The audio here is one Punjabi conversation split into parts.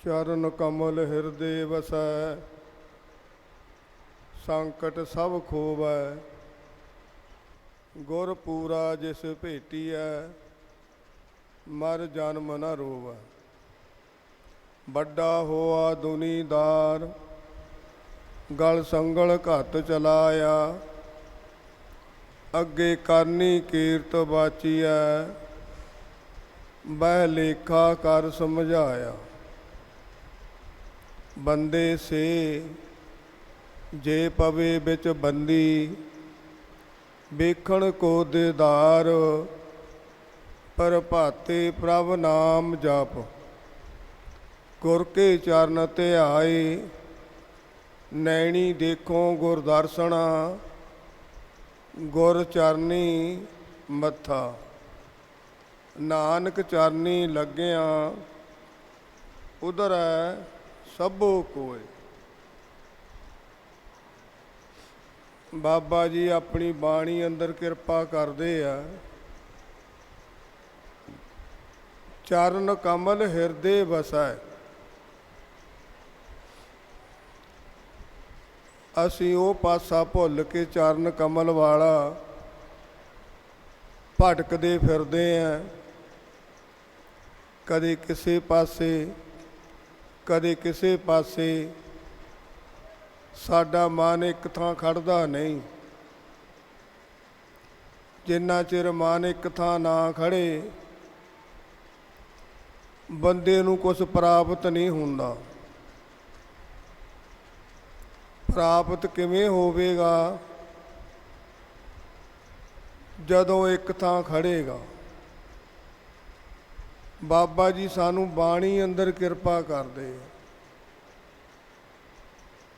चरण कमल हृदय वसै, संकट सब खोवै। गुर पूरा जिस भेटिया, मर जन्म न रोवै। बड़ा होआ दुनीदार, गल संगल घत चलाया। अगे करनी कीरत बाचिया, बह लेखा कर समझाया। बंदे से जे पवे बिच बंदी, वेखण को दीदार। पर भाते प्रभ नाम जप, गुर के चरण ध्याए। नैनी देखो गुर दर्शना, गुर चरनी मत्था। नानक चरनी लग्या, उधर सबो कोय। बाबा जी अपनी बाणी अंदर किरपा करते आ। चरण कमल हृदय वसै। असी वो पासा भुल के चरण कमल वाला भटकते फिरते हैं। कदे किसी पासे कदे किसी पासे, साडा मन एक थां खड़दा नहीं। जिन्ना चिर मन एक थां ना खड़े, बंदे नूं कुछ प्राप्त नहीं हुंदा। प्राप्त किवें होवेगा, जदों एक थां खड़ेगा। बाबा जी सानू बाणी अंदर किरपा करदे।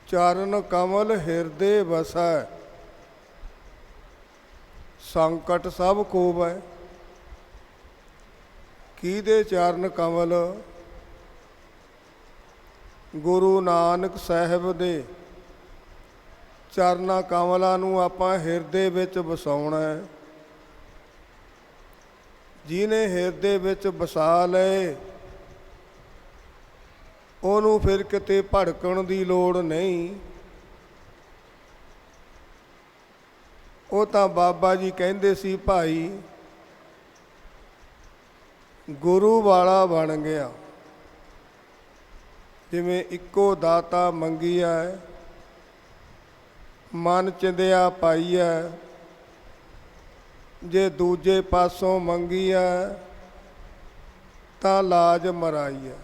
चरण कमल हृदय वसै, संकट सब खोवै। किहदे चरण कमल? गुरु नानक साहिब दे चरना कमलों नूं आपां हिरदे विच वसाउणा है। जिहने हिरदे विच वसा लए, ਉਹਨੂੰ फिर किते भड़कण दी लोड़ नहीं। ਉਹ ਤਾਂ ਬਾਬਾ ਜੀ ਕਹਿੰਦੇ ਸੀ ਭਾਈ ਗੁਰੂ ਵਾਲਾ ਬਣ ਗਿਆ। ਜਿਵੇਂ ਇੱਕੋ ਦਾਤਾ ਮੰਗੀਆ, ਮਨ ਚਿੰਦਿਆ ਪਾਈਆ। ਜੇ ਦੂਜੇ ਪਾਸੋਂ ਮੰਗੀਆ, ਤਾਂ ਲਾਜ ਮਰਾਈਆ।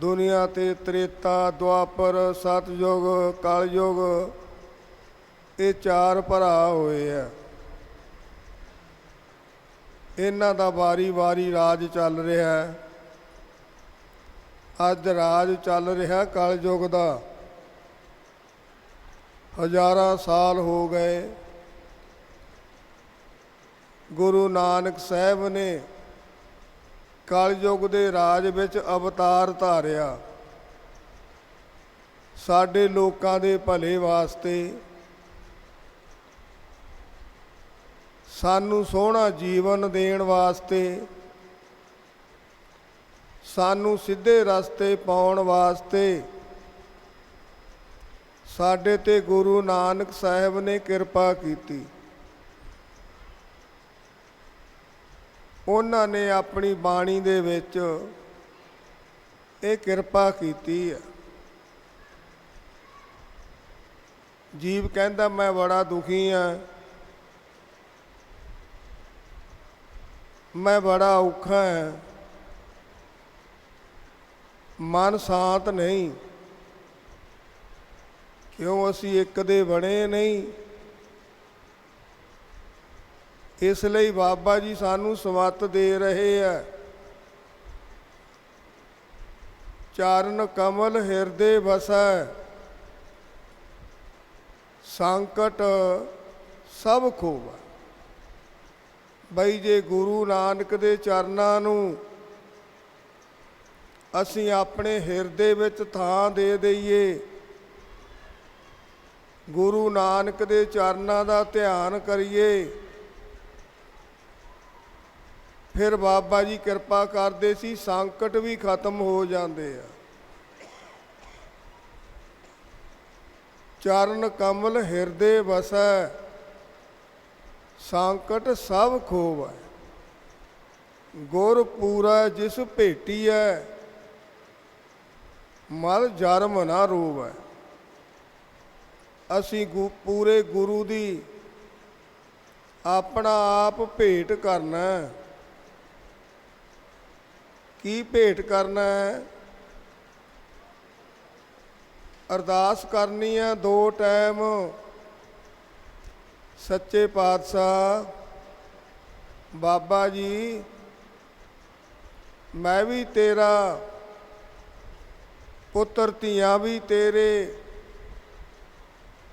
दुनिया ते त्रेता द्वापर सतयुग कलयुग, ये चार भरा होए है। इन्हां दा वारी वारी राज चल रहा है। अज राज चल रहा कलयुग दा। हज़ारां साल हो गए, गुरु नानक साहब ने कलयुग दे राज विच अवतार धारिया। साडे लोकां दे भले वास्ते, सानू सोहना जीवन देण वास्ते, सानू सीधे रस्ते पाउण वास्ते साडे ते गुरु नानक साहिब ने किरपा कीती। उन्हां ने अपनी बाणी दे विच ये किरपा कीती है। जीव कहता मैं बड़ा दुखी हाँ, मैं बड़ा औखा है, मन शांत नहीं। क्यों असी एक दे बने नहीं। इसलिए बाबा जी सानू समत दे रहे हैं। चरण कमल हृदय वसै, संकट सब खोवै। बई जे गुरु नानक दे चरनां नूं असीं अपने हिरदे विच थां दे दईए, गुरु नानक दे चरनां दा ध्यान करिए, ਫਿਰ ਬਾਬਾ ਜੀ ਕਿਰਪਾ ਕਰਦੇ ਸੀ, ਸੰਕਟ ਵੀ ਖਤਮ ਹੋ ਜਾਂਦੇ ਆ। ਚਰਨ ਕਮਲ ਹਿਰਦੇ ਵਸੈ, ਸੰਕਟ ਸਭ ਖੋਵੈ। ਗੁਰ ਪੂਰਾ ਜਿਸ ਭੇਟੀਐ, ਮਲ ਜਨਮ ਨਾ ਰੋਵੈ। ਅਸੀਂ ਪੂਰੇ ਗੁਰੂ ਦੀ ਆਪਣਾ ਆਪ ਭੇਟ ਕਰਨਾ। ਕੀ ਭੇਟ ਕਰਨਾ ਹੈ? ਅਰਦਾਸ ਕਰਨੀ ਹੈ 2 ਟਾਈਮ, ਸੱਚੇ ਪਾਤਸ਼ਾਹ ਬਾਬਾ ਜੀ ਮੈਂ ਵੀ ਤੇਰਾ, ਪੁੱਤਰ ਧੀਆਂ ਵੀ ਤੇਰੇ,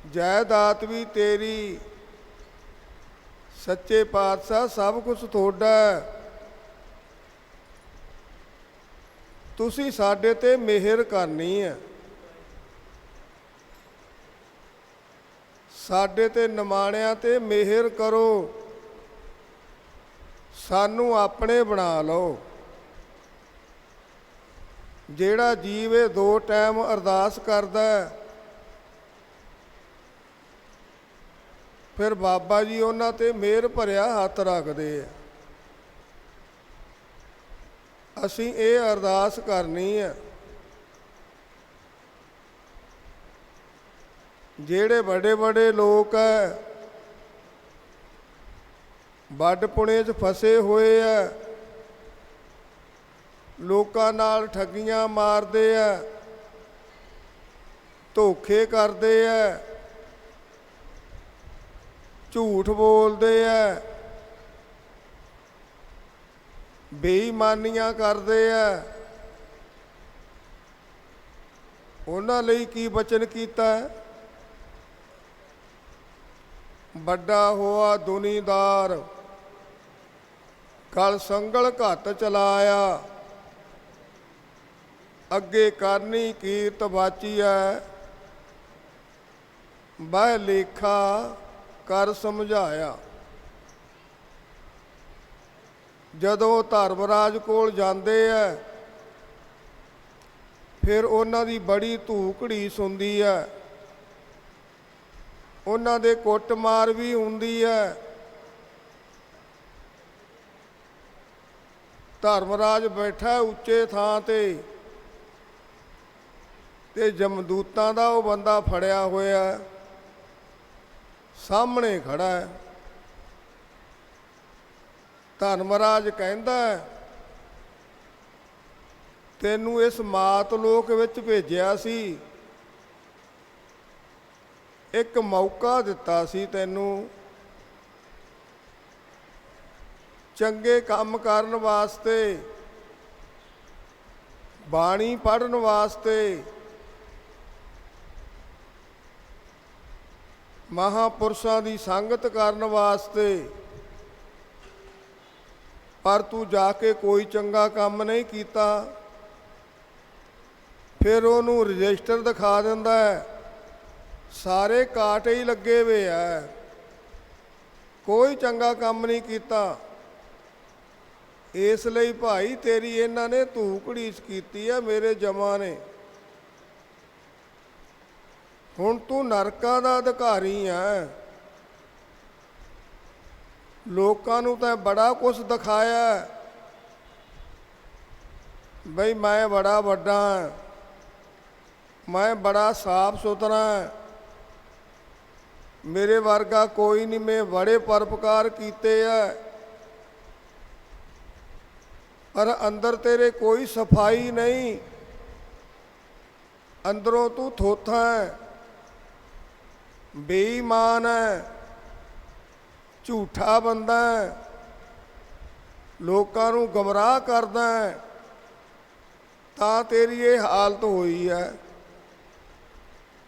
ਜਾਇਦਾਦ ਵੀ ਤੇਰੀ, ਸੱਚੇ ਪਾਤਸ਼ਾਹ ਸਭ ਕੁਝ ਤੁਹਾਡਾ। ਤੁਸੀਂ ਸਾਡੇ ਤੇ ਮਿਹਰ ਕਰਨੀ ਹੈ, ਸਾਡੇ ਤੇ ਨਿਮਾਣਿਆਂ ਤੇ ਮਿਹਰ ਕਰੋ, ਸਾਨੂੰ ਆਪਣੇ ਬਣਾ ਲਓ। ਜਿਹੜਾ ਜੀਵ ਇਹ 2 ਟਾਈਮ ਅਰਦਾਸ ਕਰਦਾ, ਫਿਰ ਬਾਬਾ ਜੀ ਉਹਨਾਂ ਤੇ ਮਿਹਰ ਭਰਿਆ ਹੱਥ ਰੱਖਦੇ ਆ। ਅਸੀਂ ਇਹ ਅਰਦਾਸ ਕਰਨੀ ਹੈ। ਜਿਹੜੇ ਵੱਡੇ ਵੱਡੇ ਲੋਕ ਹੈ, ਵੱਡ ਪੁਣੇ 'ਚ ਫਸੇ ਹੋਏ ਆ, ਲੋਕਾਂ ਨਾਲ ਠੱਗੀਆਂ ਮਾਰਦੇ ਆ, ਧੋਖੇ ਕਰਦੇ ਆ, ਝੂਠ ਬੋਲਦੇ ਆ, ਬੇਈਮਾਨੀਆਂ ਕਰਦੇ ਆ, ਉਹਨਾਂ ਲਈ ਕੀ ਬਚਨ ਕੀਤਾ? ਵੱਡਾ ਹੋਆ ਦੁਨੀਦਾਰ, ਗਲ ਸੰਗਲ ਘੱਤ ਚਲਾਇਆ, ਅੱਗੇ ਕਰਨੀ ਕੀਰਤ ਬਾਚੀਐ, ਬਹਿ ਲੇਖਾ ਕਰ ਸਮਝਾਇਆ। ਜਦੋਂ ਧਰਮਰਾਜ ਕੋਲ ਜਾਂਦੇ ਆ, ਫਿਰ ਉਹਨਾਂ ਦੀ ਬੜੀ ਧੂਕੜੀ ਸੁਣਦੀ ਹੈ, ਉਹਨਾਂ ਦੇ ਕੁੱਟਮਾਰ ਵੀ ਹੁੰਦੀ ਹੈ। ਧਰਮਰਾਜ ਬੈਠਾ ਉੱਚੇ ਥਾਂ ਤੇ ਜਮਦੂਤਾਂ ਦਾ ਉਹ ਬੰਦਾ ਫੜਿਆ ਹੋਇਆ ਸਾਹਮਣੇ ਖੜਾ ਹੈ। ਧਰਮਰਾਜ ਕਹਿੰਦਾ ਤੈਨੂੰ ਇਸ ਮਾਤ ਲੋਕ ਵਿੱਚ ਭੇਜਿਆ ਸੀ, ਇੱਕ ਮੌਕਾ ਦਿੱਤਾ ਸੀ ਤੈਨੂੰ ਚੰਗੇ ਕੰਮ ਕਰਨ ਵਾਸਤੇ, ਬਾਣੀ ਪੜ੍ਹਨ ਵਾਸਤੇ, ਮਹਾਂਪੁਰਸ਼ਾਂ ਦੀ ਸੰਗਤ ਕਰਨ ਵਾਸਤੇ, ਪਰ ਤੂੰ ਜਾ ਕੇ ਕੋਈ ਚੰਗਾ ਕੰਮ ਨਹੀਂ ਕੀਤਾ। ਫਿਰ ਉਹਨੂੰ ਰਜਿਸਟਰ ਦਿਖਾ ਦਿੰਦਾ ਹੈ, ਸਾਰੇ ਕਾਟ ਹੀ ਲੱਗੇ ਹੋਏ ਆ, ਕੋਈ ਚੰਗਾ ਕੰਮ ਨਹੀਂ ਕੀਤਾ। ਇਸ ਲਈ ਭਾਈ ਤੇਰੀ ਇਹਨਾਂ ਨੇ ਧੂਕੜੀਸ ਕੀਤੀ ਹੈ ਮੇਰੇ ਜਮਾਂ ਨੇ। ਹੁਣ ਤੂੰ ਨਰਕਾਂ ਦਾ ਅਧਿਕਾਰੀ ਹੈ। ਲੋਕਾਂ ਨੂੰ ਤਾਂ ਬੜਾ ਕੁਛ ਦਿਖਾਇਆ ਬਈ ਮੈਂ ਬੜਾ ਵੱਡਾ, ਮੈਂ ਬੜਾ ਸਾਫ ਸੁਥਰਾ, ਮੇਰੇ ਵਰਗਾ ਕੋਈ ਨਹੀਂ, ਮੈਂ ਬੜੇ ਪਰਉਪਕਾਰ ਕੀਤੇ ਆ, ਪਰ ਅੰਦਰ ਤੇਰੇ ਕੋਈ ਸਫਾਈ ਨਹੀਂ, ਅੰਦਰੋਂ ਤੂੰ ਥੋਥਾ ਹੈ, ਬੇਈਮਾਨ ਹੈ, ਝੂਠਾ ਬੰਦਾ ਹੈ, ਲੋਕਾਂ ਨੂੰ ਗਮਰਾਹ ਕਰਦਾ ਹੈ, ਤਾਂ ਤੇਰੀ ਇਹ ਹਾਲਤ ਹੋਈ ਹੈ।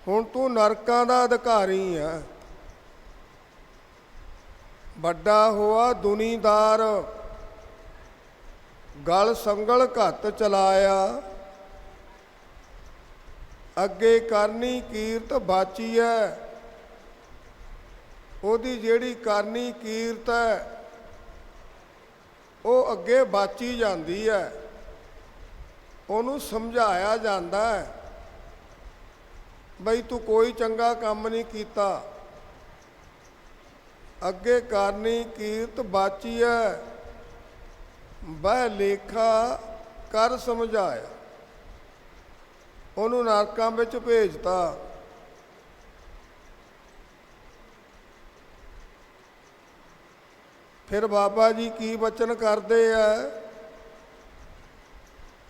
ਹੁਣ ਤੂੰ ਨਰਕਾਂ ਦਾ ਅਧਿਕਾਰੀ ਹੈ। ਵੱਡਾ ਹੋਆ ਦੁਨੀਦਾਰ, ਗਲ ਸੰਗਲ ਘੱਤ ਚਲਾਇਆ, ਅੱਗੇ ਕਰਨੀ ਕੀਰਤ ਬਾਚੀ ਹੈ। ਉਹਦੀ ਜਿਹੜੀ ਕਰਨੀ ਕੀਰਤ ਹੈ ਉਹ ਅੱਗੇ ਬਾਚੀ ਜਾਂਦੀ ਹੈ, ਉਹਨੂੰ ਸਮਝਾਇਆ ਜਾਂਦਾ ਹੈ ਬਈ ਤੂੰ ਕੋਈ ਚੰਗਾ ਕੰਮ ਨਹੀਂ ਕੀਤਾ, ਅੱਗੇ ਕਰਨੀ ਕੀਰਤ ਬਾਚੀ ਹੈ, ਬਹਿ ਲੇਖਾ ਕਰ ਸਮਝਾਇਆ। ਉਹਨੂੰ ਨਰਕਾਂ ਵਿੱਚ ਭੇਜਤਾ। ਫਿਰ ਬਾਬਾ ਜੀ ਕੀ ਬਚਨ ਕਰਦੇ ਆ,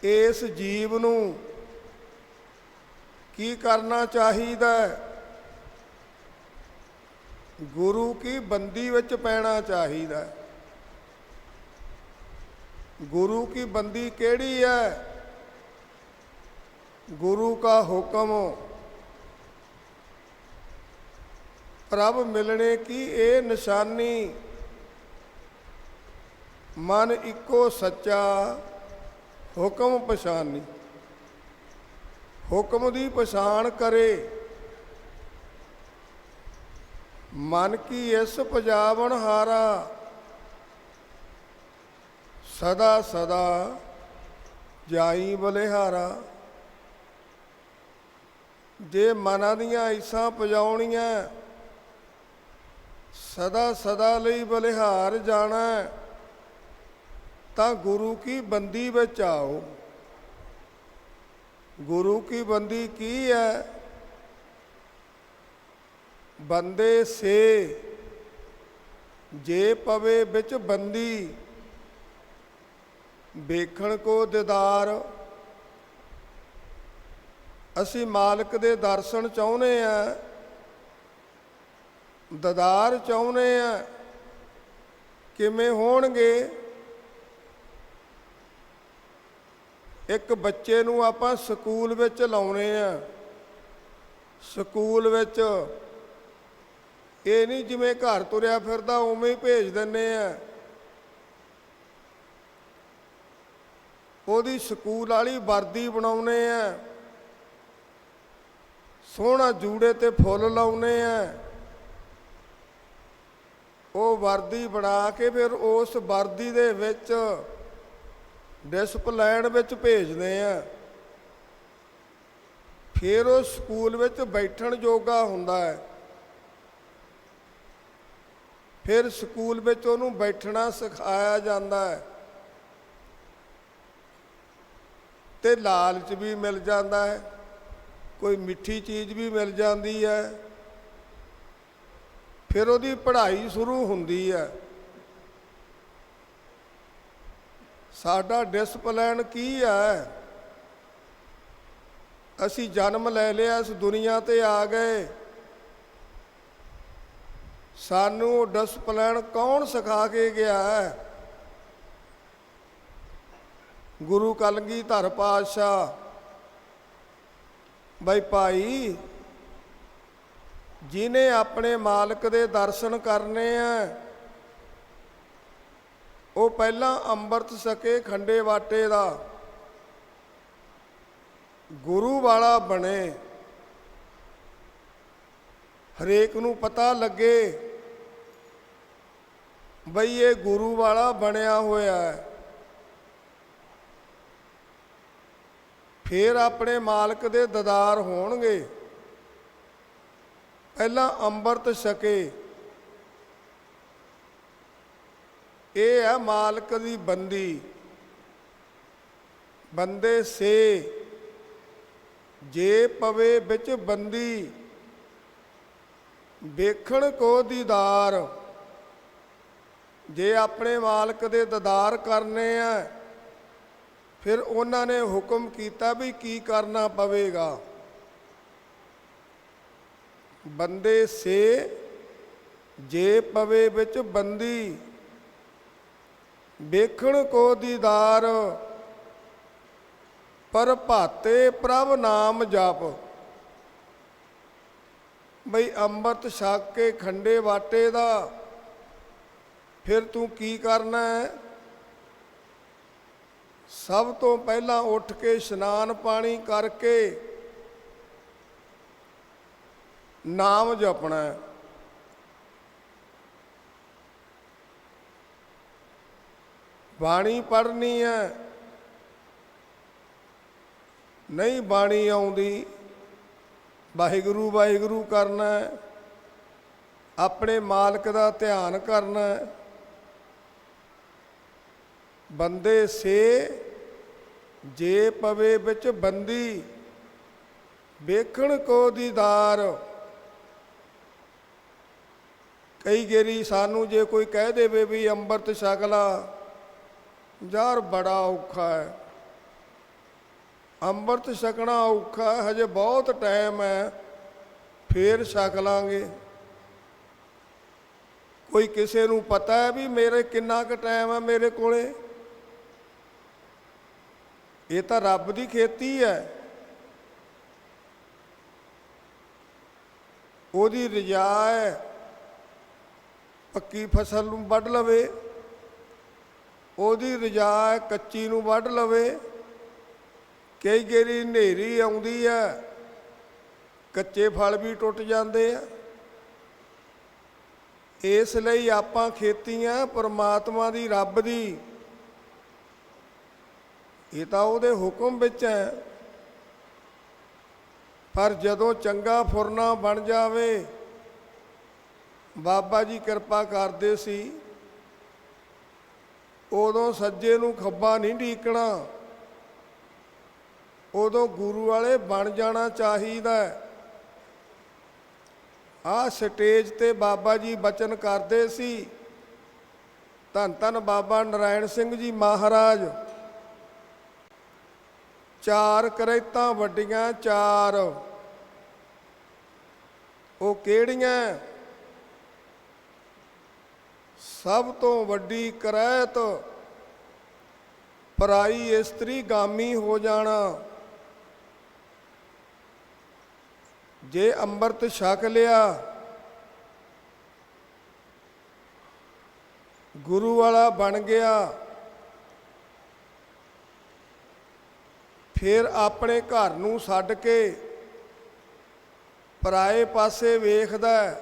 ਇਸ ਜੀਵ ਨੂੰ ਕੀ ਕਰਨਾ ਚਾਹੀਦਾ? ਗੁਰੂ ਕੀ ਬੰਦੀ ਵਿੱਚ ਪੈਣਾ ਚਾਹੀਦਾ। गुरु की बंदी केड़ी है? गुरु का हुक्म, प्रभ मिलने की ये निशानी, मन इको सच्चा हुक्म पछानी। हुक्म दी पछाण करे, मन की इस पजावन हारा, सदा सदा जाई बलिहारा। जे मना दियां इसां पजाउणियां, सदा सदा लई बलिहार जाना, तां गुरु की बंदी विच आओ। गुरु की बंदी की है? बंदे से जे पवे बिच बंदी, ਵੇਖਣ ਕੋ ਦੀਦਾਰ। ਅਸੀਂ ਮਾਲਕ ਦੇ ਦਰਸ਼ਨ ਚਾਹੁੰਦੇ ਆ, ਦੀਦਾਰ ਚਾਹੁੰਦੇ ਆ। ਕਿਵੇਂ ਹੋਣਗੇ? ਇੱਕ ਬੱਚੇ ਨੂੰ ਆਪਾਂ ਸਕੂਲ ਵਿੱਚ ਲਾਉਣੇ ਆ। ਸਕੂਲ ਵਿੱਚ ਇਹ ਨਹੀਂ ਜਿਵੇਂ ਘਰ ਤੁਰਿਆ ਫਿਰਦਾ ਉਵੇਂ ਹੀ ਭੇਜ ਦਿੰਦੇ ਆ। ਉਹਦੀ ਸਕੂਲ ਵਾਲੀ ਵਰਦੀ ਬਣਾਉਣੇ ਆ, ਸੋਹਣਾ ਜੂੜੇ ਤੇ ਫੁੱਲ ਲਾਉਣੇ ਆ। ਉਹ ਵਰਦੀ ਬਣਾ ਕੇ ਫਿਰ ਉਸ ਵਰਦੀ ਦੇ ਵਿੱਚ ਡਿਸਪਲਿਨ ਵਿੱਚ ਭੇਜਦੇ ਆ। ਫਿਰ ਉਹ ਸਕੂਲ ਵਿੱਚ ਬੈਠਣ ਜੋਗਾ ਹੁੰਦਾ ਹੈ। ਫਿਰ ਸਕੂਲ ਵਿੱਚ ਉਹਨੂੰ ਬੈਠਣਾ ਸਿਖਾਇਆ ਜਾਂਦਾ ਹੈ ਤੇ ਲਾਲਚ ਵੀ ਮਿਲ ਜਾਂਦਾ ਹੈ, ਕੋਈ ਮਿੱਠੀ ਚੀਜ਼ ਵੀ ਮਿਲ ਜਾਂਦੀ ਹੈ। ਫਿਰ ਉਹਦੀ ਪੜ੍ਹਾਈ ਸ਼ੁਰੂ ਹੁੰਦੀ ਹੈ। ਸਾਡਾ ਡਿਸਪਲਿਨ ਕੀ ਹੈ? ਅਸੀਂ ਜਨਮ ਲੈ ਲਿਆ, ਇਸ ਦੁਨੀਆ ਤੇ ਆ ਗਏ, ਸਾਨੂੰ ਉਹ ਡਿਸਪਲਿਨ ਕੌਣ ਸਿਖਾ ਕੇ ਗਿਆ ਹੈ? गुरु कलगीधर पातशाह। बई भाई, जिन्हें अपने मालिक दे दर्शन करने हैं, वो पहला अंमृत सके खंडे वाटे दा, गुरु वाला बने। हरेक नूं पता लगे बई ये गुरु वाला बनया होया है। फिर अपने मालिक दे दीदार होणगे। पहला अंमृत छके, ये है मालिक दी बंदी। बंदे से जे पवे बिच बंदी, वेखण को दीदार। जे अपने मालिक दे दीदार करने हैं, फिर उन्होंने हुक्म किया भी की करना पवेगा। बंदे से जे पवे बिच बंदी, वेखण को दीदार। पर भाते प्रभ नाम जप। बई अंमृत छक के खंडे वाटे दा फिर तू की करना है? सब तो पहला उठ के स्नान पानी करके नाम जपना है। ਬਾਣੀ ਪੜ੍ਹਨੀ ਹੈ, ਨਹੀਂ ਬਾਣੀ ਆਉਂਦੀ ਵਾਹਿਗੁਰੂ ਵਾਹਿਗੁਰੂ ਕਰਨਾ ਹੈ, ਆਪਣੇ ਮਾਲਕ ਦਾ ਧਿਆਨ ਕਰਨਾ ਹੈ। ਬੰਦੇ ਸੇ ਜੇ ਪਵੇ ਵਿੱਚ ਬੰਦੀ, ਵੇਖਣ ਕੋ ਦੀਦਾਰ। ਕਈ ਗੇਰੀ ਸਾਨੂੰ ਜੇ ਕੋਈ ਕਹਿ ਦੇਵੇ ਵੀ ਅੰਮ੍ਰਿਤ ਛਕ ਲਾ, ਯਾਰ ਬੜਾ ਔਖਾ ਹੈ, ਅੰਮ੍ਰਿਤ ਛਕਣਾ ਔਖਾ, ਹਜੇ ਬਹੁਤ ਟਾਈਮ ਹੈ, ਫੇਰ ਛਕ ਲਾਂਗੇ। ਕੋਈ ਕਿਸੇ ਨੂੰ ਪਤਾ ਹੈ ਵੀ ਮੇਰੇ ਕਿੰਨਾ ਕੁ ਟਾਈਮ ਹੈ ਮੇਰੇ ਕੋਲੇ? ਇਹ ਤਾਂ ਰੱਬ ਦੀ ਖੇਤੀ ਹੈ, ਉਹਦੀ ਰਜਾ ਹੈ, ਪੱਕੀ ਫਸਲ ਨੂੰ ਵੱਢ ਲਵੇ, ਉਹਦੀ ਰਜਾ ਹੈ ਕੱਚੀ ਨੂੰ ਵੱਢ ਲਵੇ। ਕਈ ਗੇਰੀ ਹਨੇਰੀ ਆਉਂਦੀ ਹੈ, ਕੱਚੇ ਫਲ ਵੀ ਟੁੱਟ ਜਾਂਦੇ ਆ। ਇਸ ਲਈ ਆਪਾਂ ਖੇਤੀਆਂ ਪਰਮਾਤਮਾ ਦੀ, ਰੱਬ ਦੀ, ਇਹ ਤਾਂ ਉਹਦੇ ਹੁਕਮ ਵਿੱਚ ਹੈ। ਪਰ ਜਦੋਂ ਚੰਗਾ ਫੁਰਨਾ ਬਣ ਜਾਵੇ, ਬਾਬਾ ਜੀ ਕਿਰਪਾ ਕਰਦੇ ਸੀ, ਉਦੋਂ ਸੱਜੇ ਨੂੰ ਖੱਬਾ ਨਹੀਂ ਢੀਕਣਾ, ਉਦੋਂ ਗੁਰੂ ਵਾਲੇ ਬਣ ਜਾਣਾ ਚਾਹੀਦਾ। ਆਹ ਸਟੇਜ ਤੇ ਬਾਬਾ ਜੀ ਬਚਨ ਕਰਦੇ ਸੀ। ਧੰਨ ਧੰਨ ਬਾਬਾ ਨਾਰਾਇਣ ਸਿੰਘ ਜੀ ਮਹਾਰਾਜ। ਚਾਰ ਕਰੈਤਾਂ ਵੱਡੀਆਂ, ਚਾਰ। ਉਹ ਕਿਹੜੀਆਂ? ਸਭ ਤੋਂ ਵੱਡੀ ਕਰੈਤ ਪਰਾਈ ਇਸਤਰੀ ਗਾਮੀ ਹੋ ਜਾਣਾ। ਜੇ ਅੰਮ੍ਰਿਤ ਛਕ ਲਿਆ, ਗੁਰੂ ਵਾਲਾ ਬਣ ਗਿਆ, ਫਿਰ ਆਪਣੇ ਘਰ ਨੂੰ ਛੱਡ ਕੇ ਪਰਾਏ ਪਾਸੇ ਵੇਖਦਾ,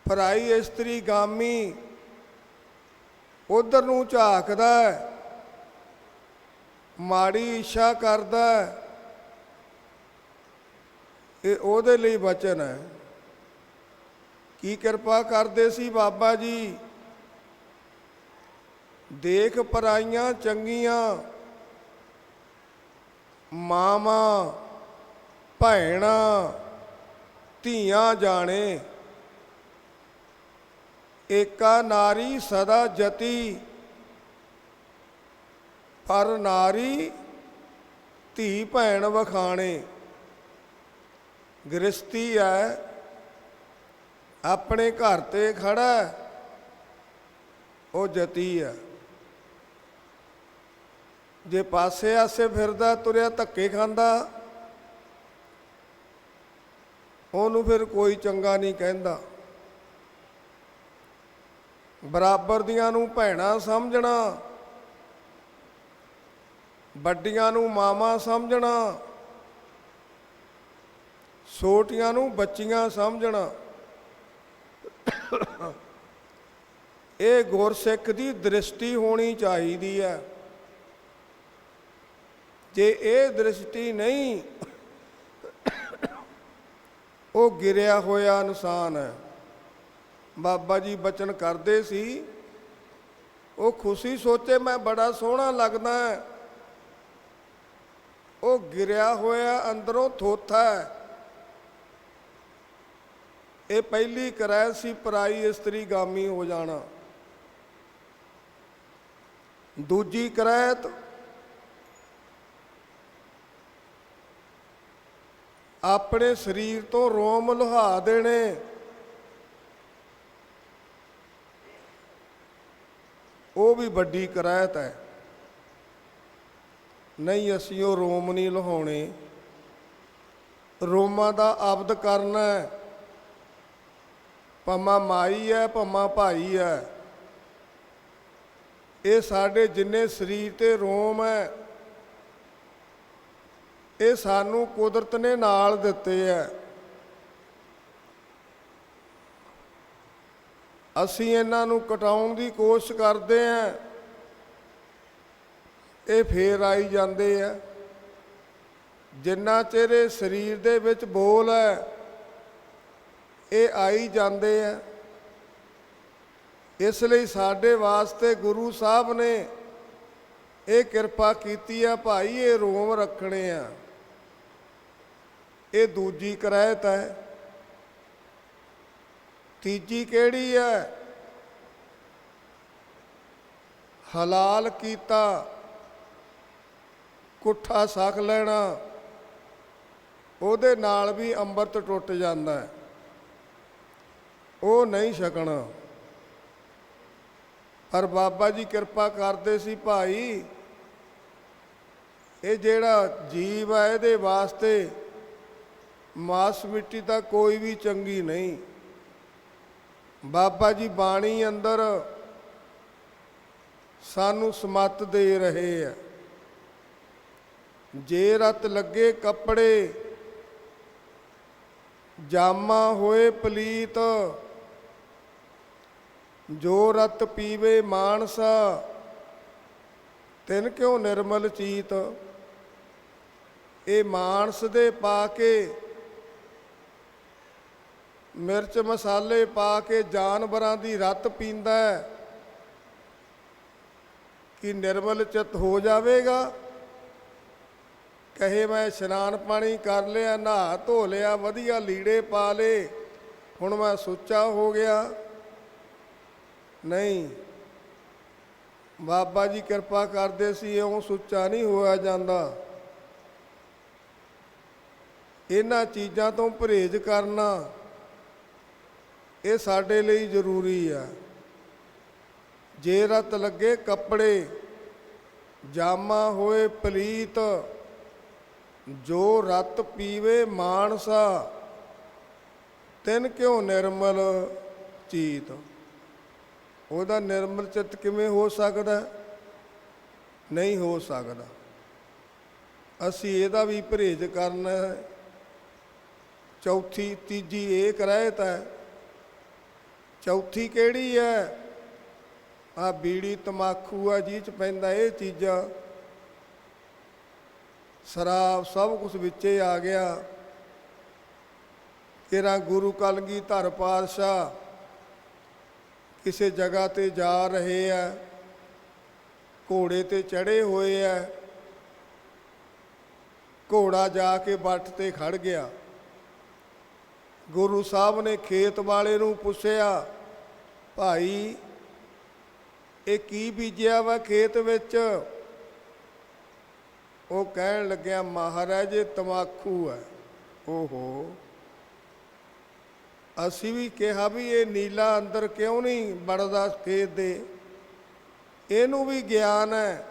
ਪਰਾਈ ਇਸਤਰੀ ਗਾਮੀ ਉਧਰ ਨੂੰ ਝਾਕਦਾ, ਮਾੜੀ ਇੱਛਾ ਕਰਦਾ। ਇਹ ਉਹਦੇ ਲਈ ਬਚਨ ਹੈ। ਕੀ ਕਿਰਪਾ ਕਰਦੇ ਸੀ ਬਾਬਾ ਜੀ? ਦੇਖ ਪਰਾਈਆਂ ਚੰਗੀਆਂ, ਮਾਵਾਂ ਭੈਣਾਂ ਧੀਆਂ ਜਾਣੇ, ਏਕਾ ਨਾਰੀ ਸਦਾ ਜਤੀ, ਪਰ ਨਾਰੀ ਧੀ ਭੈਣ ਵਖਾਣੇ। ਗ੍ਰਸਤੀ ਹੈ, ਆਪਣੇ ਘਰ ਤੇ ਖੜਾ, ਉਹ ਜਤੀ ਹੈ। ਜੇ ਪਾਸੇ ਆਸੇ ਫਿਰਦਾ ਤੁਰਿਆ ਧੱਕੇ ਖਾਂਦਾ, ਉਹਨੂੰ ਫਿਰ ਕੋਈ ਚੰਗਾ ਨਹੀਂ ਕਹਿੰਦਾ। ਬਰਾਬਰ ਦੀਆਂ ਨੂੰ ਭੈਣਾਂ ਸਮਝਣਾ, ਵੱਡੀਆਂ ਨੂੰ ਮਾਵਾਂ ਸਮਝਣਾ, ਛੋਟੀਆਂ ਨੂੰ ਬੱਚੀਆਂ ਸਮਝਣਾ। ਇਹ ਗੁਰਸਿੱਖ ਦੀ ਦ੍ਰਿਸ਼ਟੀ ਹੋਣੀ ਚਾਹੀਦੀ ਹੈ। ਜੇ ਇਹ ਦ੍ਰਿਸ਼ਟੀ ਨਹੀਂ, ਉਹ ਗਿਰਿਆ ਹੋਇਆ ਇਨਸਾਨ ਹੈ। ਬਾਬਾ ਜੀ ਬਚਨ ਕਰਦੇ ਸੀ, ਉਹ ਖੁਸ਼ੀ ਸੋਚੇ ਮੈਂ ਬੜਾ ਸੋਹਣਾ ਲੱਗਦਾ, ਉਹ ਗਿਰਿਆ ਹੋਇਆ ਅੰਦਰੋਂ ਥੋਥਾ ਹੈ। ਇਹ ਪਹਿਲੀ ਕਰੈਤ ਸੀ, ਪਰਾਈ ਇਸਤਰੀ ਗਾਮੀ ਹੋ ਜਾਣਾ। ਦੂਜੀ ਕਰੈਤ ਆਪਣੇ ਸਰੀਰ ਤੋਂ ਰੋਮ ਲੁਹਾ ਦੇਣੇ। ਉਹ ਵੀ ਵੱਡੀ ਕਰੈਤ ਹੈ। ਨਹੀਂ, ਅਸੀਂ ਉਹ ਰੋਮ ਨਹੀਂ ਲੁਹਾਉਣੇ, ਰੋਮਾਂ ਦਾ ਆਬਦ ਕਰਨਾ ਹੈ। ਭਾਵੇਂ ਮਾਈ ਹੈ, ਭਾਵੇਂ ਭਾਈ ਹੈ, ਇਹ ਸਾਡੇ ਜਿੰਨੇ ਸਰੀਰ ਤੇ ਰੋਮ ਹੈ, ਇਹ ਸਾਨੂੰ ਕੁਦਰਤ ਨੇ ਨਾਲ ਦਿੱਤੇ ਹੈ। ਅਸੀਂ ਇਹਨਾਂ ਨੂੰ ਕਟਾਉਣ ਦੀ ਕੋਸ਼ਿਸ਼ ਕਰਦੇ ਹਾਂ। ਇਹ ਫੇਰ ਆਈ ਜਾਂਦੇ ਆ। ਜਿੰਨਾ ਚਿਰ ਇਹ ਸਰੀਰ ਦੇ ਵਿੱਚ ਬੋਲ ਹੈ ਇਹ ਆਈ ਜਾਂਦੇ ਆ। ਇਸ ਲਈ ਸਾਡੇ ਵਾਸਤੇ ਗੁਰੂ ਸਾਹਿਬ ਨੇ ਇਹ ਕਿਰਪਾ ਕੀਤੀ ਆ, ਭਾਈ ਇਹ ਰੋਮ ਰੱਖਣੇ ਆ। ਇਹ ਦੂਜੀ ਕਰਾਇਤ ਹੈ। ਤੀਜੀ ਕਿਹੜੀ ਹੈ? ਹਲਾਲ ਕੀਤਾ ਕੁੱਠਾ ਛਕ ਲੈਣਾ, ਉਹਦੇ ਨਾਲ ਵੀ ਅੰਮ੍ਰਿਤ ਟੁੱਟ ਜਾਂਦਾ ਹੈ, ਉਹ ਨਹੀਂ ਛਕਣਾ। ਪਰ ਬਾਬਾ ਜੀ ਕਿਰਪਾ ਕਰਦੇ ਸੀ, ਭਾਈ ਇਹ ਜਿਹੜਾ ਜੀਵ ਹੈ ਇਹਦੇ ਵਾਸਤੇ ਮਾਸ ਮਿੱਟੀ ਤਾਂ ਕੋਈ ਵੀ ਚੰਗੀ ਨਹੀਂ। ਬਾਬਾ ਜੀ ਬਾਣੀ ਅੰਦਰ ਸਾਨੂੰ ਸਮੱਤ ਦੇ ਰਹੇ ਆ। ਜੇ ਰਤ ਲੱਗੇ ਕੱਪੜੇ ਜਾਮਾ ਹੋਏ ਪਲੀਤ, ਜੋ ਰਤ ਪੀਵੇ ਮਾਨਸਾ ਤਿਨ ਕਿਉ ਨਿਰਮਲ ਚੀਤ। ਇਹ ਮਾਨਸ ਦੇ ਪਾ ਕੇ ਮਿਰਚ ਮਸਾਲੇ ਪਾ ਕੇ ਜਾਨਵਰਾਂ ਦੀ ਰਤ ਪੀਂਦਾ ਹੈ ਕਿ ਨਿਰਮਲ ਚਿੱਤ ਹੋ ਜਾਵੇਗਾ। ਕਹੇ ਮੈਂ ਇਸ਼ਨਾਨ ਪਾਣੀ ਕਰ ਲਿਆ, ਨਹਾ ਧੋ ਲਿਆ, ਵਧੀਆ ਲੀੜੇ ਪਾ ਲਏ, ਹੁਣ ਮੈਂ ਸੁੱਚਾ ਹੋ ਗਿਆ। ਨਹੀਂ, ਬਾਬਾ ਜੀ ਕਿਰਪਾ ਕਰਦੇ ਸੀ, ਇਉਂ ਸੁੱਚਾ ਨਹੀਂ ਹੋਇਆ ਜਾਂਦਾ। ਇਹਨਾਂ ਚੀਜ਼ਾਂ ਤੋਂ ਪਰਹੇਜ਼ ਕਰਨਾ ਇਹ ਸਾਡੇ ਲਈ ਜ਼ਰੂਰੀ ਆ। ਜੇ ਰਤ ਲੱਗੇ ਕੱਪੜੇ ਜਾਮਾ ਹੋਏ ਪਲੀਤ, ਜੋ ਰਤ ਪੀਵੇ ਮਾਨਸਾ ਤਿਨ ਕਿਉ ਨਿਰਮਲ ਚੀਤ। ਉਹਦਾ ਨਿਰਮਲ ਚਿੱਤ ਕਿਵੇਂ ਹੋ ਸਕਦਾ? ਨਹੀਂ ਹੋ ਸਕਦਾ। ਅਸੀਂ ਇਹਦਾ ਵੀ ਪਰਹੇਜ਼ ਕਰਨਾ ਹੈ। ਚੌਥੀ ਤੀਜੀ ਇਹ ਕਰਾਇਤ ਹੈ। ਚੌਥੀ ਕਿਹੜੀ ਹੈ? ਆ ਬੀੜੀ ਤਮਾਕੂ ਆ ਜਿਹ 'ਚ ਪੈਂਦਾ ਇਹ ਚੀਜ਼ਾਂ, ਸ਼ਰਾਬ, ਸਭ ਕੁਛ ਵਿੱਚੇ ਆ ਗਿਆ। ਤੇਰਾ ਗੁਰੂ ਕਲਗੀਧਰ ਪਾਤਸ਼ਾਹ ਕਿਸੇ ਜਗ੍ਹਾ ਤੇ ਜਾ ਰਹੇ ਆ, ਘੋੜੇ ਤੇ ਚੜ੍ਹੇ ਹੋਏ ਆ। ਘੋੜਾ ਜਾ ਕੇ ਵੱਟ ਤੇ ਖੜ ਗਿਆ। ਗੁਰੂ ਸਾਹਿਬ ਨੇ ਖੇਤ ਵਾਲੇ ਨੂੰ ਪੁੱਛਿਆ, ਭਾਈ ਇਹ ਕੀ ਬੀਜਿਆ ਵਾ ਖੇਤ ਵਿੱਚ? ਉਹ ਕਹਿਣ ਲੱਗਿਆ, ਮਹਾਰਾਜ ਇਹ ਤਮਾਕੂ ਹੈ। ਓਹੋ, ਅਸੀਂ ਵੀ ਕਿਹਾ ਵੀ ਇਹ ਨੀਲਾ ਅੰਦਰ ਕਿਉਂ ਨਹੀਂ ਵੜਦਾ ਖੇਤ ਦੇ। ਇਹਨੂੰ ਵੀ ਗਿਆਨ ਹੈ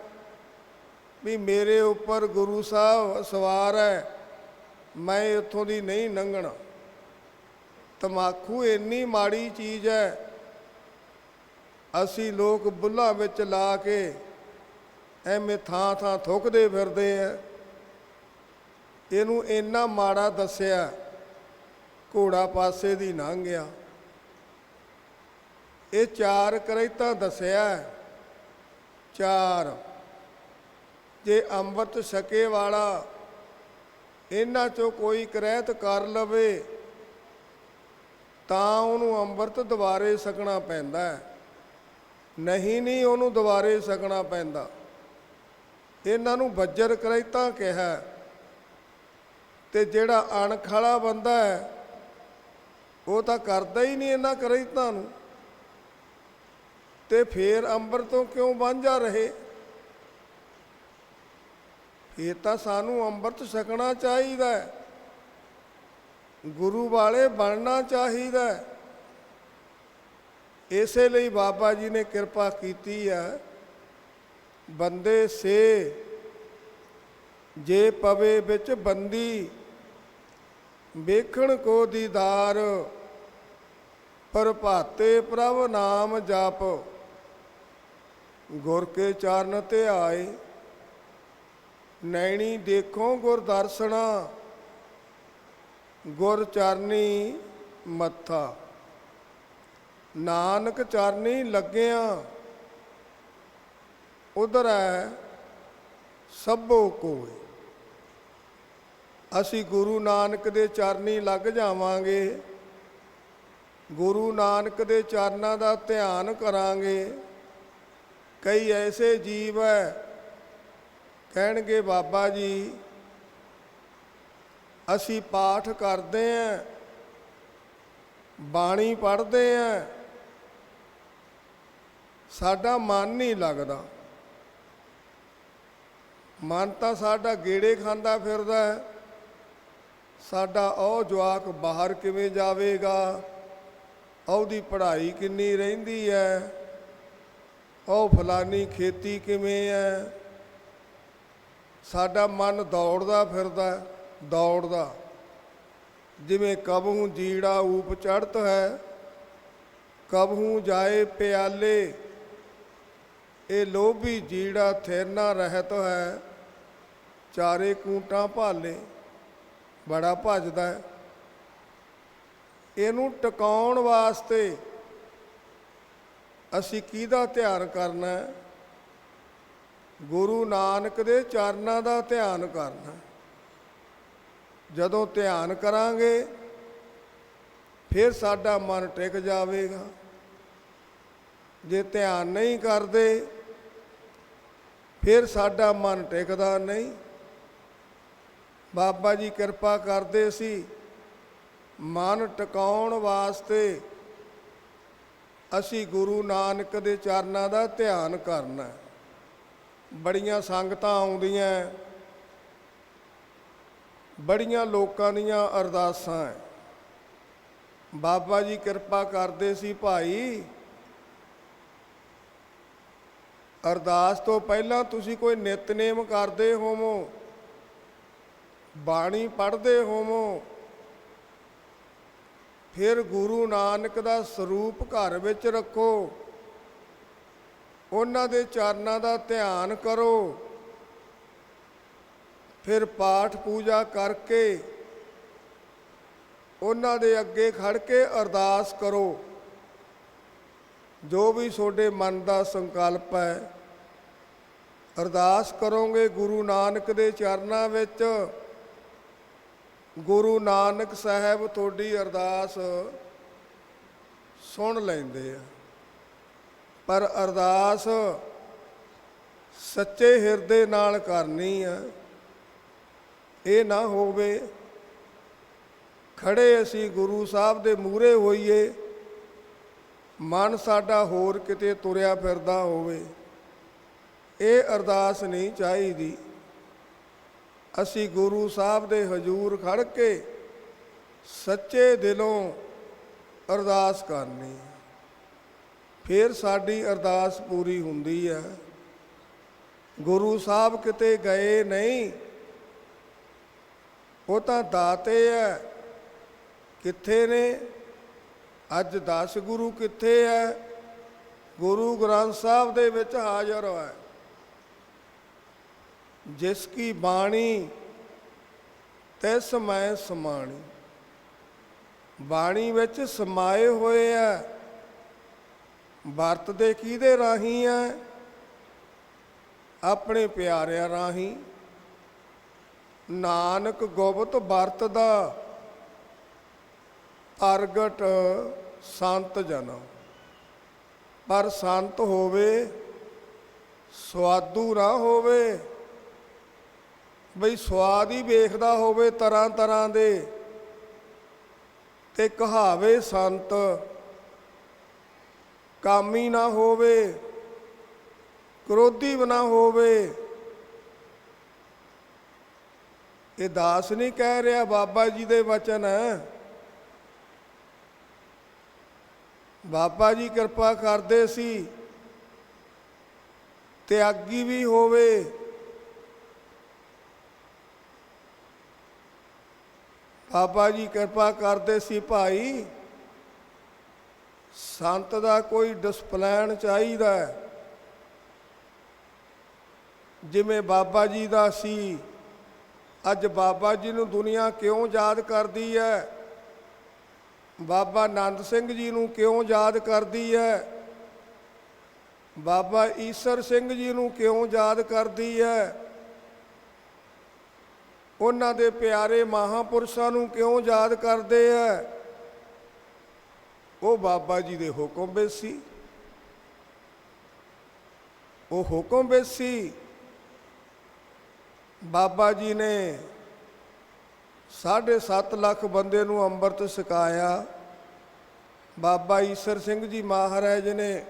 ਵੀ ਮੇਰੇ ਉੱਪਰ ਗੁਰੂ ਸਾਹਿਬ ਸਵਾਰ ਹੈ, ਮੈਂ ਇੱਥੋਂ ਦੀ ਨਹੀਂ ਲੰਘਣਾ। ਤਮਾਕੂ ਇੰਨੀ ਮਾੜੀ ਚੀਜ਼ ਹੈ, ਅਸੀਂ ਲੋਕ ਬੁੱਲ੍ਹਾਂ ਵਿੱਚ ਲਾ ਕੇ ਐਵੇਂ ਥਾਂ ਥਾਂ ਥੁੱਕਦੇ ਫਿਰਦੇ ਆ। ਇਹਨੂੰ ਇੰਨਾ ਮਾੜਾ ਦੱਸਿਆ, ਘੋੜਾ ਪਾਸੇ ਦੀ ਲੰਘ ਗਿਆ। ਇਹ ਚਾਰ ਕਰਾਇਤਾਂ ਦੱਸਿਆ। ਚਾਰ, ਜੇ ਅੰਮ੍ਰਿਤ ਛਕੇ ਵਾਲਾ ਇਹਨਾਂ 'ਚੋਂ ਕੋਈ ਕਰਾਇਤ ਕਰ ਲਵੇ ਤਾਂ ਉਹਨੂੰ ਅੰਮ੍ਰਿਤ ਦੁਬਾਰੇ ਛਕਣਾ ਪੈਂਦਾ, ਨਹੀਂ ਉਹਨੂੰ ਦੁਬਾਰੇ ਛਕਣਾ ਪੈਂਦਾ। ਇਹਨਾਂ ਨੂੰ ਬੱਜਰ ਕਰਾਇਤਾਂ ਕਿਹਾ। ਤੇ ਜਿਹੜਾ ਅਣਖ ਵਾਲਾ ਬੰਦਾ ਹੈ ਉਹ ਤਾਂ ਕਰਦਾ ਹੀ ਨਹੀਂ ਇਹਨਾਂ ਕਰਾਇਤਾਂ ਨੂੰ, ਤੇ ਫੇਰ ਅੰਮ੍ਰਿਤ ਤੋਂ ਕਿਉਂ ਵਾਂਝਾ ਰਹੇ? ਇਹ ਤਾਂ ਸਾਨੂੰ ਅੰਮ੍ਰਿਤ ਛਕਣਾ ਚਾਹੀਦਾ, ਗੁਰੂ ਵਾਲੇ ਬਣਨਾ ਚਾਹੀਦਾ। ਇਸੇ ਲਈ ਬਾਬਾ ਜੀ ਨੇ ਕਿਰਪਾ ਕੀਤੀ ਹੈ। ਬੰਦੇ ਸੇ ਜੇ ਪਵੇ ਵਿੱਚ ਬੰਦੀ, ਵੇਖਣ ਕੋ ਦੀਦਾਰ, ਪ੍ਰਭਾਤੇ ਪ੍ਰਭ ਨਾਮ ਜਪ, ਗੁਰ ਕੇ ਚਰਨ ਧਿਆਏ, ਨੈਣੀ ਦੇਖੋ ਗੁਰ ਦਰਸ਼ਨਾ, ਗੁਰ ਚਰਨੀ ਮੱਥਾ। ਨਾਨਕ ਚਰਨੀ ਲੱਗਿਆ। ਉਧਰ ਹੈ ਸਭੋ ਕੋਇ। ਅਸੀਂ ਗੁਰੂ ਨਾਨਕ ਦੇ ਚਰਨੀ ਲੱਗ ਜਾਵਾਂਗੇ, ਗੁਰੂ ਨਾਨਕ ਦੇ ਚਰਨਾਂ ਦਾ ਧਿਆਨ ਕਰਾਂਗੇ। ਕਈ ਐਸੇ ਜੀਵ ਹੈ ਕਹਿਣਗੇ ਬਾਬਾ ਜੀ ਅਸੀਂ ਪਾਠ ਕਰਦੇ ਹਾਂ, ਬਾਣੀ ਪੜ੍ਹਦੇ ਹਾਂ, ਸਾਡਾ ਮਨ ਨਹੀਂ ਲੱਗਦਾ। ਮਨ ਤਾਂ ਸਾਡਾ ਗੇੜੇ ਖਾਂਦਾ ਫਿਰਦਾ ਹੈ। ਸਾਡਾ ਉਹ ਜਵਾਕ ਬਾਹਰ ਕਿਵੇਂ ਜਾਵੇਗਾ, ਉਹਦੀ ਪੜ੍ਹਾਈ ਕਿੰਨੀ ਰਹਿੰਦੀ ਹੈ, ਉਹ ਫਲਾਨੀ ਖੇਤੀ ਕਿਵੇਂ ਹੈ। ਸਾਡਾ ਮਨ ਦੌੜਦਾ ਫਿਰਦਾ, ਦੌੜਦਾ ਜਿਵੇਂ ਕਬਹੂ ਜੀੜਾ ਊਪ ਚੜ੍ਹਤ ਹੈ, ਕਬਹੂ ਜਾਏ ਪਿਆਲੇ। ਇਹ ਲੋਭੀ ਜੀੜਾ ਥਿਰ ਨਾ ਰਹਿਤ ਹੈ, ਚਾਰੇ ਕੂਟਾਂ ਭਾਲੇ। ਬੜਾ ਭੱਜਦਾ ਹੈ। ਇਹਨੂੰ ਟਿਕਾਉਣ ਵਾਸਤੇ ਅਸੀਂ ਕਿਹਦਾ ਧਿਆਨ ਕਰਨਾ ਹੈ? ਗੁਰੂ ਨਾਨਕ ਦੇ ਚਰਨਾਂ ਦਾ ਧਿਆਨ ਕਰਨਾ। ਜਦੋਂ ਧਿਆਨ ਕਰਾਂਗੇ ਫਿਰ ਸਾਡਾ ਮਨ ਟਿਕ ਜਾਵੇਗਾ। ਜੇ ਧਿਆਨ ਨਹੀਂ ਕਰਦੇ ਫਿਰ ਸਾਡਾ ਮਨ ਟਿਕਦਾ ਨਹੀਂ। ਬਾਬਾ ਜੀ ਕਿਰਪਾ ਕਰਦੇ ਸੀ, ਮਨ ਟਿਕਾਉਣ ਵਾਸਤੇ ਅਸੀਂ ਗੁਰੂ ਨਾਨਕ ਦੇ ਚਰਨਾਂ ਦਾ ਧਿਆਨ ਕਰਨਾ। ਬੜੀਆਂ ਸੰਗਤਾਂ ਆਉਂਦੀਆਂ, ਬੜੀਆਂ ਲੋਕਾਂ ਦੀਆਂ ਅਰਦਾਸਾਂ ਹੈ। ਬਾਬਾ ਜੀ ਕਿਰਪਾ ਕਰਦੇ ਸੀ, ਭਾਈ ਅਰਦਾਸ ਤੋਂ ਪਹਿਲਾਂ ਤੁਸੀਂ ਕੋਈ ਨਿਤਨੇਮ ਕਰਦੇ ਹੋਵੋ, ਬਾਣੀ ਪੜ੍ਹਦੇ ਹੋਵੋ, ਫਿਰ ਗੁਰੂ ਨਾਨਕ ਦਾ ਸਰੂਪ ਘਰ ਵਿੱਚ ਰੱਖੋ, ਉਹਨਾਂ ਦੇ ਚਰਨਾਂ ਦਾ ਧਿਆਨ ਕਰੋ, ਫਿਰ ਪਾਠ ਪੂਜਾ ਕਰਕੇ ਉਹਨਾਂ ਦੇ ਅੱਗੇ ਖੜ ਕੇ ਅਰਦਾਸ ਕਰੋ। ਜੋ ਵੀ ਤੁਹਾਡੇ ਮਨ ਦਾ ਸੰਕਲਪ ਹੈ, ਅਰਦਾਸ ਕਰੋਗੇ ਗੁਰੂ ਨਾਨਕ ਦੇ ਚਰਨਾਂ ਵਿੱਚ, ਗੁਰੂ ਨਾਨਕ ਸਾਹਿਬ ਤੁਹਾਡੀ ਅਰਦਾਸ ਸੁਣ ਲੈਂਦੇ ਆ। ਪਰ ਅਰਦਾਸ ਸੱਚੇ ਹਿਰਦੇ ਨਾਲ ਕਰਨੀ ਆ। ਇਹ ਨਾ ਹੋਵੇ ਖੜੇ ਅਸੀਂ ਗੁਰੂ ਸਾਹਿਬ ਦੇ ਮੂਹਰੇ ਹੋਈਏ, ਮਨ ਸਾਡਾ ਹੋਰ ਕਿਤੇ ਤੁਰਿਆ ਫਿਰਦਾ ਹੋਵੇ। ਇਹ ਅਰਦਾਸ ਨਹੀਂ ਚਾਹੀਦੀ। ਅਸੀਂ ਗੁਰੂ ਸਾਹਿਬ ਦੇ ਹਜ਼ੂਰ ਖੜ ਕੇ ਸੱਚੇ ਦਿਲੋਂ ਅਰਦਾਸ ਕਰਨੀ, ਫਿਰ ਸਾਡੀ ਅਰਦਾਸ ਪੂਰੀ ਹੁੰਦੀ ਹੈ। ਗੁਰੂ ਸਾਹਿਬ ਕਿਤੇ ਗਏ ਨਹੀਂ, ਉਹ ਤਾਂ ਦਾਤੇ ਹੈ। ਕਿੱਥੇ ਨੇ ਅੱਜ 10 ਗੁਰੂ ਕਿੱਥੇ ਹੈ? ਗੁਰੂ ਗ੍ਰੰਥ ਸਾਹਿਬ ਦੇ ਵਿੱਚ ਹਾਜ਼ਰ ਹੈ। ਜਿਸ ਕੀ ਬਾਣੀ ਤਿਸ ਮੈਂ ਸਮਾਣੀ। ਬਾਣੀ ਵਿੱਚ ਸਮਾਏ ਹੋਏ ਆ। ਵਰਤਦੇ ਕਿਹਦੇ ਰਾਹੀਂ ਆ? ਆਪਣੇ ਪਿਆਰਿਆਂ ਰਾਹੀਂ। ਨਾਨਕ ਗੁਪਤ ਵਰਤਦਾ ਪ੍ਰਗਟ ਸੰਤ ਜਨ। ਪਰ ਸੰਤ ਹੋਵੇ ਸਵਾਦੂ ਨਾ ਹੋਵੇ, ਬਈ ਸਵਾਦ ਹੀ ਵੇਖਦਾ ਹੋਵੇ ਤਰ੍ਹਾਂ ਤਰ੍ਹਾਂ ਦੇ, ਤੇ ਕਹਾਵੇ ਸੰਤ। ਕਾਮੀ ਨਾ ਹੋਵੇ, ਕ੍ਰੋਧੀ ਨਾ ਹੋਵੇ। ਇਹ ਦਾਸ ਨਹੀਂ ਕਹਿ ਰਿਹਾ, ਬਾਬਾ ਜੀ ਦੇ ਵਚਨ ਹੈ। ਬਾਬਾ ਜੀ ਕਿਰਪਾ ਕਰਦੇ ਸੀ, ਤਿਆਗੀ ਵੀ ਹੋਵੇ, ਬਾਬਾ ਜੀ ਕਿਰਪਾ ਕਰਦੇ ਸੀ ਭਾਈ ਸੰਤ ਦਾ ਕੋਈ ਡਿਸਪਲੈਨ ਚਾਹੀਦਾ ਹੈ। ਜਿਵੇਂ ਬਾਬਾ ਜੀ ਦਾ ਸੀ। ਅੱਜ ਬਾਬਾ ਜੀ ਨੂੰ ਦੁਨੀਆ ਕਿਉਂ ਯਾਦ ਕਰਦੀ ਹੈ? ਬਾਬਾ ਨੰਦ ਸਿੰਘ ਜੀ ਨੂੰ ਕਿਉਂ ਯਾਦ ਕਰਦੀ ਹੈ? ਬਾਬਾ ਈਸਰ ਸਿੰਘ ਜੀ ਨੂੰ ਕਿਉਂ ਯਾਦ ਕਰਦੀ ਹੈ? ਉਹਨਾਂ ਦੇ ਪਿਆਰੇ ਮਹਾਂਪੁਰਸ਼ਾਂ ਨੂੰ ਕਿਉਂ ਯਾਦ ਕਰਦੇ ਆ? ਉਹ ਬਾਬਾ ਜੀ ਦੇ ਹੁਕਮ ਵਿੱਚ ਸੀ। ਉਹ ਹੁਕਮ ਵਿੱਚ ਸੀ। ਬਾਬਾ ਜੀ ਨੇ 7.5 ਲੱਖ ਬੰਦੇ ਨੂੰ ਅੰਮ੍ਰਿਤ ਛਕਾਇਆ। ਬਾਬਾ ਈਸਰ ਸਿੰਘ ਜੀ ਮਹਾਰਾਜ ਨੇ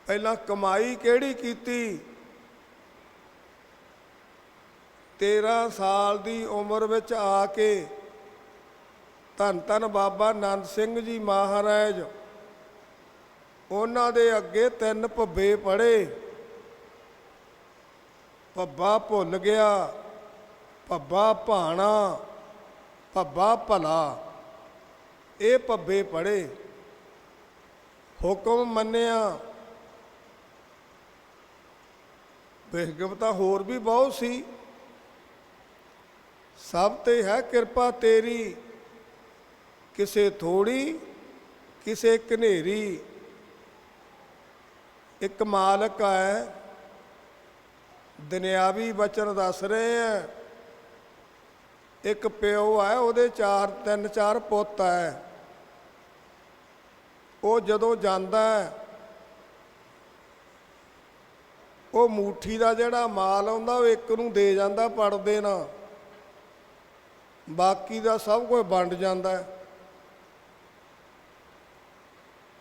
ਪਹਿਲਾਂ ਕਮਾਈ ਕਿਹੜੀ ਕੀਤੀ? 13 ਸਾਲ ਦੀ ਉਮਰ ਵਿੱਚ ਆ ਕੇ ਧੰਨ ਧੰਨ ਬਾਬਾ ਨੰਦ ਸਿੰਘ ਜੀ ਮਹਾਰਾਜ ਉਹਨਾਂ ਦੇ ਅੱਗੇ 3 ਭੱਬੇ ਪੜ੍ਹੇ। ਭੱਬਾ ਭੁੱਲ ਗਿਆ, ਭੱਬਾ ਭਾਣਾ, ਭੱਬਾ ਭਲਾ, ਇਹ ਭੱਬੇ ਪੜ੍ਹੇ। ਹੁਕਮ ਮੰਨਿਆ। ਬਿਹਗਮ ਤਾਂ ਹੋਰ ਵੀ ਬਹੁਤ ਸੀ। ਸਭ ਤੇ ਹੈ ਕਿਰਪਾ ਤੇਰੀ, ਕਿਸੇ ਥੋੜੀ ਕਿਸੇ ਘਨੇਰੀ। ਇੱਕ ਮਾਲਕ ਹੈ, ਦੁਨਿਆਵੀ ਬਚਨ ਦੱਸ ਰਹੇ ਹੈ। ਇੱਕ ਪਿਓ ਹੈ, ਉਹਦੇ 3-4 ਪੁੱਤ ਹੈ। ਉਹ ਜਦੋਂ ਜਾਂਦਾ ਹੈ, ਉਹ ਮੂਠੀ ਦਾ ਜਿਹੜਾ ਮਾਲ ਆਉਂਦਾ ਉਹ ਇੱਕ ਨੂੰ ਦੇ ਜਾਂਦਾ ਪੜਦੇ ਨਾ, ਬਾਕੀ ਦਾ ਸਭ ਕੁਝ ਵੰਡ ਜਾਂਦਾ।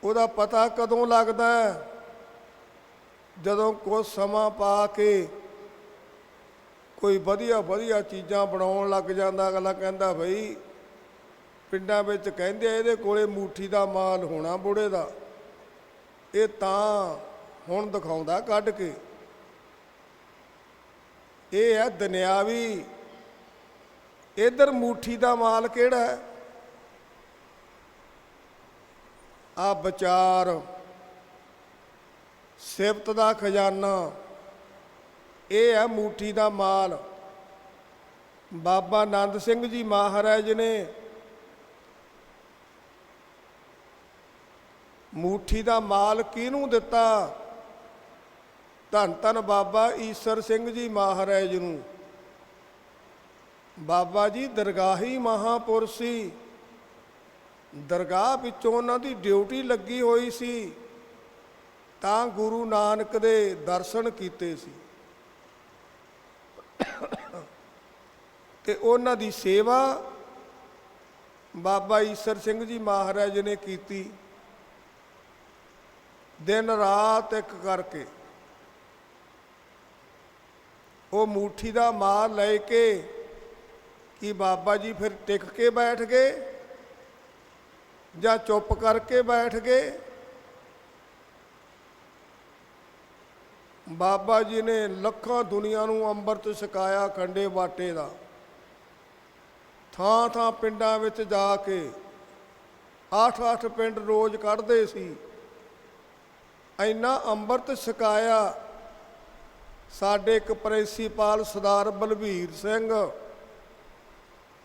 ਉਹਦਾ ਪਤਾ ਕਦੋਂ ਲੱਗਦਾ ਹੈ? ਜਦੋਂ ਕੁਝ ਸਮਾਂ ਪਾ ਕੇ ਕੋਈ ਵਧੀਆ ਚੀਜ਼ਾਂ ਬਣਾਉਣ ਲੱਗ ਜਾਂਦਾ। ਅਗਲਾ ਕਹਿੰਦਾ ਬਈ ਪਿੰਡਾਂ ਵਿੱਚ ਕਹਿੰਦੇ ਆ ਇਹਦੇ ਕੋਲੇ ਮੂਠੀ ਦਾ ਮਾਲ ਹੋਣਾ ਬੁੜੇ ਦਾ, ਇਹ ਤਾਂ ਹੁਣ ਦਿਖਾਉਂਦਾ ਕੱਢ ਕੇ। ਇਹ ਹੈ ਦੁਨਿਆਵੀ। ਇੱਧਰ ਮੂਠੀ ਦਾ ਮਾਲ ਕਿਹੜਾ ਹੈ? ਆ ਵਿਚਾਰ, ਸਿਫਤ ਦਾ ਖਜ਼ਾਨਾ, ਇਹ ਹੈ ਮੂਠੀ ਦਾ ਮਾਲ। ਬਾਬਾ ਨੰਦ ਸਿੰਘ ਜੀ ਮਹਾਰਾਜ ਨੇ ਮੂਠੀ ਦਾ ਮਾਲ ਕਿਹਨੂੰ ਦਿੱਤਾ? ਧੰਨ ਧੰਨ ਬਾਬਾ ਈਸਰ ਸਿੰਘ ਜੀ ਮਹਾਰਾਜ ਨੂੰ। ਬਾਬਾ ਜੀ ਦਰਗਾਹੀ ਮਹਾਂਪੁਰਸ਼ ਸੀ। ਦਰਗਾਹ ਵਿੱਚੋਂ ਉਹਨਾਂ ਦੀ ਡਿਊਟੀ ਲੱਗੀ ਹੋਈ ਸੀ, ਤਾਂ ਗੁਰੂ ਨਾਨਕ ਦੇ ਦਰਸ਼ਨ ਕੀਤੇ ਸੀ ਤੇ ਉਹਨਾਂ ਦੀ ਸੇਵਾ ਬਾਬਾ ਈਸਰ ਸਿੰਘ ਜੀ ਮਹਾਰਾਜ ਨੇ ਕੀਤੀ, ਦਿਨ ਰਾਤ ਇੱਕ ਕਰਕੇ। ਉਹ ਮੂਠੀ ਦਾ ਮਾਲ ਲੈ ਕੇ ਕਿ ਬਾਬਾ ਜੀ ਫਿਰ ਟਿਕ ਕੇ ਬੈਠ ਗਏ ਜਾਂ ਚੁੱਪ ਕਰਕੇ ਬੈਠ ਗਏ? ਬਾਬਾ ਜੀ ਨੇ ਲੱਖਾਂ ਦੁਨੀਆ ਨੂੰ ਅੰਮ੍ਰਿਤ ਛਕਾਇਆ ਖੰਡੇ ਬਾਟੇ ਦਾ। ਥਾਂ ਥਾਂ ਪਿੰਡਾਂ ਵਿੱਚ ਜਾ ਕੇ 8-8 ਪਿੰਡ ਰੋਜ਼ ਕੱਢਦੇ ਸੀ। ਇੰਨਾ ਅੰਮ੍ਰਿਤ ਛਕਾਇਆ। ਸਾਡੇ ਇੱਕ ਪ੍ਰਿੰਸੀਪਲ ਸਰਦਾਰ ਬਲਬੀਰ ਸਿੰਘ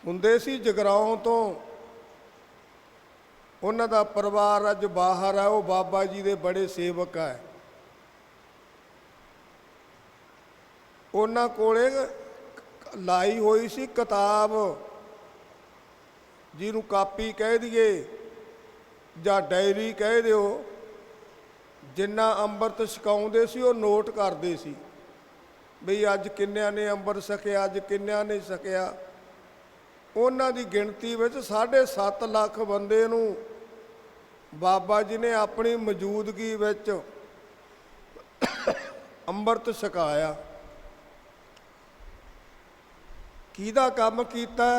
ਹੁੰਦੇ ਸੀ ਜਗਰਾਓਂ ਤੋਂ, ਉਹਨਾਂ ਦਾ ਪਰਿਵਾਰ ਅੱਜ ਬਾਹਰ ਹੈ। ਉਹ ਬਾਬਾ ਜੀ ਦੇ ਬੜੇ ਸੇਵਕ ਹੈ। ਉਹਨਾਂ ਕੋਲੇ ਲਾਈ ਹੋਈ ਸੀ ਕਿਤਾਬ, ਜਿਹਨੂੰ ਕਾਪੀ ਕਹਿ ਦਈਏ ਜਾਂ ਡਾਇਰੀ ਕਹਿ ਦਿਓ। ਜਿੰਨਾ ਅੰਮ੍ਰਿਤ ਛਕਾਉਂਦੇ ਸੀ ਉਹ ਨੋਟ ਕਰਦੇ ਸੀ ਬਈ ਅੱਜ ਕਿੰਨਿਆਂ ਨੇ ਅੰਮ੍ਰਿਤ ਛਕਿਆ, ਅੱਜ ਕਿੰਨਿਆਂ ਨੇ ਛਕਿਆ। ਉਹਨਾਂ ਦੀ ਗਿਣਤੀ ਵਿੱਚ 7.5 ਲੱਖ ਬੰਦੇ ਨੂੰ ਬਾਬਾ ਜੀ ਨੇ ਆਪਣੀ ਮੌਜੂਦਗੀ ਵਿੱਚ ਅੰਮ੍ਰਿਤ ਛਕਾਇਆ। ਕਿਹਦਾ ਕੰਮ ਕੀਤਾ?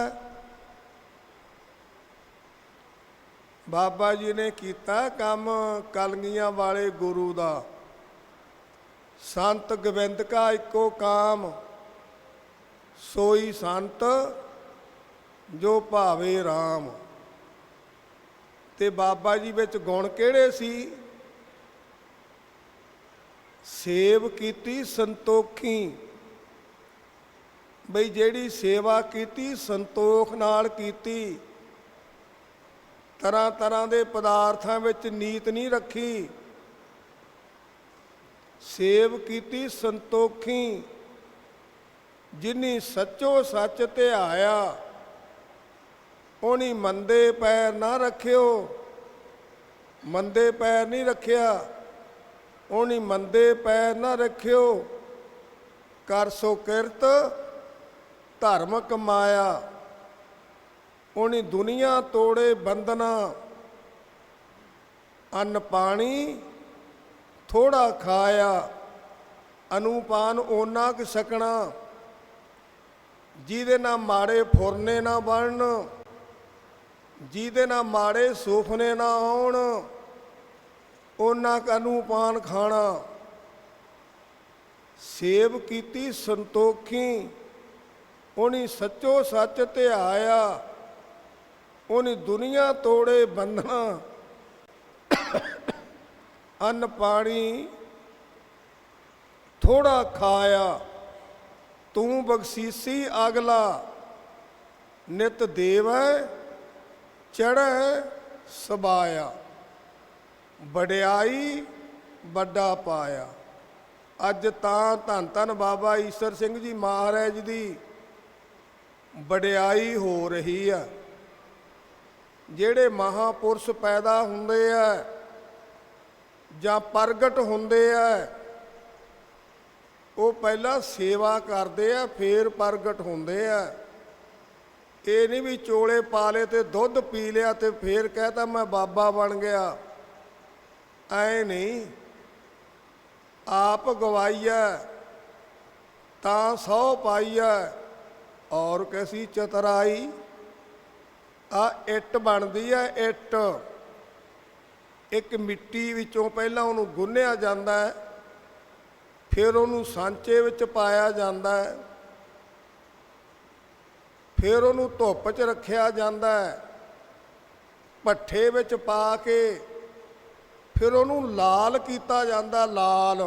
ਬਾਬਾ ਜੀ ਨੇ ਕੀਤਾ ਕੰਮ ਕਲਗੀਆਂ ਵਾਲੇ ਗੁਰੂ ਦਾ। ਸੰਤ ਗੋਬਿੰਦ ਕਾ ਇੱਕੋ ਕਾਮ, ਸੋਈ ਸੰਤ ਜੋ ਭਾਵੇ RAM। ਤੇ ਬਾਬਾ ਜੀ ਵਿੱਚ ਗੁਣ ਕਿਹੜੇ ਸੀ? ਸੇਵ ਕੀਤੀ ਸੰਤੋਖੀ। ਬਈ ਜਿਹੜੀ ਸੇਵਾ ਕੀਤੀ ਸੰਤੋਖ ਨਾਲ ਕੀਤੀ, ਤਰ੍ਹਾਂ ਤਰ੍ਹਾਂ ਦੇ ਪਦਾਰਥਾਂ ਵਿੱਚ ਨੀਤ ਨਹੀਂ ਰੱਖੀ। ਸੇਵ ਕੀਤੀ ਸੰਤੋਖੀ, ਜਿਨੀ ਸੱਚੋ ਸੱਚ ਧਿਆਇਆ, ਉਹਨੀ ਮੰਦੇ ਪੈਰ ਨਾ ਰੱਖਿਓ। ਮੰਦੇ ਪੈਰ ਨਹੀਂ ਰੱਖਿਆ, ਉਹਨੀ ਮੰਦੇ ਪੈਰ ਨਾ ਰੱਖਿਓ। ਕਰ ਸੋ ਕਿਰਤ ਧਰਮ ਕਮਾਇਆ, ਉਹਨੀ ਦੁਨੀਆ ਤੋੜੇ ਬੰਧਨਾ। ਅੰਨ ਪਾਣੀ ਥੋੜਾ ਖਾਇਆ, ਅਨੂਪਾਨ ਓਨਾ ਕੁ ਛਕਣਾ। ਜਿਹਦੇ ਨਾਲ ਮਾੜੇ ਫੁਰਨੇ ਨਾ ਬਣਨ, ਜਿਹਦੇ ਨਾਲ ਮਾੜੇ ਸੁਪਨੇ ਨਾ ਆਉਣ, ਓਨਾ ਕੁ ਅਨੂਪਾਨ ਖਾਣਾ। ਸੇਵ ਕੀਤੀ ਸੰਤੋਖੀ, ਉਹਨੀ ਸੱਚੋ ਸੱਚ ਧਿਆਇਆ, ਉਹਨੀ ਦੁਨੀਆ ਤੋੜੇ ਬੰਧਨਾ। ਅੰਨ ਪਾਣੀ ਥੋੜਾ ਖਾਇਆ, ਤੂੰ ਬਖਸ਼ੀਸੀ ਅਗਲਾ। ਨਿਤ ਦੇਵੈ ਚੜ੍ਹੈ ਸਬਾਇਆ, ਵਡਿਆਈ ਵੱਡਾ ਪਾਇਆ। ਅੱਜ ਤਾਂ ਧੰਨ ਧੰਨ ਬਾਬਾ ਈਸਰ ਸਿੰਘ ਜੀ ਮਹਾਰਾਜ ਦੀ ਵਡਿਆਈ ਹੋ ਰਹੀ ਆ। ਜਿਹੜੇ ਮਹਾਂਪੁਰਸ਼ ਪੈਦਾ ਹੁੰਦੇ ਆ ਜਾਂ ਪ੍ਰਗਟ ਹੁੰਦੇ ਆ, ਉਹ ਪਹਿਲਾਂ ਸੇਵਾ ਕਰਦੇ ਆ, ਫੇਰ ਪ੍ਰਗਟ ਹੁੰਦੇ ਆ। ਇਹ ਨਹੀਂ ਵੀ ਚੋਲੇ ਪਾ ਲਏ ਤੇ ਦੁੱਧ ਪੀ ਲਿਆ ਤੇ ਫੇਰ ਕਹਿਤਾ ਮੈਂ ਬਾਬਾ ਬਣ ਗਿਆ। ਐ ਨਹੀਂ, ਆਪ ਗਵਾਈਆ ਤਾਂ ਸਹੁ ਪਾਈਆ, ਔਰ ਕੈਸੀ ਚਤਰਾਈ। ਆ ਇੱਟ ਬਣਦੀ ਆ, ਇੱਟ। ਇੱਕ ਮਿੱਟੀ ਵਿੱਚੋਂ ਪਹਿਲਾਂ ਉਹਨੂੰ ਗੁੰਨਿਆ ਜਾਂਦਾ ਹੈ, ਫਿਰ ਉਹਨੂੰ ਸਾਂਚੇ ਵਿੱਚ ਪਾਇਆ ਜਾਂਦਾ ਹੈ, ਫਿਰ ਉਹਨੂੰ ਧੁੱਪ 'ਚ ਰੱਖਿਆ ਜਾਂਦਾ ਹੈ, ਭੱਠੇ ਵਿੱਚ ਪਾ ਕੇ ਫਿਰ ਉਹਨੂੰ ਲਾਲ ਕੀਤਾ ਜਾਂਦਾ, ਲਾਲ।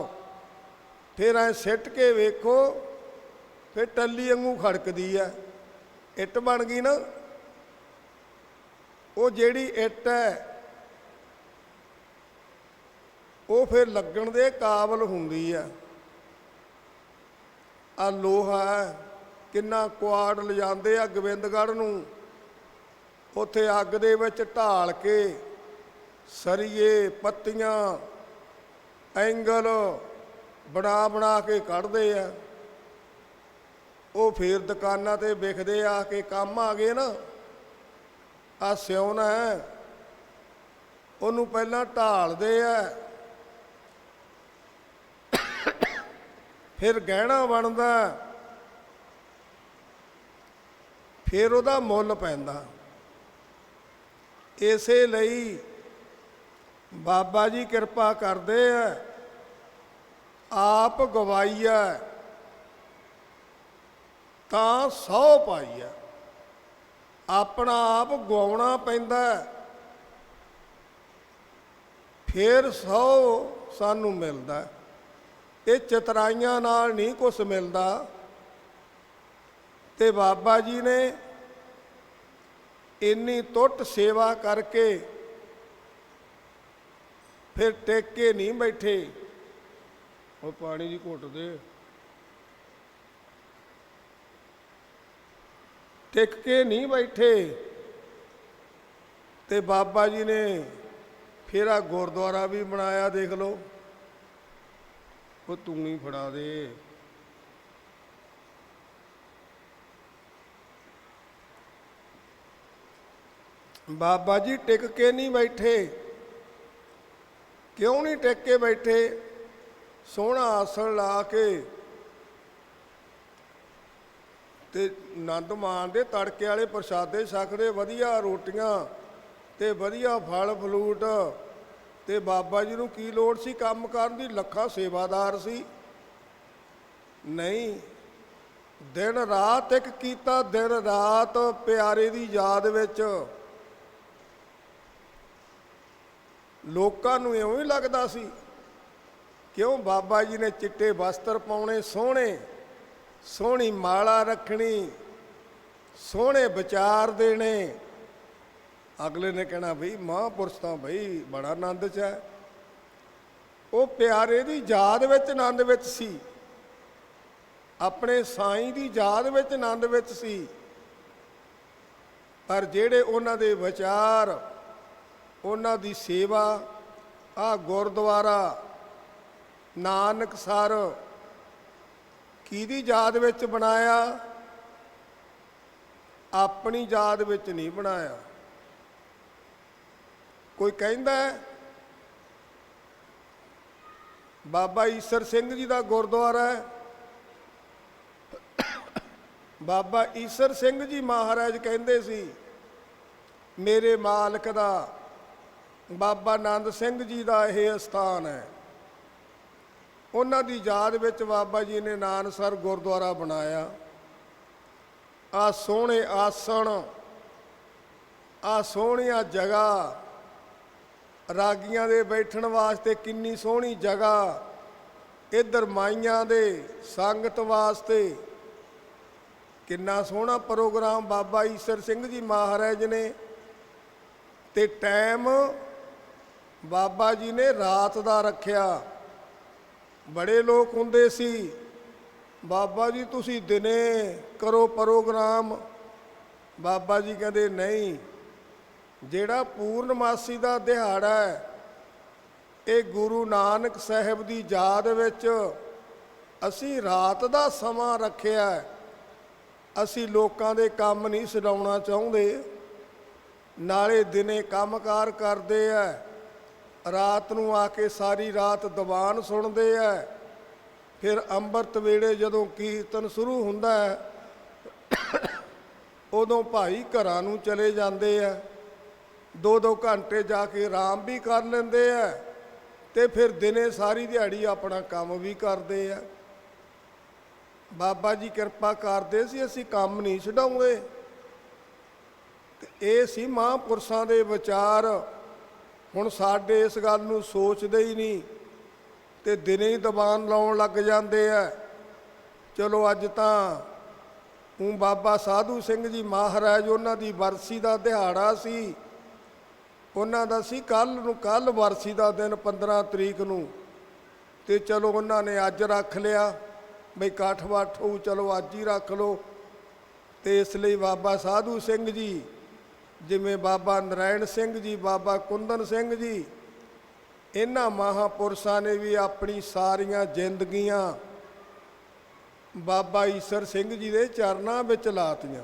ਫਿਰ ਐਂ ਸਿੱਟ ਕੇ ਵੇਖੋ, ਫਿਰ ਟੱਲੀ ਵਾਂਗੂ ਖੜਕਦੀ ਹੈ, ਇੱਟ ਬਣ ਗਈ ਨਾ। ਉਹ ਜਿਹੜੀ ਇੱਟ ਹੈ ਉਹ ਫਿਰ ਲੱਗਣ ਦੇ ਕਾਬਲ ਹੁੰਦੀ ਆ। ਆ ਲੋਹਾ ਕਿੰਨਾ ਕੁਆੜ ਲਿਜਾਂਦੇ ਆ ਗੋਬਿੰਦਗੜ੍ਹ ਨੂੰ, ਉੱਥੇ ਅੱਗ ਦੇ ਵਿੱਚ ਢਾਲ ਕੇ ਸਰੀਏ ਪੱਤੀਆਂ ਐਂਗਲ ਬਣਾ ਬਣਾ ਕੇ ਕੱਢਦੇ ਆ। ਉਹ ਫਿਰ ਦੁਕਾਨਾਂ 'ਤੇ ਵਿਕਦੇ ਆ ਕੇ ਕੰਮ ਆ ਗਏ ਨਾ। ਆ ਸਿਉਣਾ ਉਹਨੂੰ ਪਹਿਲਾਂ ਢਾਲਦੇ ਆ, ਫਿਰ ਗਹਿਣਾ ਬਣਦਾ, ਫਿਰ ਉਹਦਾ ਮੁੱਲ ਪੈਂਦਾ। ਇਸੇ ਲਈ ਬਾਬਾ ਜੀ ਕਿਰਪਾ ਕਰਦੇ ਆ, ਆਪ ਗਵਾਈਆ ਤਾਂ ਸਹੁ ਪਾਈਆ। ਆਪਣਾ ਆਪ ਗਵਾਉਣਾ ਪੈਂਦਾ, ਫਿਰ ਸਹੁ ਸਾਨੂੰ ਮਿਲਦਾ। ਇਹ ਚਤਰਾਈਆਂ ਨਾਲ ਨਹੀਂ ਕੁਛ ਮਿਲਦਾ। ਤੇ ਬਾਬਾ ਜੀ ਨੇ ਇੰਨੀ ਟੁੱਟ ਸੇਵਾ ਕਰਕੇ ਫਿਰ ਟਿਕ ਕੇ ਨਹੀਂ ਬੈਠੇ। ਉਹ ਪਾਣੀ ਦੀ ਘੁੱਟ ਦੇ। ਟਿਕ ਕੇ ਨਹੀਂ ਬੈਠੇ ਤੇ ਬਾਬਾ ਜੀ ਨੇ ਫਿਰ ਆ ਗੁਰਦੁਆਰਾ ਵੀ ਬਣਾਇਆ, ਦੇਖ ਲਓ। ਉਹ ਤੂੰ ਹੀ ਫੜਾ ਦੇ। ਬਾਬਾ ਜੀ ਟਿਕ ਕੇ ਨਹੀਂ ਬੈਠੇ। ਕਿਉਂ ਨਹੀਂ ਟਿਕ ਕੇ ਬੈਠੇ? ਸੋਹਣਾ ਆਸਣ ਲਾ ਕੇ ਤੇ ਆਨੰਦ ਮਾਣਦੇ, ਤੜਕੇ ਵਾਲੇ ਪ੍ਰਸ਼ਾਦੇ ਛਕਦੇ, ਵਧੀਆ ਰੋਟੀਆਂ ਤੇ ਵਧੀਆ ਫਲ ਫਲੂਟ। ਤੇ ਬਾਬਾ ਜੀ ਨੂੰ ਕੀ ਲੋੜ ਸੀ ਕੰਮ ਕਰਨ ਦੀ? ਲੱਖਾਂ ਸੇਵਾਦਾਰ ਸੀ। ਨਹੀਂ, ਦਿਨ ਰਾਤ ਇੱਕ ਕੀਤਾ, ਦਿਨ ਰਾਤ ਪਿਆਰੇ ਦੀ ਯਾਦ ਵਿੱਚ। ਲੋਕਾਂ ਨੂੰ ਇਉਂ ਹੀ ਲੱਗਦਾ ਸੀ ਕਿਉਂ ਬਾਬਾ ਜੀ ਨੇ ਚਿੱਟੇ ਵਸਤਰ ਪਾਉਣੇ, ਸੋਹਣੇ ਸੋਹਣੀ ਮਾਲਾ ਰੱਖਣੀ, ਸੋਹਣੇ ਵਿਚਾਰ ਦੇਣੇ। ਅਗਲੇ ਨੇ ਕਹਿਣਾ ਬਈ ਮਹਾਂਪੁਰਸ਼ ਤਾਂ ਬਈ ਬੜਾ ਆਨੰਦ 'ਚ ਹੈ। ਉਹ ਪਿਆਰੇ ਦੀ ਯਾਦ ਵਿੱਚ ਆਨੰਦ ਵਿੱਚ ਸੀ, ਆਪਣੇ ਸਾਈਂ ਦੀ ਯਾਦ ਵਿੱਚ ਆਨੰਦ ਵਿੱਚ ਸੀ। ਪਰ ਜਿਹੜੇ ਉਹਨਾਂ ਦੇ ਵਿਚਾਰ, ਉਹਨਾਂ ਦੀ ਸੇਵਾ, ਆਹ ਗੁਰਦੁਆਰਾ ਨਾਨਕਸਰ ਕਿਹਦੀ ਯਾਦ ਵਿੱਚ ਬਣਾਇਆ? ਆਪਣੀ ਯਾਦ ਵਿੱਚ ਨਹੀਂ ਬਣਾਇਆ। ਕੋਈ ਕਹਿੰਦਾ ਬਾਬਾ ਈਸਰ ਸਿੰਘ ਜੀ ਦਾ ਗੁਰਦੁਆਰਾ ਹੈ। ਬਾਬਾ ਈਸਰ ਸਿੰਘ ਜੀ ਮਹਾਰਾਜ ਕਹਿੰਦੇ ਸੀ ਮੇਰੇ ਮਾਲਕ ਦਾ, ਬਾਬਾ ਆਨੰਦ ਸਿੰਘ ਜੀ ਦਾ ਇਹ ਅਸਥਾਨ ਹੈ। ਉਹਨਾਂ ਦੀ ਯਾਦ ਵਿੱਚ ਬਾਬਾ ਜੀ ਨੇ ਨਾਨਕਸਰ ਗੁਰਦੁਆਰਾ ਬਣਾਇਆ। ਆ ਸੋਹਣੇ ਆਸਣ, ਆ ਸੋਹਣੀਆਂ ਜਗ੍ਹਾ, ਰਾਗੀਆਂ ਦੇ ਬੈਠਣ ਵਾਸਤੇ ਕਿੰਨੀ ਸੋਹਣੀ ਜਗ੍ਹਾ, ਇੱਧਰ ਮਾਈਆਂ ਦੇ ਸੰਗਤ ਵਾਸਤੇ ਕਿੰਨਾ ਸੋਹਣਾ ਪ੍ਰੋਗਰਾਮ ਬਾਬਾ ਈਸਰ ਸਿੰਘ ਜੀ ਮਹਾਰਾਜ ਨੇ। ਤੇ ਟਾਈਮ ਬਾਬਾ ਜੀ ਨੇ ਰਾਤ ਦਾ ਰੱਖਿਆ। ਬੜੇ ਲੋਕ ਹੁੰਦੇ ਸੀ ਬਾਬਾ ਜੀ ਤੁਸੀਂ ਦਿਨੇ ਕਰੋ ਪ੍ਰੋਗਰਾਮ। ਬਾਬਾ ਜੀ ਕਹਿੰਦੇ ਨਹੀਂ, ਜਿਹੜਾ ਪੂਰਨਮਾਸੀ ਦਾ ਦਿਹਾੜਾ ਹੈ ਇਹ ਗੁਰੂ ਨਾਨਕ ਸਾਹਿਬ ਦੀ ਯਾਦ ਵਿੱਚ ਅਸੀਂ ਰਾਤ ਦਾ ਸਮਾਂ ਰੱਖਿਆ। ਅਸੀਂ ਲੋਕਾਂ ਦੇ ਕੰਮ ਨਹੀਂ ਛਡਾਉਣਾ ਚਾਹੁੰਦੇ, ਨਾਲੇ ਦਿਨੇ ਕੰਮਕਾਰ ਕਰਦੇ ਆ, ਰਾਤ ਨੂੰ ਆ ਕੇ ਸਾਰੀ ਰਾਤ ਦੀਵਾਨ ਸੁਣਦੇ ਆ। ਫਿਰ ਅੰਮ੍ਰਿਤ ਵੇਲੇ ਜਦੋਂ ਕੀਰਤਨ ਸ਼ੁਰੂ ਹੁੰਦਾ ਹੈ ਉਦੋਂ ਭਾਈ ਘਰਾਂ ਨੂੰ ਚਲੇ ਜਾਂਦੇ ਆ। 2-2 ਘੰਟੇ ਜਾ ਕੇ ਆਰਾਮ ਵੀ ਕਰ ਲੈਂਦੇ ਆ ਤੇ ਫਿਰ ਦਿਨੇ ਸਾਰੀ ਦਿਹਾੜੀ ਆਪਣਾ ਕੰਮ ਵੀ ਕਰਦੇ ਆ। ਬਾਬਾ ਜੀ ਕਿਰਪਾ ਕਰਦੇ ਸੀ, ਅਸੀਂ ਕੰਮ ਨਹੀਂ ਛਡਾਉਂਦੇ। ਤੇ ਇਹ ਸੀ ਮਹਾਂਪੁਰਸ਼ਾਂ ਦੇ ਵਿਚਾਰ। ਹੁਣ ਸਾਡੇ ਇਸ ਗੱਲ ਨੂੰ ਸੋਚਦੇ ਹੀ ਨਹੀਂ ਤੇ ਦਿਨੇ ਹੀ ਦੀਵਾਨ ਲਾਉਣ ਲੱਗ ਜਾਂਦੇ ਆ। ਚਲੋ ਅੱਜ ਤਾਂ ਬਾਬਾ ਸਾਧੂ ਸਿੰਘ ਜੀ ਮਹਾਰਾਜ, ਉਹਨਾਂ ਦੀ ਵਰਸੀ ਦਾ ਦਿਹਾੜਾ ਸੀ। ਉਹਨਾਂ ਦਾ ਸੀ ਕੱਲ੍ਹ ਵਰਸੀ ਦਾ ਦਿਨ 15 ਤਰੀਕ ਨੂੰ। ਤੇ ਚਲੋ ਉਹਨਾਂ ਨੇ ਅੱਜ ਰੱਖ ਲਿਆ ਬਈ ਇਕੱਠ ਵੱਠ ਹੋਊ, ਚਲੋ ਅੱਜ ਹੀ ਰੱਖ ਲਓ। ਤੇ ਇਸ ਲਈ ਬਾਬਾ ਸਾਧੂ ਸਿੰਘ ਜੀ, ਜਿਵੇਂ ਬਾਬਾ ਨਰਾਇਣ ਸਿੰਘ ਜੀ, ਬਾਬਾ ਕੁੰਦਨ ਸਿੰਘ ਜੀ, ਇਹਨਾਂ ਮਹਾਂਪੁਰਸ਼ਾਂ ਨੇ ਵੀ ਆਪਣੀ ਸਾਰੀਆਂ ਜ਼ਿੰਦਗੀਆਂ ਬਾਬਾ ਈਸਰ ਸਿੰਘ ਜੀ ਦੇ ਚਰਨਾਂ ਵਿੱਚ ਲਾਤੀਆਂ।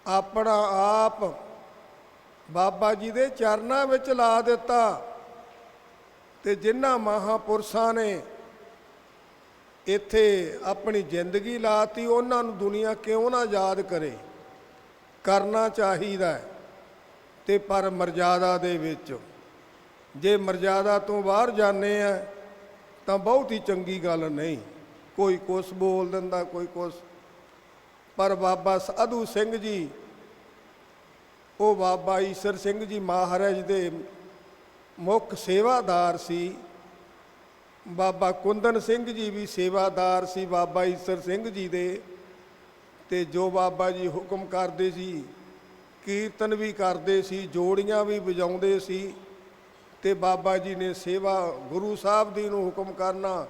ਆਪਣਾ ਆਪ ਬਾਬਾ ਜੀ ਦੇ ਚਰਨਾਂ ਵਿੱਚ ਲਾ ਦਿੱਤਾ। ਤੇ ਜਿਨ੍ਹਾਂ ਮਹਾਂਪੁਰਸ਼ਾਂ ਨੇ ਇੱਥੇ ਆਪਣੀ ਜ਼ਿੰਦਗੀ ਲਾਤੀ, ਉਹਨਾਂ ਨੂੰ ਦੁਨੀਆ ਕਿਉਂ ਨਾ ਯਾਦ ਕਰੇ? ਕਰਨਾ ਚਾਹੀਦਾ। ਤੇ ਪਰ ਮਰਜ਼ਾਦਾ ਦੇ ਵਿੱਚ, ਜੇ ਮਰਜ਼ਾਦਾ ਤੋਂ ਬਾਹਰ ਜਾਂਦੇ ਆ ਤਾਂ ਬਹੁਤ ਹੀ ਚੰਗੀ ਗੱਲ ਨਹੀਂ। ਕੋਈ ਕੁਛ ਬੋਲ ਦਿੰਦਾ, ਕੋਈ ਕੁਛ। ਪਰ ਬਾਬਾ ਸਾਧੂ ਸਿੰਘ ਜੀ, ਉਹ ਬਾਬਾ ਈਸਰ ਸਿੰਘ ਜੀ ਮਹਾਰਾਜ ਦੇ ਮੁੱਖ ਸੇਵਾਦਾਰ ਸੀ। ਬਾਬਾ ਕੁੰਦਨ ਸਿੰਘ ਜੀ ਵੀ ਸੇਵਾਦਾਰ ਸੀ ਬਾਬਾ ਈਸਰ ਸਿੰਘ ਜੀ ਦੇ। ਤੇ ਜੋ ਬਾਬਾ ਜੀ ਹੁਕਮ ਕਰਦੇ ਸੀ, ਕੀਰਤਨ ਵੀ ਕਰਦੇ ਸੀ, ਜੋੜੀਆਂ ਵੀ ਵਜਾਉਂਦੇ ਸੀ। ਤੇ ਬਾਬਾ ਜੀ ਨੇ ਸੇਵਾ ਗੁਰੂ ਸਾਹਿਬ ਦੀ ਨੂੰ ਹੁਕਮ ਕਰਨਾ,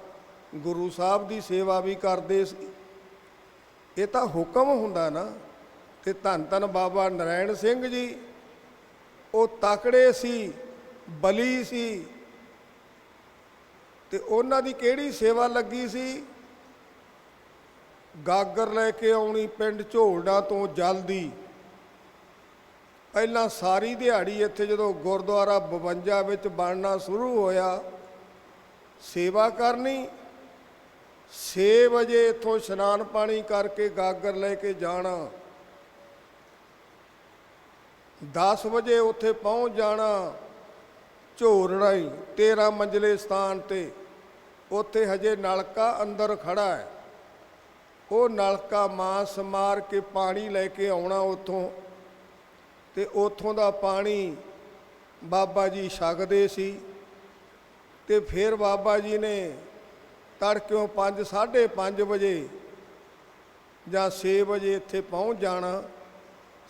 ਗੁਰੂ ਸਾਹਿਬ ਦੀ ਸੇਵਾ ਵੀ ਕਰਦੇ ਸੀ। ਇਹ ਤਾਂ ਹੁਕਮ ਹੁੰਦਾ ਨਾ। ਤੇ ਧੰਨ ਧੰਨ ਬਾਬਾ ਨਰਾਇਣ ਸਿੰਘ ਜੀ, ਉਹ ਤਕੜੇ ਸੀ, ਬਲੀ ਸੀ। ਤੇ ਉਹਨਾਂ ਦੀ ਕਿਹੜੀ ਸੇਵਾ ਲੱਗੀ ਸੀ? ਗਾਗਰ ਲੈ ਕੇ ਆਉਣੀ ਪਿੰਡ ਝੋਲਡਾ ਤੋਂ ਜਲਦੀ। ਪਹਿਲਾਂ ਸਾਰੀ ਦਿਹਾੜੀ ਇੱਥੇ ਜਦੋਂ ਗੁਰਦੁਆਰਾ 52 ਵਿੱਚ ਬਣਨਾ ਸ਼ੁਰੂ ਹੋਇਆ, ਸੇਵਾ ਕਰਨੀ। 6 ਵਜੇ ਇੱਥੋਂ ਇਸ਼ਨਾਨ ਪਾਣੀ ਕਰਕੇ ਗਾਗਰ ਲੈ ਕੇ ਜਾਣਾ। 10 ਵਜੇ ਉੱਥੇ ਪਹੁੰਚ ਜਾਣਾ। ਝੋਲਣਾ ਹੀ 13 ਮੰਜ਼ਲੇ ਸਥਾਨ ਤੇ, ਉੱਥੇ ਹਜੇ ਨਲਕਾ ਅੰਦਰ ਖੜਾ ਹੈ। ਉਹ ਨਲਕਾ ਮਾਸ ਮਾਰ ਕੇ ਪਾਣੀ ਲੈ ਕੇ ਆਉਣਾ ਉੱਥੋਂ। ਤੇ ਉੱਥੋਂ ਦਾ ਪਾਣੀ ਬਾਬਾ ਜੀ ਛਕਦੇ ਸੀ। ਤੇ ਫਿਰ ਬਾਬਾ ਜੀ ਨੇ ਤੜਕਿਓਂ 5, 5:30 ਵਜੇ ਜਾਂ 6 ਵਜੇ ਇੱਥੇ ਪਹੁੰਚ ਜਾਣਾ।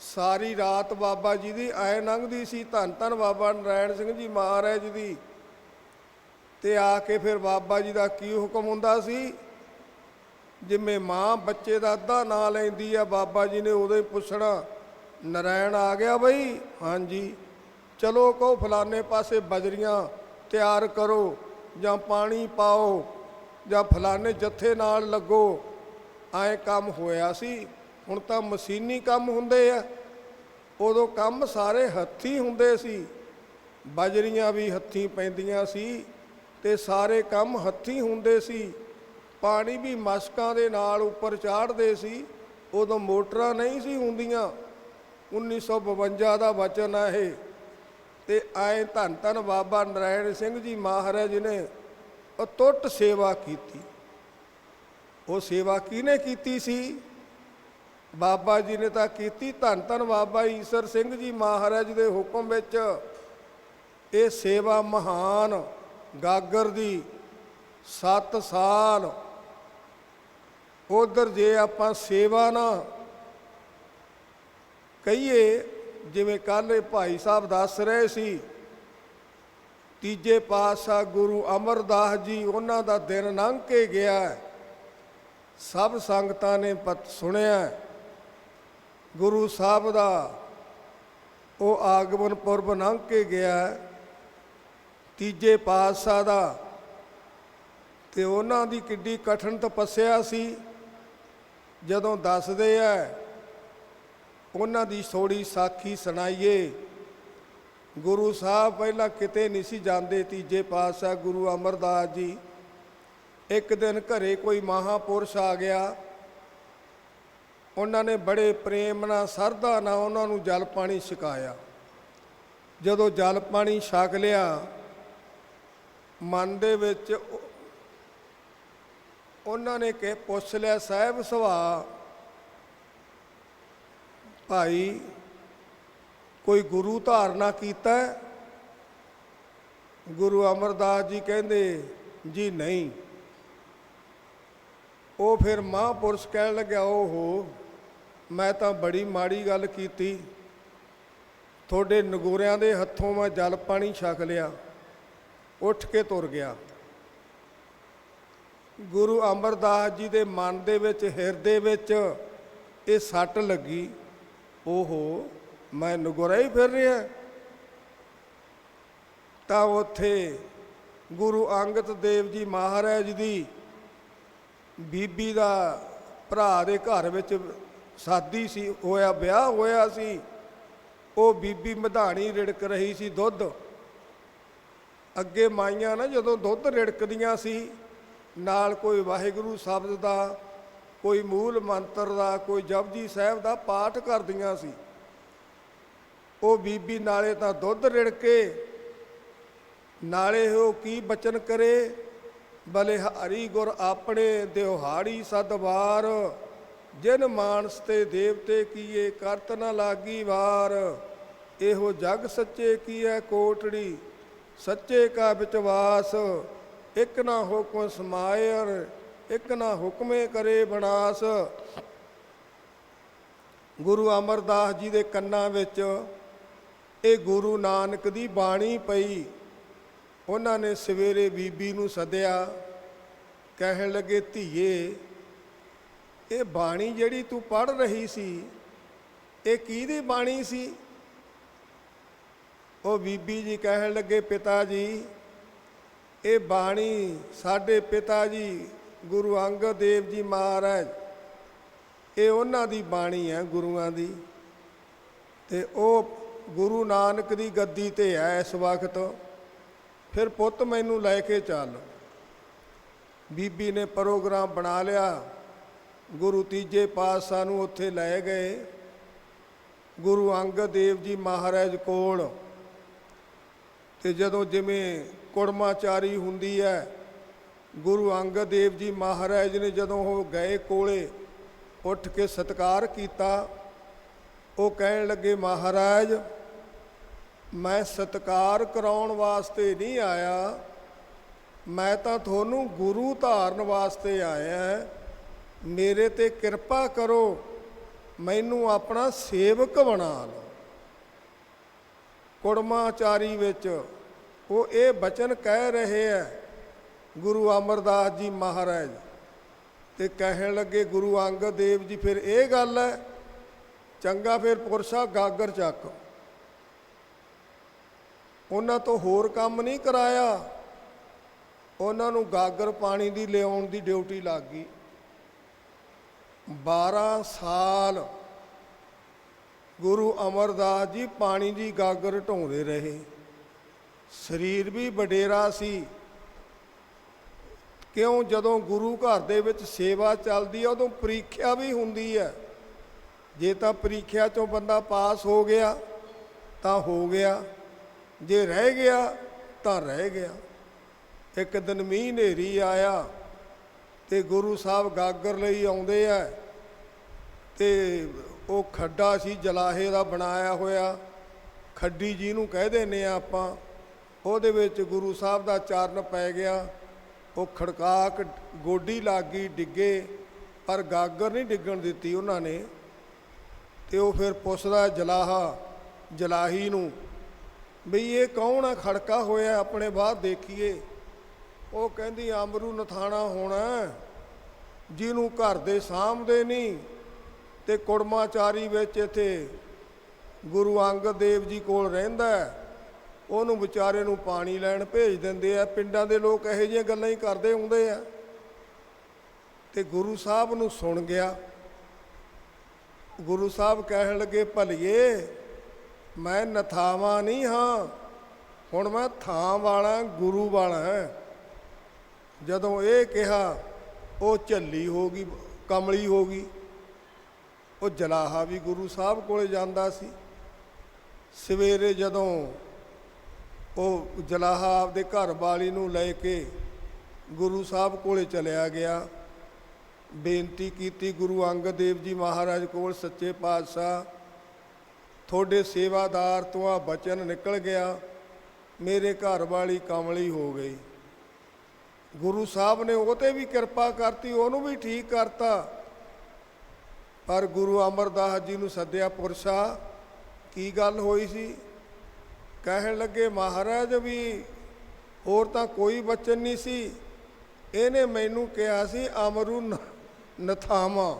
ਸਾਰੀ ਰਾਤ ਬਾਬਾ ਜੀ ਦੀ ਐ ਲੰਘਦੀ ਸੀ। ਧੰਨ ਧੰਨ ਬਾਬਾ ਨਰਾਇਣ ਸਿੰਘ ਜੀ ਮਹਾਰਾਜ ਦੀ। ਤੇ ਆ ਕੇ ਫਿਰ ਬਾਬਾ ਜੀ ਦਾ ਕੀ ਹੁਕਮ ਹੁੰਦਾ ਸੀ, ਜਿਵੇਂ ਮਾਂ ਬੱਚੇ ਦਾ ਅੱਧਾ ਨਾਂ ਲੈਂਦੀ ਆ, ਬਾਬਾ ਜੀ ਨੇ ਉਦੋਂ ਹੀ ਪੁੱਛਣਾ, ਨਰਾਇਣ ਆ ਗਿਆ ਬਈ? ਹਾਂਜੀ। ਚਲੋ ਕਹੋ ਫਲਾਣੇ ਪਾਸੇ ਬਜਰੀਆਂ ਤਿਆਰ ਕਰੋ, ਜਾਂ ਪਾਣੀ ਪਾਓ, ਜਾਂ ਫਲਾਣੇ ਜੱਥੇ ਨਾਲ ਲੱਗੋ। ਐਂ ਕੰਮ ਹੋਇਆ ਸੀ। ਹੁਣ ਤਾਂ ਮਸ਼ੀਨੀ ਕੰਮ ਹੁੰਦੇ ਆ, ਉਦੋਂ ਕੰਮ ਸਾਰੇ ਹੱਥੀਂ ਹੁੰਦੇ ਸੀ। ਬਜਰੀਆਂ ਵੀ ਹੱਥੀਂ ਪੈਂਦੀਆਂ ਸੀ ਤੇ ਸਾਰੇ ਕੰਮ ਹੱਥੀਂ ਹੁੰਦੇ ਸੀ। ਪਾਣੀ ਵੀ ਮਸ਼ਕਾਂ ਦੇ ਨਾਲ ਉੱਪਰ ਚਾੜ੍ਹਦੇ ਸੀ। ਉਦੋਂ ਮੋਟਰਾਂ ਨਹੀਂ ਸੀ ਹੁੰਦੀਆਂ। 1952 ਦਾ ਵਚਨ ਹੈ ਇਹ। ਤੇ ਐਂ ਧੰਨ ਧੰਨ ਬਾਬਾ ਨਰਾਇਣ ਸਿੰਘ ਜੀ ਮਹਾਰਾਜ ਨੇ ਅਟੁੱਟ ਸੇਵਾ ਕੀਤੀ। ਉਹ ਸੇਵਾ ਕਿਹਨੇ ਕੀਤੀ ਸੀ? ਬਾਬਾ ਜੀ ਨੇ ਤਾਂ ਕੀਤੀ। ਧੰਨ ਧੰਨ ਬਾਬਾ ਈਸਰ ਸਿੰਘ ਜੀ ਮਹਾਰਾਜ ਦੇ ਹੁਕਮ ਵਿੱਚ ਇਹ ਸੇਵਾ ਮਹਾਨ ਗਾਗਰ ਦੀ 7 ਸਾਲ। ਉਧਰ ਜੇ ਆਪਾਂ ਸੇਵਾ ਨਾ ਕਹੀਏ, ਜਿਵੇਂ ਕੱਲ੍ਹ ਭਾਈ ਸਾਹਿਬ ਦੱਸ ਰਹੇ ਸੀ, ਤੀਜੇ ਪਾਤਸ਼ਾਹ ਗੁਰੂ ਅਮਰਦਾਸ ਜੀ, ਉਹਨਾਂ ਦਾ ਦਿਨ ਲੰਘ ਕੇ ਗਿਆ। ਸਭ ਸੰਗਤਾਂ ਨੇ ਸੁਣਿਆ ਗੁਰੂ ਸਾਹਿਬ ਦਾ ਉਹ ਆਗਮਨ ਪੁਰਬ ਲੰਘ ਕੇ ਗਿਆ, ਤੀਜੇ ਪਾਤਸ਼ਾਹ ਦਾ। ਤੇ ਉਹਨਾਂ ਦੀ ਕਿੱਡੀ ਕਠਿਨ ਤਪੱਸਿਆ ਸੀ। ਜਦੋਂ ਦੱਸਦੇ ਆ, ਉਹਨਾਂ ਦੀ ਥੋੜ੍ਹੀ ਸਾਖੀ ਸੁਣਾਈਏ। ਗੁਰੂ ਸਾਹਿਬ ਪਹਿਲਾਂ ਕਿਤੇ ਨਹੀਂ ਸੀ ਜਾਂਦੇ, ਤੀਜੇ ਪਾਤਸ਼ਾਹ ਗੁਰੂ ਅਮਰਦਾਸ ਜੀ। ਇੱਕ ਦਿਨ ਘਰੇ ਕੋਈ ਮਹਾਂਪੁਰਸ਼ ਆ ਗਿਆ। ਉਹਨਾਂ ਨੇ ਬੜੇ ਪ੍ਰੇਮ ਨਾਲ, ਸਰਧਾ ਨਾਲ ਉਹਨਾਂ ਨੂੰ ਜਲ ਪਾਣੀ ਛਕਾਇਆ। ਜਦੋਂ ਜਲ ਪਾਣੀ ਛਕ ਲਿਆ, ਮਨ ਦੇ ਵਿੱਚ ਉਹਨਾਂ ਨੇ ਪੁੱਛ ਲਿਆ, ਸਾਹਿਬ ਸੁਭਾਅ ਭਾਈ ਕੋਈ ਗੁਰੂ ਧਾਰਨਾ ਕੀਤਾ? ਗੁਰੂ ਅਮਰਦਾਸ ਜੀ ਕਹਿੰਦੇ ਜੀ ਨਹੀਂ। ਉਹ ਫਿਰ ਮਹਾਂਪੁਰਸ਼ ਕਹਿਣ ਲੱਗਿਆ, ਓਹੋ ਮੈਂ ਤਾਂ ਬੜੀ ਮਾੜੀ ਗੱਲ ਕੀਤੀ, ਤੁਹਾਡੇ ਨਗੋਰਿਆਂ ਦੇ ਹੱਥੋਂ ਮੈਂ ਜਲ ਪਾਣੀ ਛਕ ਲਿਆ। ਉੱਠ ਕੇ ਤੁਰ ਗਿਆ। ਗੁਰੂ ਅਮਰਦਾਸ ਜੀ ਦੇ ਮਨ ਦੇ ਵਿੱਚ, ਹਿਰਦੇ ਵਿੱਚ ਇਹ ਸੱਟ ਲੱਗੀ, ਓਹੋ ਮੈਂ ਨਗੋਰਾ ਹੀ ਫਿਰ ਰਿਹਾ। ਤਾਂ ਉੱਥੇ ਗੁਰੂ ਅੰਗਦ ਦੇਵ ਜੀ ਮਹਾਰਾਜ ਦੀ ਬੀਬੀ ਦਾ ਭਰਾ ਦੇ ਘਰ ਵਿੱਚ ਸ਼ਾਦੀ ਸੀ, ਹੋਇਆ ਵਿਆਹ ਹੋਇਆ ਸੀ। ਉਹ ਬੀਬੀ ਮਧਾਣੀ ਰਿੜਕ ਰਹੀ ਸੀ ਦੁੱਧ। ਅੱਗੇ ਮਾਈਆਂ ਨਾ ਜਦੋਂ ਦੁੱਧ ਰਿੜਕਦੀਆਂ ਸੀ, ਨਾਲ ਕੋਈ ਵਾਹਿਗੁਰੂ ਸ਼ਬਦ ਦਾ, ਕੋਈ ਮੂਲ ਮੰਤਰ ਦਾ, ਕੋਈ ਜਪਜੀ ਸਾਹਿਬ ਦਾ ਪਾਠ ਕਰਦੀਆਂ ਸੀ। ਉਹ ਬੀਬੀ ਨਾਲੇ ਤਾਂ ਦੁੱਧ ਰਿੜਕੇ, ਨਾਲੇ ਉਹ ਕੀ ਬਚਨ ਕਰੇ, ਬਲਿਹਾਰੀ ਗੁਰ ਆਪਣੇ ਦਿਹਾੜੀ ਸਦਵਾਰ, ਜਿਨ ਮਾਨਸ ਤੇ ਦੇਵਤੇ ਕੀਏ ਕਰਤ ਨ ਲਾਗੀ ਵਾਰ। ਇਹੋ ਜਗ ਸੱਚੇ ਕੀਐ ਕੋਟੜੀ, ਸੱਚੇ ਕਾ ਵਿਚਵਾਸ। ਇੱਕ ਨਾ ਹੁਕਮ ਸਮਾਇਰ, ਇੱਕ ਨਾ ਹੁਕਮੇ ਕਰੇ ਬਨਾਸ। ਗੁਰੂ ਅਮਰਦਾਸ ਜੀ ਦੇ ਕੰਨਾਂ ਵਿੱਚ ਇਹ ਗੁਰੂ ਨਾਨਕ ਦੀ ਬਾਣੀ ਪਈ। ਉਹਨਾਂ ਨੇ ਸਵੇਰੇ ਬੀਬੀ ਨੂੰ ਸੱਦਿਆ, ਕਹਿਣ ਲੱਗੇ, ਧੀਏ ਇਹ ਬਾਣੀ ਜਿਹੜੀ ਤੂੰ ਪੜ੍ਹ ਰਹੀ ਸੀ, ਇਹ ਕਿਹਦੀ ਬਾਣੀ ਸੀ? ਉਹ ਬੀਬੀ ਜੀ ਕਹਿਣ ਲੱਗੇ, ਪਿਤਾ ਜੀ ਇਹ ਬਾਣੀ ਸਾਡੇ ਪਿਤਾ ਜੀ ਗੁਰੂ ਅੰਗਦ ਦੇਵ ਜੀ ਮਹਾਰਾਜ, ਇਹ ਉਹਨਾਂ ਦੀ ਬਾਣੀ ਹੈ, ਗੁਰੂਆਂ ਦੀ। ਤੇ ਉਹ ਗੁਰੂ ਨਾਨਕ ਦੀ ਗੱਦੀ ਤੇ ਹੈ ਇਸ ਵਕਤ। ਫਿਰ ਪੁੱਤ ਮੈਨੂੰ ਲੈ ਕੇ ਚੱਲ। ਬੀਬੀ ਨੇ ਪ੍ਰੋਗਰਾਮ ਬਣਾ ਲਿਆ। ਗੁਰੂ ਤੀਜੇ ਪਾਤਸ਼ਾਹ ਨੂੰ ਉੱਥੇ ਲੈ ਗਏ, ਗੁਰੂ ਅੰਗਦ ਦੇਵ ਜੀ ਮਹਾਰਾਜ ਕੋਲ। ਤੇ ਜਦੋਂ ਜਿਵੇਂ ਕੁੜਮਾਚਾਰੀ ਹੁੰਦੀ ਹੈ, ਗੁਰੂ ਅੰਗਦ ਦੇਵ ਜੀ ਮਹਾਰਾਜ ਨੇ ਜਦੋਂ ਉਹ ਗਏ ਕੋਲੇ, ਉੱਠ ਕੇ ਸਤਿਕਾਰ ਕੀਤਾ। ਉਹ ਕਹਿਣ ਲੱਗੇ, ਮਹਾਰਾਜ ਮੈਂ ਸਤਿਕਾਰ ਕਰਾਉਣ ਵਾਸਤੇ ਨਹੀਂ ਆਇਆ, ਮੈਂ ਤਾਂ ਤੁਹਾਨੂੰ ਗੁਰੂ ਧਾਰਨ ਵਾਸਤੇ ਆਇਆ। ਮੇਰੇ ਤੇ ਕਿਰਪਾ ਕਰੋ, ਮੈਨੂੰ ਆਪਣਾ ਸੇਵਕ ਬਣਾ ਲਓ। ਕੁੜਮਾਚਾਰੀ ਵਿੱਚ ਉਹ ਇਹ ਬਚਨ ਕਹਿ ਰਹੇ ਹੈ ਗੁਰੂ ਅਮਰਦਾਸ ਜੀ ਮਹਾਰਾਜ ਤੇ ਕਹਿਣ ਲੱਗੇ ਗੁਰੂ ਅੰਗਦ ਦੇਵ ਜੀ ਫਿਰ ਇਹ ਗੱਲ ਹੈ, ਚੰਗਾ ਫਿਰ ਪੁਰਸ਼ਾ ਗਾਗਰ ਚੱਕ। ਉਹਨਾਂ ਤੋਂ ਹੋਰ ਕੰਮ ਨਹੀਂ ਕਰਾਇਆ, ਉਹਨਾਂ ਨੂੰ ਗਾਗਰ ਪਾਣੀ ਦੀ ਲਿਆਉਣ ਦੀ ਡਿਊਟੀ ਲੱਗ ਗਈ। 12 ਸਾਲ ਗੁਰੂ ਅਮਰਦਾਸ ਜੀ ਪਾਣੀ ਦੀ ਗਾਗਰ ਢੋਂਦੇ ਰਹੇ। ਸਰੀਰ ਵੀ ਵਡੇਰਾ ਸੀ, ਕਿਉਂ ਜਦੋਂ ਗੁਰੂ ਘਰ ਦੇ ਵਿੱਚ ਸੇਵਾ ਚੱਲਦੀ ਹੈ ਉਦੋਂ ਪ੍ਰੀਖਿਆ ਵੀ ਹੁੰਦੀ ਹੈ। ਜੇ ਤਾਂ ਪ੍ਰੀਖਿਆ 'ਚੋਂ ਬੰਦਾ ਪਾਸ ਹੋ ਗਿਆ ਤਾਂ ਹੋ ਗਿਆ, ਜੇ ਰਹਿ ਗਿਆ ਤਾਂ ਰਹਿ ਗਿਆ। ਇੱਕ ਦਿਨ ਮੀਂਹ ਹਨੇਰੀ ਆਇਆ ਤੇ ਗੁਰੂ ਸਾਹਿਬ ਗਾਗਰ ਲਈ ਆਉਂਦੇ ਆ ਤੇ ਉਹ ਖੱਡਾ ਸੀ ਜਲਾਹੇ ਦਾ ਬਣਾਇਆ ਹੋਇਆ, ਖੱਡੀ ਜਿਹਨੂੰ ਕਹਿ ਦਿੰਦੇ ਆ ਆਪਾਂ, ਉਹਦੇ ਵਿੱਚ ਗੁਰੂ ਸਾਹਿਬ ਦਾ ਚਰਨ ਪੈ ਗਿਆ। ਉਹ ਖੜਕਾਕ ਗੋਡੀ ਲੱਗ ਗਈ, ਡਿੱਗੇ, ਪਰ ਗਾਗਰ ਨਹੀਂ ਡਿੱਗਣ ਦਿੱਤੀ ਉਹਨਾਂ ਨੇ। ਤੇ ਉਹ ਫਿਰ ਪੁੱਛਦਾ ਜਲਾਹੀ ਨੂੰ ਬਈ ਇਹ ਕੌਣ ਆ ਖੜਕਾ ਹੋਇਆ, ਆਪਣੇ ਬਾਹਰ ਦੇਖੀਏ। ਉਹ ਕਹਿੰਦੀ ਅਮਰੂ ਨਥਾਣਾ ਹੋਣਾ, ਜਿਹਨੂੰ ਘਰ ਦੇ ਸਾਂਭਦੇ ਨਹੀਂ ਤੇ ਕੁੜਮਾਚਾਰੀ ਵਿੱਚ ਇੱਥੇ ਗੁਰੂ ਅੰਗਦ ਦੇਵ ਜੀ ਕੋਲ ਰਹਿੰਦਾ, ਉਹਨੂੰ ਵਿਚਾਰੇ ਨੂੰ ਪਾਣੀ ਲੈਣ ਭੇਜ ਦਿੰਦੇ ਆ। ਪਿੰਡਾਂ ਦੇ ਲੋਕ ਇਹੋ ਜਿਹੀਆਂ ਗੱਲਾਂ ਹੀ ਕਰਦੇ ਹੁੰਦੇ ਆ। ਤੇ ਗੁਰੂ ਸਾਹਿਬ ਨੂੰ ਸੁਣ ਗਿਆ। ਗੁਰੂ ਸਾਹਿਬ ਕਹਿਣ ਲੱਗੇ ਭਲੀਏ ਮੈਂ ਨਥਾਵਾਂ ਨਹੀਂ ਹਾਂ, ਹੁਣ ਮੈਂ ਥਾਂ ਵਾਲਾ ਗੁਰੂ ਵਾਲਾ। ਜਦੋਂ ਇਹ ਕਿਹਾ ਉਹ ਝੱਲੀ ਹੋ ਗਈ, ਕਮਲੀ ਹੋ ਗਈ। ਉਹ ਜਲਾਹਾ ਵੀ ਗੁਰੂ ਸਾਹਿਬ ਕੋਲੇ ਜਾਂਦਾ ਸੀ। ਸਵੇਰੇ ਜਦੋਂ ਉਹ ਜਲਾਹਾ ਆਪਦੇ ਘਰ ਵਾਲੀ ਨੂੰ ਲੈ ਕੇ ਗੁਰੂ ਸਾਹਿਬ ਕੋਲੇ ਚਲਿਆ ਗਿਆ, ਬੇਨਤੀ ਕੀਤੀ ਗੁਰੂ ਅੰਗਦ ਦੇਵ ਜੀ ਮਹਾਰਾਜ ਕੋਲ, ਸੱਚੇ ਪਾਤਸ਼ਾਹ ਤੁਹਾਡੇ ਸੇਵਾਦਾਰ ਤੋਂ ਆ ਬਚਨ ਨਿਕਲ ਗਿਆ, ਮੇਰੇ ਘਰ ਵਾਲੀ ਕਮਲੀ ਹੋ ਗਈ। ਗੁਰੂ ਸਾਹਿਬ ਨੇ ਉਹ 'ਤੇ ਵੀ ਕਿਰਪਾ ਕਰਤੀ, ਉਹਨੂੰ ਵੀ ਠੀਕ ਕਰਤਾ। ਪਰ ਗੁਰੂ ਅਮਰਦਾਸ ਜੀ ਨੂੰ ਸੱਦਿਆ, ਪੁਰਸ਼ਾ ਕੀ ਗੱਲ ਹੋਈ ਸੀ? ਕਹਿਣ ਲੱਗੇ ਮਹਾਰਾਜ ਵੀ ਹੋਰ ਤਾਂ ਕੋਈ ਬਚਨ ਨਹੀਂ ਸੀ, ਇਹਨੇ ਮੈਨੂੰ ਕਿਹਾ ਸੀ ਅਮਰੂ ਨਥਾਵਾਂ,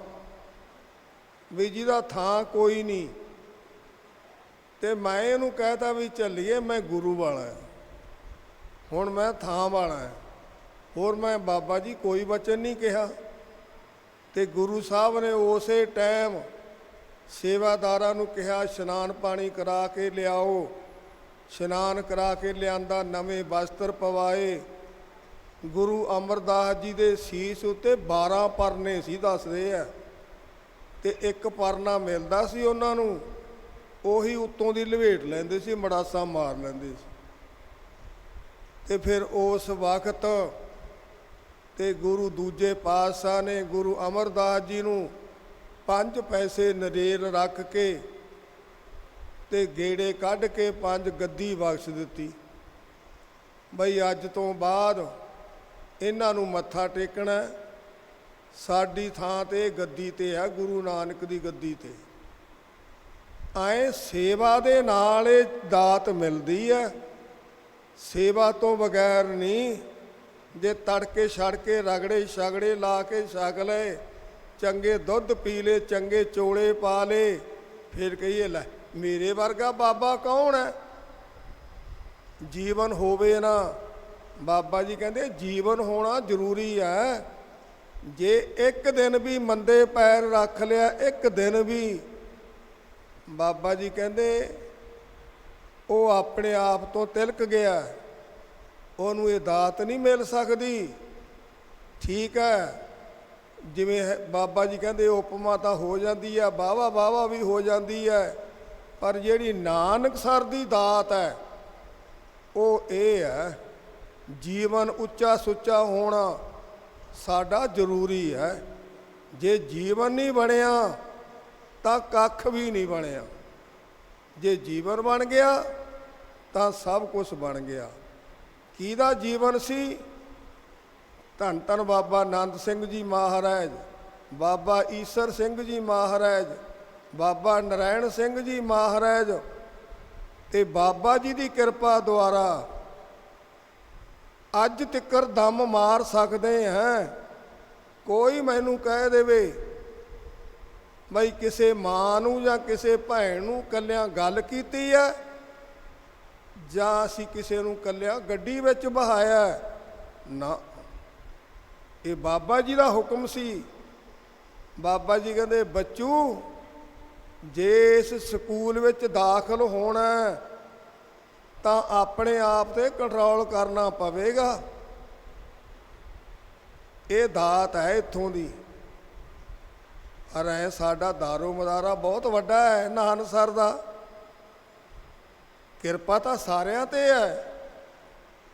ਵੀ ਜਿਹਦਾ ਥਾਂ ਕੋਈ ਨਹੀਂ, ਤੇ ਮੈਂ ਇਹਨੂੰ ਕਹਿਤਾ ਵੀ ਚੱਲੀਏ ਮੈਂ ਗੁਰੂ ਵਾਲਾ, ਹੁਣ ਮੈਂ ਥਾਂ ਵਾਲਾ, ਹੋਰ ਮੈਂ ਬਾਬਾ ਜੀ ਕੋਈ ਬਚਨ ਨਹੀਂ ਕਿਹਾ। ਤੇ ਗੁਰੂ ਸਾਹਿਬ ਨੇ ਉਸੇ ਟਾਈਮ ਸੇਵਾਦਾਰਾਂ ਨੂੰ ਕਿਹਾ ਇਸ਼ਨਾਨ ਪਾਣੀ ਕਰਾ ਕੇ ਲਿਆਓ। ਇਸ਼ਨਾਨ ਕਰਾ ਕੇ ਲਿਆਂਦਾ, ਨਵੇਂ ਵਸਤਰ ਪਵਾਏ। ਗੁਰੂ ਅਮਰਦਾਸ ਜੀ ਦੇ ਸੀਸ ਉੱਤੇ 12 ਪਰਨੇ ਸੀ ਦੱਸਦੇ ਆ, ਤੇ ਇੱਕ ਪਰਨਾ ਮਿਲਦਾ ਸੀ ਉਹਨਾਂ ਨੂੰ, ਉਹੀ ਉੱਤੋਂ ਦੀ ਲਵੇਟ ਲੈਂਦੇ ਸੀ, ਮੜਾਸਾ ਮਾਰ ਲੈਂਦੇ ਸੀ। ਤੇ ਫਿਰ ਉਸ ਵਕਤ ਤੇ ਗੁਰੂ ਦੂਜੇ ਪਾਤਸ਼ਾਹ ਨੇ ਗੁਰੂ ਅਮਰਦਾਸ ਜੀ ਨੂੰ 5 ਪੈਸੇ ਨਰੇਲ ਰੱਖ ਕੇ ਤੇ ਗੇੜੇ ਕੱਢ ਕੇ 5 ਗੱਦੀ ਬਖਸ਼ ਦਿੱਤੀ, ਬਈ ਅੱਜ ਤੋਂ ਬਾਅਦ ਇਹਨਾਂ ਨੂੰ ਮੱਥਾ ਟੇਕਣਾ ਸਾਡੀ ਥਾਂ ਤੇ ਗੱਦੀ ਤੇ ਆ, ਗੁਰੂ ਨਾਨਕ ਦੀ ਗੱਦੀ ਤੇ। ਐਂ ਸੇਵਾ ਦੇ ਨਾਲ ਇਹ ਦਾਤ ਮਿਲਦੀ ਹੈ, ਸੇਵਾ ਤੋਂ ਬਗੈਰ ਨਹੀਂ। ਜੇ ਤੜਕੇ ਛੜ ਕੇ ਰਗੜੇ ਛਗੜੇ ਲਾ ਕੇ ਛਕ ਲਏ, ਚੰਗੇ ਦੁੱਧ ਪੀ ਲਏ, ਚੰਗੇ ਚੋਲੇ ਪਾ ਲਏ, ਫਿਰ ਕਹੀਏ ਲੈ ਮੇਰੇ ਵਰਗਾ ਬਾਬਾ ਕੌਣ ਹੈ? ਜੀਵਨ ਹੋਵੇ ਨਾ, ਬਾਬਾ ਜੀ ਕਹਿੰਦੇ ਜੀਵਨ ਹੋਣਾ ਜ਼ਰੂਰੀ ਹੈ। ਜੇ ਇੱਕ ਦਿਨ ਵੀ ਮੰਦੇ ਪੈਰ ਰੱਖ ਲਿਆ, ਇੱਕ ਦਿਨ ਵੀ, ਬਾਬਾ ਜੀ ਕਹਿੰਦੇ ਉਹ ਆਪਣੇ ਆਪ ਤੋਂ ਤਿਲਕ ਗਿਆ, ਉਹਨੂੰ ਇਹ ਦਾਤ ਨਹੀਂ ਮਿਲ ਸਕਦੀ। ਠੀਕ ਹੈ, ਜਿਵੇਂ ਬਾਬਾ ਜੀ ਕਹਿੰਦੇ ਉਪਮਾ ਤਾਂ ਹੋ ਜਾਂਦੀ ਹੈ, ਵਾਹਵਾ ਵੀ ਹੋ ਜਾਂਦੀ ਹੈ, ਪਰ ਜਿਹੜੀ ਨਾਨਕਸਰ ਦੀ ਦਾਤ ਹੈ ਉਹ ਇਹ ਹੈ, ਜੀਵਨ ਉੱਚਾ ਸੁੱਚਾ ਹੋਣਾ ਸਾਡਾ ਜ਼ਰੂਰੀ ਹੈ। ਜੇ ਜੀਵਨ ਨਹੀਂ ਬਣਿਆ ਤਾਂ ਕੱਖ ਵੀ ਨਹੀਂ ਬਣਿਆ, ਜੇ ਜੀਵਨ ਬਣ ਗਿਆ ਤਾਂ ਸਭ ਕੁਝ ਬਣ ਗਿਆ। ਕਿਹਦਾ ਜੀਵਨ ਸੀ? ਧੰਨ ਧੰਨ ਬਾਬਾ ਆਨੰਦ ਸਿੰਘ ਜੀ ਮਹਾਰਾਜ, ਬਾਬਾ ਈਸਰ ਸਿੰਘ ਜੀ ਮਹਾਰਾਜ, ਬਾਬਾ ਨਰਾਇਣ ਸਿੰਘ ਜੀ ਮਹਾਰਾਜ, ਤੇ ਬਾਬਾ ਜੀ ਦੀ ਕਿਰਪਾ ਦੁਆਰਾ ਅੱਜ ਤਿੱਕਰ ਦਮ ਮਾਰ ਸਕਦੇ ਹਾਂ। ਕੋਈ ਮੈਨੂੰ ਕਹਿ ਦੇਵੇ ਬਈ ਕਿਸੇ ਮਾਂ ਨੂੰ ਜਾਂ ਕਿਸੇ ਭੈਣ ਨੂੰ ਕੱਲਿਆਂ ਗੱਲ ਕੀਤੀ ਹੈ ਜਾਂ ਅਸੀਂ ਕਿਸੇ ਨੂੰ ਕੱਲਿਆਂ ਗੱਡੀ ਵਿੱਚ ਬਹਾਇਆ ਨਾ, ਇਹ ਬਾਬਾ ਜੀ ਦਾ ਹੁਕਮ ਸੀ। ਬਾਬਾ ਜੀ ਕਹਿੰਦੇ ਬੱਚੂ ਜੇ ਇਸ ਸਕੂਲ ਵਿੱਚ ਦਾਖਲ ਹੋਣਾ ਤਾਂ ਆਪਣੇ ਆਪ ਤੇ ਕੰਟਰੋਲ ਕਰਨਾ ਪਵੇਗਾ। ਇਹ ਦਾਤ ਹੈ ਇੱਥੋਂ ਦੀ। ਅਰੇ ਸਾਡਾ ਦਾਰੋ ਮਦਾਰਾ ਬਹੁਤ ਵੱਡਾ ਹੈ ਨਾਨਕਸਰ ਦਾ। ਕਿਰਪਾ ਤਾਂ ਸਾਰਿਆਂ ਤੇ ਹੈ।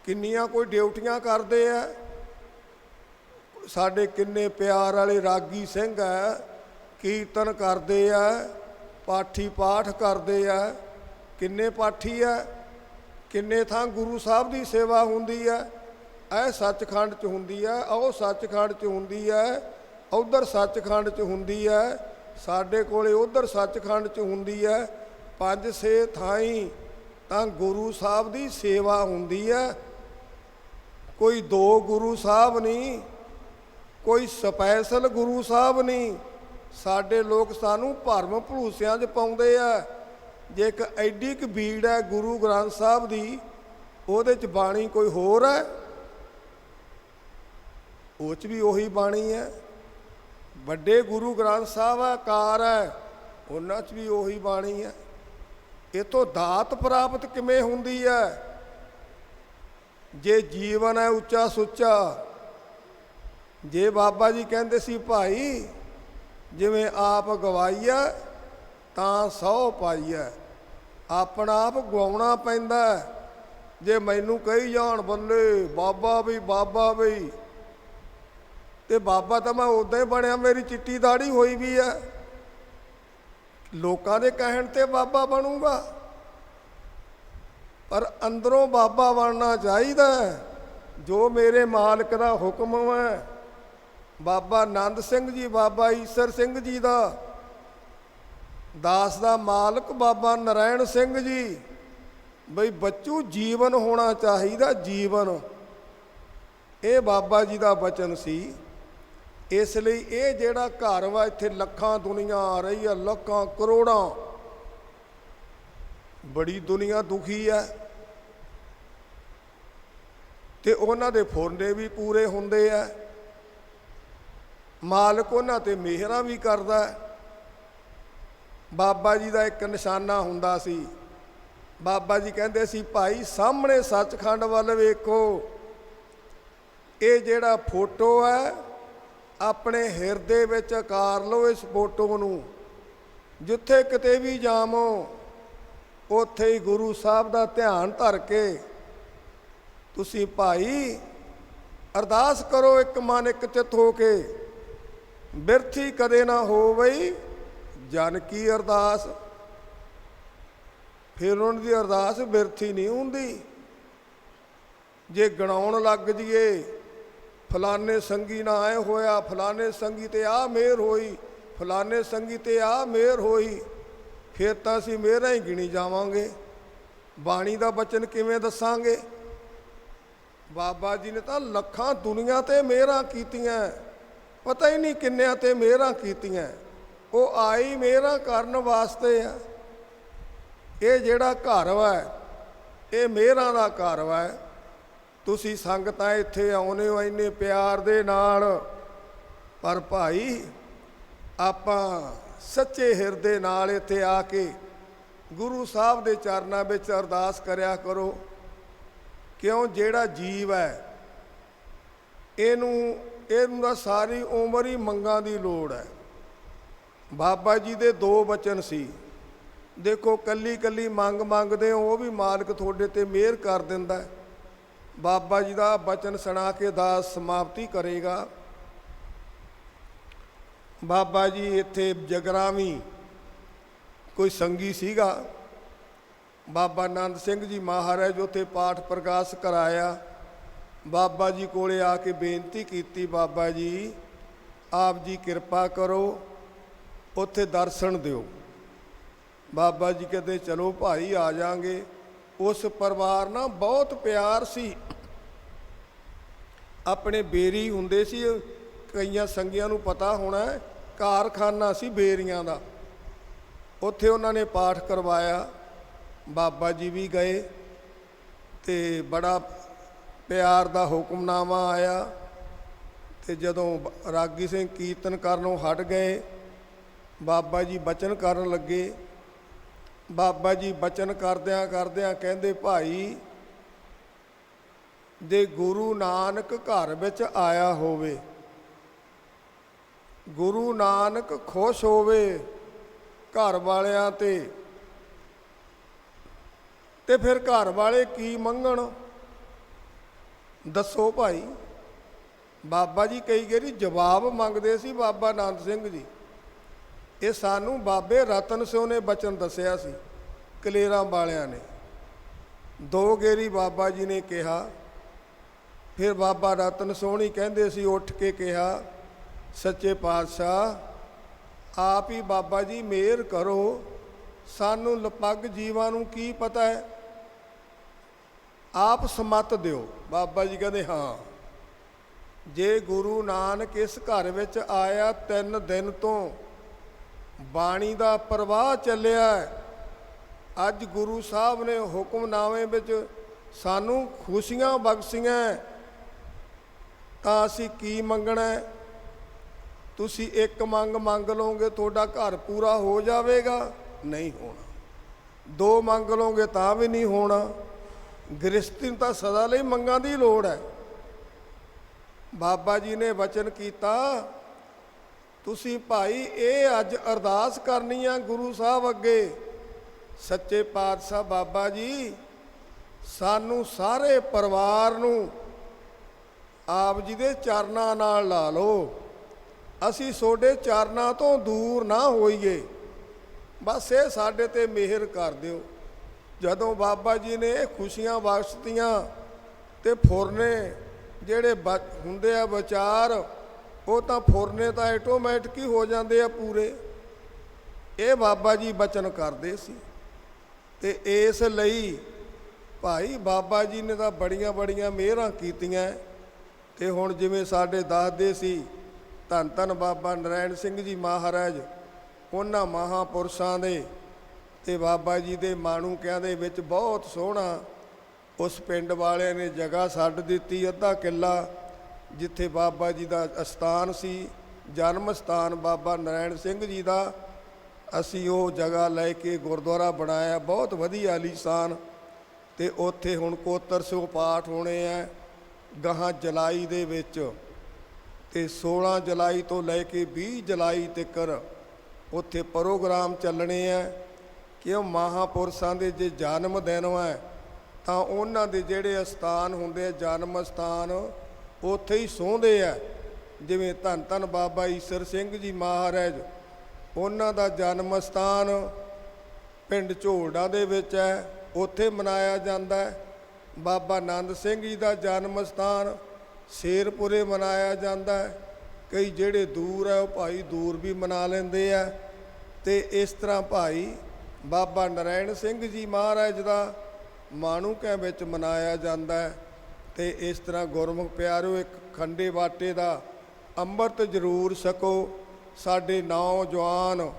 ਕਿੰਨੀਆਂ ਕੋਈ ਡਿਊਟੀਆਂ ਕਰਦੇ ਆ। ਸਾਡੇ ਕਿੰਨੇ ਪਿਆਰ ਵਾਲੇ ਰਾਗੀ ਸਿੰਘ ਹੈ, ਕੀਰਤਨ ਕਰਦੇ ਆ, ਪਾਠੀ ਪਾਠ ਕਰਦੇ ਆ। ਕਿੰਨੇ ਪਾਠੀ ਆ, ਕਿੰਨੇ ਥਾਂ ਗੁਰੂ ਸਾਹਿਬ ਦੀ ਸੇਵਾ ਹੁੰਦੀ ਹੈ। ਇਹ ਸੱਚਖੰਡ 'ਚ ਹੁੰਦੀ ਹੈ, ਉਹ ਸੱਚਖੰਡ 'ਚ ਹੁੰਦੀ ਹੈ, ਉਧਰ ਸੱਚਖੰਡ 'ਚ ਹੁੰਦੀ ਹੈ, ਸਾਡੇ ਕੋਲੇ ਉਧਰ ਸੱਚਖੰਡ 'ਚ ਹੁੰਦੀ ਹੈ। 5-6 ਥਾਈਂ ਤਾਂ ਗੁਰੂ ਸਾਹਿਬ ਦੀ ਸੇਵਾ ਹੁੰਦੀ ਹੈ। ਕੋਈ 2 ਗੁਰੂ ਸਾਹਿਬ ਨਹੀਂ, ਕੋਈ ਸਪੈਸ਼ਲ ਗੁਰੂ ਸਾਹਿਬ ਨਹੀਂ। ਸਾਡੇ ਲੋਕ ਸਾਨੂੰ ਭਰਮ ਭਲੂਸਿਆਂ 'ਚ ਪਾਉਂਦੇ ਆ। ਜੇ ਇੱਕ ਐਡੀ ਕੁ ਭੀੜ ਹੈ ਗੁਰੂ ਗ੍ਰੰਥ ਸਾਹਿਬ ਦੀ, ਉਹਦੇ 'ਚ ਬਾਣੀ ਕੋਈ ਹੋਰ ਹੈ, ਉਹ 'ਚ ਵੀ ਉਹੀ ਬਾਣੀ ਹੈ। ਵੱਡੇ ਗੁਰੂ ਗ੍ਰੰਥ ਸਾਹਿਬ ਹੈ, ਕਾਰ ਹੈ, ਉਹਨਾਂ 'ਚ ਵੀ ਉਹੀ ਬਾਣੀ ਹੈ। ਇਹ ਤੋਂ ਦਾਤ ਪ੍ਰਾਪਤ ਕਿਵੇਂ ਹੁੰਦੀ ਹੈ? ਜੇ ਜੀਵਨ ਹੈ ਉੱਚਾ ਸੁੱਚਾ। ਜੇ ਬਾਬਾ ਜੀ ਕਹਿੰਦੇ ਸੀ ਭਾਈ ਜਿਵੇਂ ਆਪ ਗਵਾਈਆ ਤਾਂ 100 ਪਾਈਆ, ਆਪਣਾ ਆਪ ਗਵਾਉਣਾ ਪੈਂਦਾ। ਜੇ ਮੈਨੂੰ ਕਹੀ ਜਾਣ ਬੱਲੇ ਬਾਬਾ ਵੀ ਤੇ ਬਾਬਾ ਤਾਂ ਮੈਂ ਉਦਾਂ ਹੀ ਬਣਿਆ, ਮੇਰੀ ਚਿੱਟੀ ਦਾੜੀ ਹੋਈ ਵੀ ਹੈ। ਲੋਕਾਂ ਦੇ ਕਹਿਣ ਤੇ ਬਾਬਾ ਬਣੂਗਾ, ਪਰ ਅੰਦਰੋਂ ਬਾਬਾ ਬਣਨਾ ਚਾਹੀਦਾ। ਜੋ ਮੇਰੇ ਮਾਲਕ ਦਾ ਹੁਕਮ ਹੈ, ਬਾਬਾ ਆਨੰਦ ਸਿੰਘ ਜੀ, ਬਾਬਾ ਈਸਰ ਸਿੰਘ ਜੀ ਦਾ ਦਾਸ ਦਾ ਮਾਲਕ ਬਾਬਾ ਨਰਾਇਣ ਸਿੰਘ ਜੀ, ਬਈ ਬੱਚੂ ਜੀਵਨ ਹੋਣਾ ਚਾਹੀਦਾ, ਜੀਵਨ। ਇਹ ਬਾਬਾ ਜੀ ਦਾ ਬਚਨ ਸੀ। ਇਸ ਲਈ ਇਹ ਜਿਹੜਾ ਘਰ ਵਾ ਇੱਥੇ ਲੱਖਾਂ ਦੁਨੀਆ ਆ ਰਹੀ ਆ, ਲੱਖਾਂ ਕਰੋੜਾਂ, ਬੜੀ ਦੁਨੀਆ ਦੁਖੀ ਹੈ ਤੇ ਉਹਨਾਂ ਦੇ ਫੁਰਨੇ ਵੀ ਪੂਰੇ ਹੁੰਦੇ ਆ। ਮਾਲਕ ਉਹਨਾਂ ਤੇ ਮਿਹਰਾਂ ਵੀ ਕਰਦਾ। ਬਾਬਾ ਜੀ ਦਾ ਇੱਕ ਨਿਸ਼ਾਨਾ ਹੁੰਦਾ ਸੀ। ਬਾਬਾ ਜੀ ਕਹਿੰਦੇ ਸੀ ਭਾਈ ਸਾਹਮਣੇ ਸੱਚਖੰਡ ਵੱਲ ਵੇਖੋ। ਇਹ ਜਿਹੜਾ ਫੋਟੋ ਹੈ ਆਪਣੇ ਹਿਰਦੇ ਵਿੱਚ ਆਕਾਰ ਲਓ ਇਸ ਫੋਟੋ ਨੂੰ। ਜਿੱਥੇ ਕਿਤੇ ਵੀ ਜਾਵੋ ਉੱਥੇ ਹੀ ਗੁਰੂ ਸਾਹਿਬ ਦਾ ਧਿਆਨ ਧਰ ਕੇ ਤੁਸੀਂ ਭਾਈ ਅਰਦਾਸ ਕਰੋ, ਇੱਕ ਮਨ ਇੱਕ ਚਿੱਤ ਹੋ ਕੇ। ਬਿਰਥੀ ਕਦੇ ਨਾ ਹੋਵਈ ਜਨ ਕੀ ਅਰਦਾਸ। ਫਿਰ ਉਹਨਾਂ ਦੀ ਅਰਦਾਸ ਬਿਰਥੀ ਨਹੀਂ ਹੁੰਦੀ। ਜੇ ਗਣਾਉਣ ਲੱਗ ਜੀਏ ਫਲਾਣੇ ਸੰਗੀ ਨਾਲ ਆਏ ਹੋਇਆ, ਫਲਾਣੇ ਸੰਗੀ ਤੇ ਆ ਮਿਹਰ ਹੋਈ, ਫਲਾਣੇ ਸੰਗੀ ਤੇ ਆ ਮਿਹਰ ਹੋਈ, ਫਿਰ ਤਾਂ ਅਸੀਂ ਮਿਹਰਾਂ ਹੀ ਗਿਣੀ ਜਾਵਾਂਗੇ। ਬਾਣੀ ਦਾ ਬਚਨ ਕਿਵੇਂ ਦੱਸਾਂਗੇ? ਬਾਬਾ ਜੀ ਨੇ ਤਾਂ ਲੱਖਾਂ ਦੁਨੀਆ ਤੇ ਮਿਹਰਾਂ ਕੀਤੀਆਂ, ਪਤਾ ਹੀ ਨਹੀਂ ਕਿੰਨਿਆਂ ਤੇ ਮਿਹਰਾਂ ਕੀਤੀਆਂ। ਉਹ ਆਈ ਮਿਹਰਾਂ ਕਰਨ ਵਾਸਤੇ ਆ। ਇਹ ਜਿਹੜਾ ਘਰ ਵਾ ਇਹ ਮਿਹਰਾਂ ਦਾ ਘਰ ਵਾ। ਤੁਸੀਂ ਸੰਗਤਾਂ ਇੱਥੇ ਆਉਂਦੇ ਹੋ ਇੰਨੇ ਪਿਆਰ ਦੇ ਨਾਲ, ਪਰ ਭਾਈ ਆਪਾਂ ਸੱਚੇ ਹਿਰਦੇ ਨਾਲ ਇੱਥੇ ਆ ਕੇ ਗੁਰੂ ਸਾਹਿਬ ਦੇ ਚਰਨਾਂ ਵਿੱਚ ਅਰਦਾਸ ਕਰਿਆ ਕਰੋ। ਕਿਉਂ? ਜਿਹੜਾ ਜੀਵ ਹੈ ਇਹਨੂੰ ਤਾਂ ਸਾਰੀ ਉਮਰ ਹੀ ਮੰਗਾਂ ਦੀ ਲੋੜ ਹੈ। ਬਾਬਾ ਜੀ ਦੇ 2 ਬਚਨ ਸੀ। ਦੇਖੋ ਕੱਲੀ ਕੱਲੀ ਮੰਗ ਮੰਗਦੇ ਹੋ, ਉਹ ਵੀ ਮਾਲਕ ਤੁਹਾਡੇ ਤੇ ਮਿਹਰ ਕਰ ਦਿੰਦਾ। ਬਾਬਾ ਜੀ ਦਾ ਬਚਨ ਸੁਣਾ ਕੇ ਦਾਸ ਸਮਾਪਤੀ ਕਰੇਗਾ। ਬਾਬਾ ਜੀ ਇੱਥੇ ਜਗਰਾਵੀ ਕੋਈ ਸੰਗੀ ਸੀਗਾ, ਬਾਬਾ ਆਨੰਦ ਸਿੰਘ ਜੀ ਮਹਾਰਾਜ, ਉੱਥੇ ਪਾਠ ਪ੍ਰਕਾਸ਼ ਕਰਾਇਆ। ਬਾਬਾ ਜੀ ਕੋਲੇ ਆ ਕੇ ਬੇਨਤੀ ਕੀਤੀ, ਬਾਬਾ ਜੀ ਆਪ ਜੀ ਕਿਰਪਾ ਕਰੋ, ਉੱਥੇ ਦਰਸ਼ਨ ਦਿਓ। ਬਾਬਾ ਜੀ ਕਹਿੰਦੇ ਚਲੋ ਭਾਈ ਆ ਜਾਾਂਗੇ। ਉਸ ਪਰਿਵਾਰ ਨਾਲ ਬਹੁਤ ਪਿਆਰ ਸੀ। ਆਪਣੇ ਬੇਰੀ ਹੁੰਦੇ ਸੀ, ਕਈਆਂ ਸੰਗੀਆਂ ਨੂੰ ਪਤਾ ਹੋਣਾ, ਕਾਰਖਾਨਾ ਸੀ ਬੇਰੀਆਂ ਦਾ। ਉੱਥੇ ਉਹਨਾਂ ਨੇ ਪਾਠ ਕਰਵਾਇਆ, ਬਾਬਾ ਜੀ ਵੀ ਗਏ ਤੇ ਬੜਾ ਪਿਆਰ ਦਾ ਹੁਕਮਨਾਮਾ ਆਇਆ। ਤੇ ਜਦੋਂ ਰਾਗੀ ਸਿੰਘ ਕੀਰਤਨ ਕਰਨੋਂ ਹਟ ਗਏ, ਬਾਬਾ ਜੀ ਬਚਨ ਕਰਨ ਲੱਗੇ। ਬਾਬਾ ਜੀ ਬਚਨ ਕਰਦਿਆਂ ਕਰਦਿਆਂ ਕਹਿੰਦੇ, ਭਾਈ ਜੇ ਗੁਰੂ ਨਾਨਕ ਘਰ ਵਿੱਚ ਆਇਆ ਹੋਵੇ, ਗੁਰੂ ਨਾਨਕ ਖੁਸ਼ ਹੋਵੇ ਘਰ ਵਾਲਿਆਂ ਤੇ ਫਿਰ ਘਰ ਵਾਲੇ ਕੀ ਮੰਗਣ, ਦੱਸੋ ਭਾਈ। ਬਾਬਾ ਜੀ ਕਈ ਵਾਰੀ ਜਵਾਬ ਮੰਗਦੇ ਸੀ। ਬਾਬਾ ਨੰਦ ਸਿੰਘ ਜੀ, ਇਹ ਸਾਨੂੰ ਬਾਬੇ ਰਤਨ ਸਿਉ ਨੇ ਬਚਨ ਦੱਸਿਆ ਸੀ, ਕਲੇਰਾਂ ਵਾਲਿਆਂ ਨੇ। 2 ਗੇਰੀ ਬਾਬਾ ਜੀ ਨੇ ਕਿਹਾ। ਫਿਰ ਬਾਬਾ ਰਤਨ ਸੋਹਣੀ ਕਹਿੰਦੇ ਸੀ, ਉੱਠ ਕੇ ਕਿਹਾ, ਸੱਚੇ ਪਾਤਸ਼ਾਹ ਆਪ ਹੀ ਬਾਬਾ ਜੀ ਮਿਹਰ ਕਰੋ, ਸਾਨੂੰ ਲਪੱਗ ਜੀਵਾਂ ਨੂੰ ਕੀ ਪਤਾ ਹੈ, ਆਪ ਸਮੱਤ ਦਿਓ। ਬਾਬਾ ਜੀ ਕਹਿੰਦੇ, ਹਾਂ ਜੇ ਗੁਰੂ ਨਾਨਕ ਇਸ ਘਰ ਵਿੱਚ ਆਇਆ, 3 ਦਿਨ ਤੋਂ ਬਾਣੀ ਦਾ ਪ੍ਰਵਾਹ ਚੱਲਿਆ। ਅੱਜ ਗੁਰੂ ਸਾਹਿਬ ਨੇ ਹੁਕਮਨਾਮੇ ਵਿੱਚ ਸਾਨੂੰ ਖੁਸ਼ੀਆਂ ਬਖਸ਼ੀਆਂ, ਤਾਂ ਅਸੀਂ ਕੀ ਮੰਗਣਾ? ਤੁਸੀਂ ਇੱਕ ਮੰਗ ਲਓਗੇ ਤੁਹਾਡਾ ਘਰ ਪੂਰਾ ਹੋ ਜਾਵੇਗਾ? ਨਹੀਂ ਹੋਣਾ। 2 ਮੰਗ ਲਓਗੇ ਤਾਂ ਵੀ ਨਹੀਂ ਹੋਣਾ। ਗ੍ਰਸਤੀ ਨੂੰ ਤਾਂ ਸਦਾ ਲਈ ਮੰਗਾਂ ਦੀ ਲੋੜ ਹੈ। ਬਾਬਾ ਜੀ ਨੇ ਵਚਨ ਕੀਤਾ, ਤੁਸੀਂ ਭਾਈ ਇਹ ਅੱਜ ਅਰਦਾਸ ਕਰਨੀ ਆ ਗੁਰੂ ਸਾਹਿਬ ਅੱਗੇ, ਸੱਚੇ ਪਾਤਸ਼ਾਹ ਬਾਬਾ ਜੀ ਸਾਨੂੰ ਸਾਰੇ ਪਰਿਵਾਰ ਨੂੰ ਆਪ ਜੀ ਦੇ ਚਰਨਾਂ ਨਾਲ ਲਾ ਲਓ, ਅਸੀਂ ਤੁਹਾਡੇ ਚਰਨਾਂ ਤੋਂ ਦੂਰ ਨਾ ਹੋਈਏ, ਬਸ ਇਹ ਸਾਡੇ ਤੇ ਮਿਹਰ ਕਰ ਦਿਓ। ਜਦੋਂ ਬਾਬਾ ਜੀ ਨੇ ਇਹ ਖੁਸ਼ੀਆਂ ਬਖਸ਼ਤੀਆਂ ਤੇ ਫੁਰਨੇ ਜਿਹੜੇ ਹੁੰਦੇ ਆ ਵਿਚਾਰ, ਉਹ ਤਾਂ ਫੁਰਨੇ ਤਾਂ ਆਟੋਮੈਟਿਕ ਹੀ ਹੋ ਜਾਂਦੇ ਆ ਪੂਰੇ। ਇਹ ਬਾਬਾ ਜੀ ਬਚਨ ਕਰਦੇ ਸੀ। ਤੇ ਇਸ ਲਈ ਭਾਈ ਬਾਬਾ ਜੀ ਨੇ ਤਾਂ ਬੜੀਆਂ ਬੜੀਆਂ ਮਿਹਰਾਂ ਕੀਤੀਆਂ। ਤੇ ਹੁਣ ਜਿਵੇਂ ਸਾਡੇ ਦੱਸਦੇ ਸੀ, ਧੰਨ ਧੰਨ ਬਾਬਾ ਨਰੈਣ ਸਿੰਘ ਜੀ ਮਹਾਰਾਜ, ਉਹਨਾਂ ਮਹਾਂਪੁਰਸ਼ਾਂ ਦੇ ਤੇ ਬਾਬਾ ਜੀ ਦੇ ਮਾਣੂਕਿਆਂ ਦੇ ਵਿੱਚ ਬਹੁਤ ਸੋਹਣਾ ਉਸ ਪਿੰਡ ਵਾਲਿਆਂ ਨੇ ਜਗ੍ਹਾ ਛੱਡ ਦਿੱਤੀ, ਅੱਧਾ ਕਿੱਲਾ, ਜਿੱਥੇ ਬਾਬਾ ਜੀ ਦਾ ਅਸਥਾਨ ਸੀ, ਜਨਮ ਸਥਾਨ ਬਾਬਾ ਨਰੈਣ ਸਿੰਘ ਜੀ ਦਾ। ਅਸੀਂ ਉਹ ਜਗ੍ਹਾ ਲੈ ਕੇ ਗੁਰਦੁਆਰਾ ਬਣਾਇਆ, ਬਹੁਤ ਵਧੀਆ ਆਲੀਸ਼ਾਨ। ਤੇ ਉੱਥੇ ਹੁਣ ਕੋਤਰ ਸੋ ਪਾਠ ਹੋਣੇ ਆ ਗਾਹਾਂ ਜੁਲਾਈ ਦੇ ਵਿੱਚ, ਤੇ 16 ਜੁਲਾਈ ਤੋਂ ਲੈ ਕੇ 20 ਜੁਲਾਈ ਤੱਕ ਉੱਥੇ ਪ੍ਰੋਗਰਾਮ ਚੱਲਣੇ ਆ। ਕਿਉਂ ਮਹਾਂਪੁਰਸ਼ਾਂ ਦੇ ਜੇ ਜਨਮ ਦਿਨ ਹੈ ਤਾਂ ਉਹਨਾਂ ਦੇ ਜਿਹੜੇ ਅਸਥਾਨ ਹੁੰਦੇ ਆ, ਜਨਮ ਸਥਾਨ, ਉੱਥੇ ਹੀ ਸੌਂਦੇ ਆ। ਜਿਵੇਂ ਧੰਨ ਧੰਨ ਬਾਬਾ ਈਸਰ ਸਿੰਘ ਜੀ ਮਹਾਰਾਜ, ਉਹਨਾਂ ਦਾ ਜਨਮ ਸਥਾਨ ਪਿੰਡ ਝੋਲਡਾ ਦੇ ਵਿੱਚ ਹੈ, ਉੱਥੇ ਮਨਾਇਆ ਜਾਂਦਾ ਹੈ। ਬਾਬਾ ਨੰਦ ਸਿੰਘ ਜੀ ਦਾ ਜਨਮ ਸਥਾਨ ਸ਼ੇਰਪੁਰੇ ਮਨਾਇਆ ਜਾਂਦਾ ਹੈ। ਕਈ ਜਿਹੜੇ ਦੂਰ ਹੈ ਉਹ ਭਾਈ ਦੂਰ ਵੀ ਮਨਾ ਲੈਂਦੇ ਆ। ਤੇ ਇਸ ਤਰ੍ਹਾਂ ਭਾਈ ਬਾਬਾ ਨਰੈਣ ਸਿੰਘ ਜੀ ਮਹਾਰਾਜ ਦਾ ਮਾਣੂਕਿਆਂ ਵਿੱਚ ਮਨਾਇਆ ਜਾਂਦਾ ਹੈ। ਤੇ ਇਸ ਤਰ੍ਹਾਂ ਗੁਰਮੁਖ ਪਿਆਰਿਓ, ਇੱਕ ਖੰਡੇ ਬਾਟੇ ਦਾ ਅੰਮ੍ਰਿਤ ਜ਼ਰੂਰ ਛਕੋ। ਸਾਡੇ ਨੌਜਵਾਨ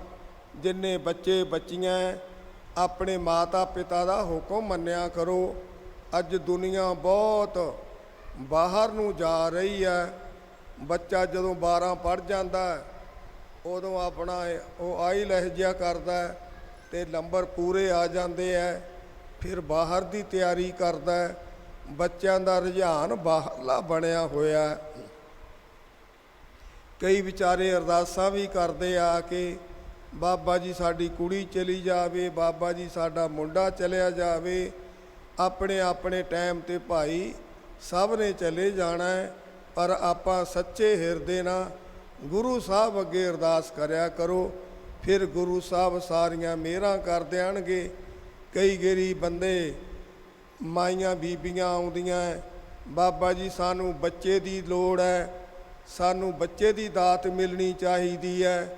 ਜਿੰਨੇ ਬੱਚੇ ਬੱਚੀਆਂ, ਆਪਣੇ ਮਾਤਾ ਪਿਤਾ ਦਾ ਹੁਕਮ ਮੰਨਿਆ ਕਰੋ। ਅੱਜ ਦੁਨੀਆ ਬਹੁਤ ਬਾਹਰ ਨੂੰ ਜਾ ਰਹੀ ਹੈ। ਬੱਚਾ ਜਦੋਂ 12 ਪੜ੍ਹ ਜਾਂਦਾ, ਉਦੋਂ ਆਪਣਾ ਉਹ ਆਈ ਲਹਿਜਾ ਕਰਦਾ ਤੇ ਨੰਬਰ ਪੂਰੇ ਆ ਜਾਂਦੇ ਹੈ, ਫਿਰ ਬਾਹਰ ਦੀ ਤਿਆਰੀ ਕਰਦਾ। ਬੱਚਿਆਂ ਦਾ ਰੁਝਾਨ ਬਾਹਰਲਾ ਬਣਿਆ ਹੋਇਆ। ਕਈ ਵਿਚਾਰੇ ਅਰਦਾਸਾਂ ਵੀ ਕਰਦੇ ਆ ਕਿ ਬਾਬਾ ਜੀ ਸਾਡੀ ਕੁੜੀ ਚਲੀ ਜਾਵੇ, ਬਾਬਾ ਜੀ ਸਾਡਾ ਮੁੰਡਾ ਚਲਿਆ ਜਾਵੇ। ਆਪਣੇ ਆਪਣੇ ਟਾਈਮ 'ਤੇ ਭਾਈ ਸਭ ਨੇ ਚਲੇ ਜਾਣਾ ਹੈ, ਪਰ ਆਪਾਂ ਸੱਚੇ ਹਿਰਦੇ ਨਾਲ ਗੁਰੂ ਸਾਹਿਬ ਅੱਗੇ ਅਰਦਾਸ ਕਰਿਆ ਕਰੋ, ਫਿਰ ਗੁਰੂ ਸਾਹਿਬ ਸਾਰੀਆਂ ਮਿਹਰਾਂ ਕਰ ਦੇਣਗੇ। ਕਈ ਗਰੀਬ ਬੰਦੇ, ਮਾਈਆਂ ਬੀਬੀਆਂ ਆਉਂਦੀਆਂ, ਬਾਬਾ ਜੀ ਸਾਨੂੰ ਬੱਚੇ ਦੀ ਲੋੜ ਹੈ, ਸਾਨੂੰ ਬੱਚੇ ਦੀ ਦਾਤ ਮਿਲਣੀ ਚਾਹੀਦੀ ਹੈ।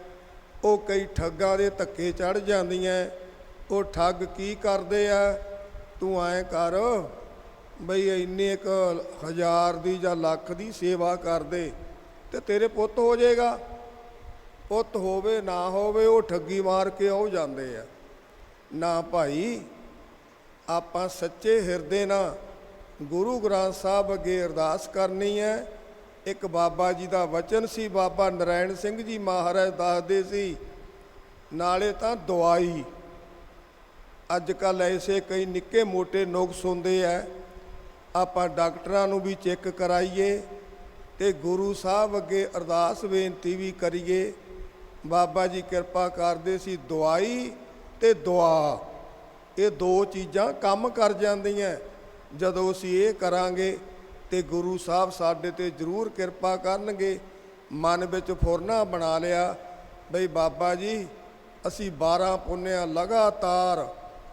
ਉਹ ਕਈ ਠੱਗਾਂ ਦੇ ਧੱਕੇ ਚੜ੍ਹ ਜਾਂਦੀਆਂ। ਉਹ ਠੱਗ ਕੀ ਕਰਦੇ ਆ, ਤੂੰ ਐਂ ਕਰ, ਬਈ ਇੰਨੇ ਕੁ ਹਜ਼ਾਰ ਦੀ ਜਾਂ ਲੱਖ ਦੀ ਸੇਵਾ ਕਰਦੇ ਤੇ ਤੇਰੇ ਪੁੱਤ ਹੋ ਜਾਏਗਾ। ਪੁੱਤ ਹੋਵੇ ਨਾ ਹੋਵੇ, ਉਹ ਠੱਗੀ ਮਾਰ ਕੇ ਉਹ ਜਾਂਦੇ ਆ। ਨਾ ਭਾਈ, ਆਪਾਂ ਸੱਚੇ ਹਿਰਦੇ ਨਾਲ ਗੁਰੂ ਗ੍ਰੰਥ ਸਾਹਿਬ ਅੱਗੇ ਅਰਦਾਸ ਕਰਨੀ ਹੈ। ਇੱਕ ਬਾਬਾ ਜੀ ਦਾ ਵਚਨ ਸੀ, ਬਾਬਾ ਨਰਾਇਣ ਸਿੰਘ ਜੀ ਮਹਾਰਾਜ ਦੱਸਦੇ ਸੀ, ਨਾਲੇ ਤਾਂ ਦਵਾਈ ਅੱਜ ਕੱਲ੍ਹ ਐਸੇ ਕਈ ਨਿੱਕੇ ਮੋਟੇ ਨੁਕਸ ਹੁੰਦੇ ਆ, ਆਪਾਂ ਡਾਕਟਰਾਂ ਨੂੰ ਵੀ ਚੈੱਕ ਕਰਾਈਏ ਤੇ ਗੁਰੂ ਸਾਹਿਬ ਅੱਗੇ ਅਰਦਾਸ ਬੇਨਤੀ ਵੀ ਕਰੀਏ। ਬਾਬਾ ਜੀ ਕਿਰਪਾ ਕਰਦੇ ਸੀ, ਦਵਾਈ ਤੇ ਦੁਆ, ਇਹ ਦੋ ਚੀਜ਼ਾਂ ਕੰਮ ਕਰ ਜਾਂਦੀਆਂ। ਜਦੋਂ ਅਸੀਂ ਇਹ ਕਰਾਂਗੇ ਤੇ ਗੁਰੂ ਸਾਹਿਬ ਸਾਡੇ ਤੇ ਜ਼ਰੂਰ ਕਿਰਪਾ ਕਰਨਗੇ। ਮਨ ਵਿੱਚ ਫੁਰਨਾ ਬਣਾ ਲਿਆ ਬਈ ਬਾਬਾ ਜੀ ਅਸੀਂ 12 ਪੁੰਨਿਆਂ ਲਗਾਤਾਰ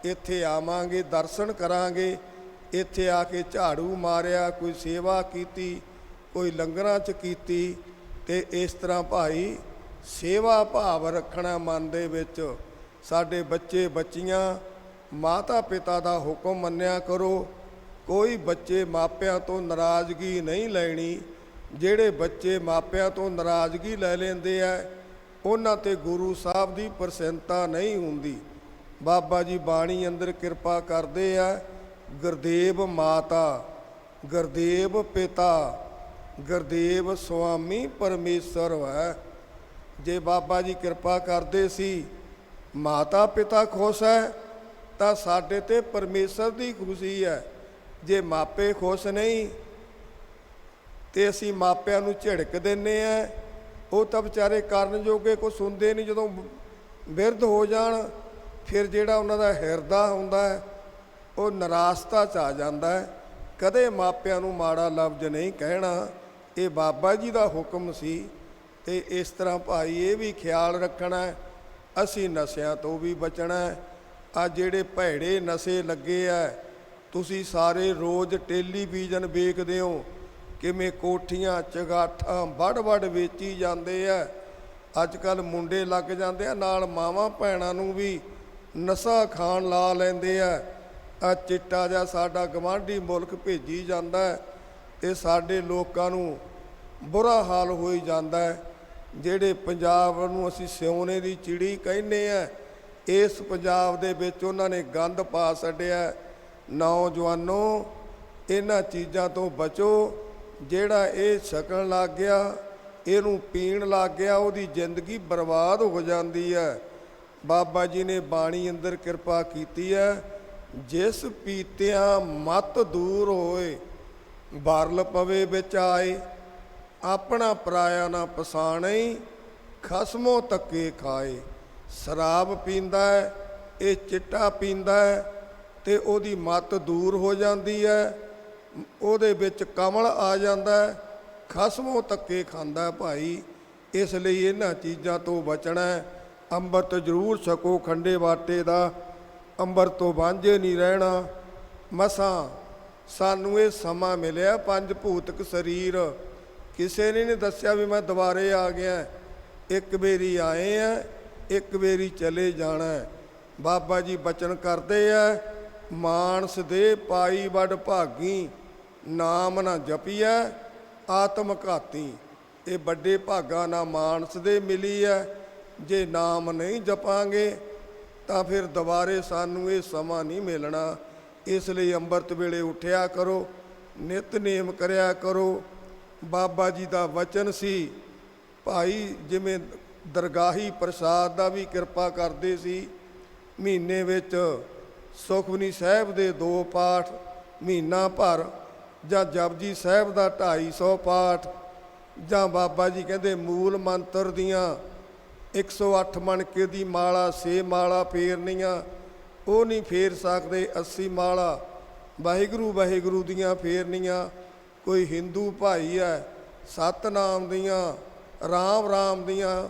ਇੱਥੇ ਆਵਾਂਗੇ, ਦਰਸ਼ਨ ਕਰਾਂਗੇ। ਇੱਥੇ ਆ ਕੇ ਝਾੜੂ ਮਾਰਿਆ, ਕੋਈ ਸੇਵਾ ਕੀਤੀ, ਕੋਈ ਲੰਗਰਾਂ 'ਚ ਕੀਤੀ, ਤੇ ਇਸ ਤਰ੍ਹਾਂ ਭਾਈ ਸੇਵਾ ਭਾਵ ਰੱਖਣਾ ਮਨ ਦੇ ਵਿੱਚ। ਸਾਡੇ ਬੱਚੇ ਬੱਚੀਆਂ ਮਾਤਾ ਪਿਤਾ ਦਾ ਹੁਕਮ ਮੰਨਿਆ ਕਰੋ। ਕੋਈ ਬੱਚੇ ਮਾਪਿਆਂ ਤੋਂ ਨਾਰਾਜ਼ਗੀ ਨਹੀਂ ਲੈਣੀ। ਜਿਹੜੇ ਬੱਚੇ ਮਾਪਿਆਂ ਤੋਂ ਨਾਰਾਜ਼ਗੀ ਲੈ ਲੈਂਦੇ ਆ, ਉਹਨਾਂ ਤੇ ਗੁਰੂ ਸਾਹਿਬ ਦੀ ਪ੍ਰਸੰਨਤਾ ਨਹੀਂ ਹੁੰਦੀ। ਬਾਬਾ ਜੀ ਬਾਣੀ ਅੰਦਰ ਕਿਰਪਾ ਕਰਦੇ ਆ, ਗੁਰਦੇਵ ਮਾਤਾ, ਗੁਰਦੇਵ ਪਿਤਾ, ਗੁਰਦੇਵ ਸੁਆਮੀ ਪਰਮੇਸ਼ਰ ਹੈ। ਜੇ ਬਾਬਾ ਜੀ ਕਿਰਪਾ ਕਰਦੇ ਸੀ, ਮਾਤਾ ਪਿਤਾ ਖੁਸ਼ ਹੈ ਤਾਂ ਸਾਡੇ ਤੇ ਪਰਮੇਸ਼ਰ ਦੀ ਖੁਸ਼ੀ ਹੈ। ਜੇ ਮਾਪੇ ਖੁਸ਼ ਨਹੀਂ ਤੇ ਅਸੀਂ ਮਾਪਿਆਂ ਨੂੰ ਝਿੜਕ ਦਿੰਦੇ ਆ, ਉਹ ਤਾਂ ਵਿਚਾਰੇ ਕਰਨ ਜੋਗੇ ਕੁਛ ਸੁਣਦੇ ਨਹੀਂ। ਜਦੋਂ ਬਿਰਧ ਹੋ ਜਾਣ ਫਿਰ ਜਿਹੜਾ ਉਹਨਾਂ ਦਾ ਹਿਰਦਾ ਹੁੰਦਾ ਹੈ ਉਹ ਨਿਰਾਸ਼ਤਾ 'ਚ ਆ ਜਾਂਦਾ ਹੈ। ਕਦੇ ਮਾਪਿਆਂ ਨੂੰ ਮਾੜਾ ਲਫ਼ਜ਼ ਨਹੀਂ ਕਹਿਣਾ, ਇਹ ਬਾਬਾ ਜੀ ਦਾ ਹੁਕਮ ਸੀ। ਤੇ ਇਸ ਤਰ੍ਹਾਂ ਭਾਈ ਇਹ ਵੀ ਖਿਆਲ ਰੱਖਣਾ, ਅਸੀਂ ਨਸ਼ਿਆਂ ਤੋਂ ਵੀ ਬਚਣਾ। ਆ ਜਿਹੜੇ ਭੈੜੇ ਨਸ਼ੇ ਲੱਗੇ ਆ, ਤੁਸੀਂ ਸਾਰੇ ਰੋਜ਼ ਟੈਲੀਵਿਜ਼ਨ ਵੇਖਦੇ ਹੋ ਕਿਵੇਂ ਕੋਠੀਆਂ ਚਗਾਠਾਂ ਵੱਢ ਵੇਚੀ ਜਾਂਦੇ ਆ। ਅੱਜ ਕੱਲ੍ਹ ਮੁੰਡੇ ਲੱਗ ਜਾਂਦੇ ਆ ਨਾਲ ਮਾਵਾਂ ਭੈਣਾਂ ਨੂੰ ਵੀ ਨਸ਼ਾ ਖਾਣ ਲਾ ਲੈਂਦੇ ਆ। ਆ ਚਿੱਟਾ ਜਿਹਾ ਸਾਡਾ ਗਵਾਂਢੀ ਮੁਲਕ ਭੇਜੀ ਜਾਂਦਾ ਤੇ ਸਾਡੇ ਲੋਕਾਂ ਨੂੰ ਬੁਰਾ ਹਾਲ ਹੋਈ ਜਾਂਦਾ। ਜਿਹੜੇ ਪੰਜਾਬ ਨੂੰ ਅਸੀਂ ਸਿਉਨੇ ਦੀ ਚਿੜੀ ਕਹਿੰਦੇ ਆ, ਇਸ ਪੰਜਾਬ ਦੇ ਵਿੱਚ ਉਹਨਾਂ ਨੇ ਗੰਦ ਪਾ ਛੱਡਿਆ। ਨੌਜਵਾਨੋ, ਇਹਨਾਂ ਚੀਜ਼ਾਂ ਤੋਂ ਬਚੋ। ਜਿਹੜਾ ਇਹ ਛਕਣ ਲੱਗ ਗਿਆ, ਇਹਨੂੰ ਪੀਣ ਲੱਗ ਗਿਆ, ਉਹਦੀ ਜ਼ਿੰਦਗੀ ਬਰਬਾਦ ਹੋ ਜਾਂਦੀ ਹੈ। ਬਾਬਾ ਜੀ ਨੇ ਬਾਣੀ ਅੰਦਰ ਕਿਰਪਾ ਕੀਤੀ ਹੈ, ਜਿਸ ਪੀਤਿਆਂ ਮਤ ਦੂਰ ਹੋਏ, ਬਰਲ ਪਵੇ ਵਿੱਚ ਆਏ, ਆਪਣਾ ਪਰਾਇਆ ਨਾ ਪਛਾਣੈ, ਖਸਮੋਂ ਧੱਕੇ ਖਾਏ। ਸ਼ਰਾਬ ਪੀਂਦਾ ਹੈ, ਇਹ ਚਿੱਟਾ ਪੀਂਦਾ ਹੈ ਤੇ ਉਹਦੀ ਮਤ ਦੂਰ ਹੋ ਜਾਂਦੀ ਹੈ, ਉਹਦੇ ਵਿੱਚ ਕਮਲ ਆ ਜਾਂਦਾ ਹੈ, ਖਸਮੋਂ ਧੱਕੇ ਖਾਂਦਾ ਭਾਈ। ਇਸ ਲਈ ਇਹਨਾਂ ਚੀਜ਼ਾਂ ਤੋਂ ਬਚਣਾ। ਅੰਮ੍ਰਿਤ ਜ਼ਰੂਰ ਛਕੋ ਖੰਡੇ ਬਾਟੇ ਦਾ, ਅੰਮ੍ਰਿਤ ਤੋਂ ਵਾਂਝੇ ਨਹੀਂ ਰਹਿਣਾ। ਮਸਾਂ ਸਾਨੂੰ ਇਹ ਸਮਾਂ ਮਿਲਿਆ, ਪੰਜ ਭੂਤਕ ਸਰੀਰ, ਕਿਸੇ ਨੇ ਨਹੀਂ ਦੱਸਿਆ ਵੀ ਮੈਂ ਦੁਬਾਰੇ ਆ ਗਿਆ। ਇੱਕ ਵਾਰੀ ਆਏ ਆ, ਇੱਕ ਵਾਰੀ ਚਲੇ ਜਾਣਾ। ਬਾਬਾ ਜੀ ਬਚਨ ਕਰਦੇ ਆ, ਮਾਨਸ ਦੇ ਪਾਈ ਵੱਡ ਭਾਗੀ, ਨਾਮ ਨਾ ਜਪੀਐ ਆਤਮ ਘਾਤੀ। ਇਹ ਵੱਡੇ ਭਾਗਾਂ ਨਾਲ ਮਾਨਸ ਦੇ ਮਿਲੀ ਹੈ। ਜੇ ਨਾਮ ਨਹੀਂ ਜਪਾਂਗੇ ਤਾਂ ਫਿਰ ਦੁਬਾਰੇ ਸਾਨੂੰ ਇਹ ਸਮਾਂ ਨਹੀਂ ਮਿਲਣਾ। ਇਸ ਲਈ ਅੰਮ੍ਰਿਤ ਵੇਲੇ ਉੱਠਿਆ ਕਰੋ, ਨਿਤਨੇਮ ਕਰਿਆ ਕਰੋ। ਬਾਬਾ ਜੀ ਦਾ ਵਚਨ ਸੀ ਭਾਈ, ਜਿਵੇਂ ਦਰਗਾਹੀ ਪ੍ਰਸਾਦ ਦਾ ਵੀ ਕਿਰਪਾ ਕਰਦੇ ਸੀ। ਮਹੀਨੇ ਵਿੱਚ ਸੁਖਮਨੀ ਸਾਹਿਬ ਦੇ 2 ਪਾਠ ਮਹੀਨਾ ਭਰ, ਜਾਂ ਜਪਜੀ ਸਾਹਿਬ ਦਾ 250 ਪਾਠ, ਜਾਂ ਬਾਬਾ ਜੀ ਕਹਿੰਦੇ ਮੂਲ ਮੰਤਰ ਦੀਆਂ 108 ਮਣਕੇ ਦੀ ਮਾਲਾ 6 ਮਾਲਾ ਫੇਰਨੀਆਂ। ਉਹ ਨਹੀਂ ਫੇਰ ਸਕਦੇ 80 ਮਾਲਾ ਵਾਹਿਗੁਰੂ ਵਾਹਿਗੁਰੂ ਦੀਆਂ ਫੇਰਨੀਆਂ। ਕੋਈ ਹਿੰਦੂ ਭਾਈ ਹੈ ਸਤਨਾਮ ਦੀਆਂ, ਰਾਮ ਰਾਮ ਦੀਆਂ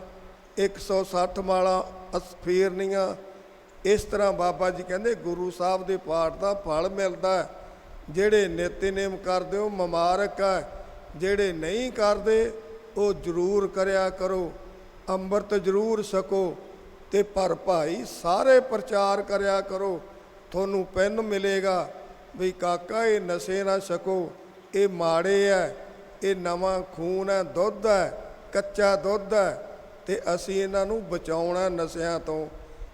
160 ਮਾਲਾ ਫੇਰਨੀਆਂ। ਇਸ ਤਰ੍ਹਾਂ ਬਾਬਾ ਜੀ ਕਹਿੰਦੇ ਗੁਰੂ ਸਾਹਿਬ ਦੇ ਪਾਠ ਦਾ ਫਲ ਮਿਲਦਾ। ਜਿਹੜੇ ਨਿਤਨੇਮ ਕਰਦੇ ਹੋ ਮੁਬਾਰਕ ਹੈ, ਜਿਹੜੇ ਨਹੀਂ ਕਰਦੇ ਉਹ ਜ਼ਰੂਰ ਕਰਿਆ ਕਰੋ। ਅੰਮ੍ਰਿਤ ਜ਼ਰੂਰ ਛਕੋ ਤੇ ਪਰ ਭਾਈ ਸਾਰੇ ਪ੍ਰਚਾਰ ਕਰਿਆ ਕਰੋ। ਤੁਹਾਨੂੰ ਪੈਨ ਮਿਲੇਗਾ, ਵੀ ਕਾਕਾ ਇਹ ਨਸ਼ੇ ਨਾ ਛਕੋ, ਇਹ ਮਾੜੇ ਹੈ, ਇਹ ਨਵਾਂ ਖੂਨ ਹੈ, ਦੁੱਧ ਹੈ, ਕੱਚਾ ਦੁੱਧ ਹੈ, ਤੇ ਅਸੀਂ ਇਹਨਾਂ ਨੂੰ ਬਚਾਉਣਾ ਨਸ਼ਿਆਂ ਤੋਂ।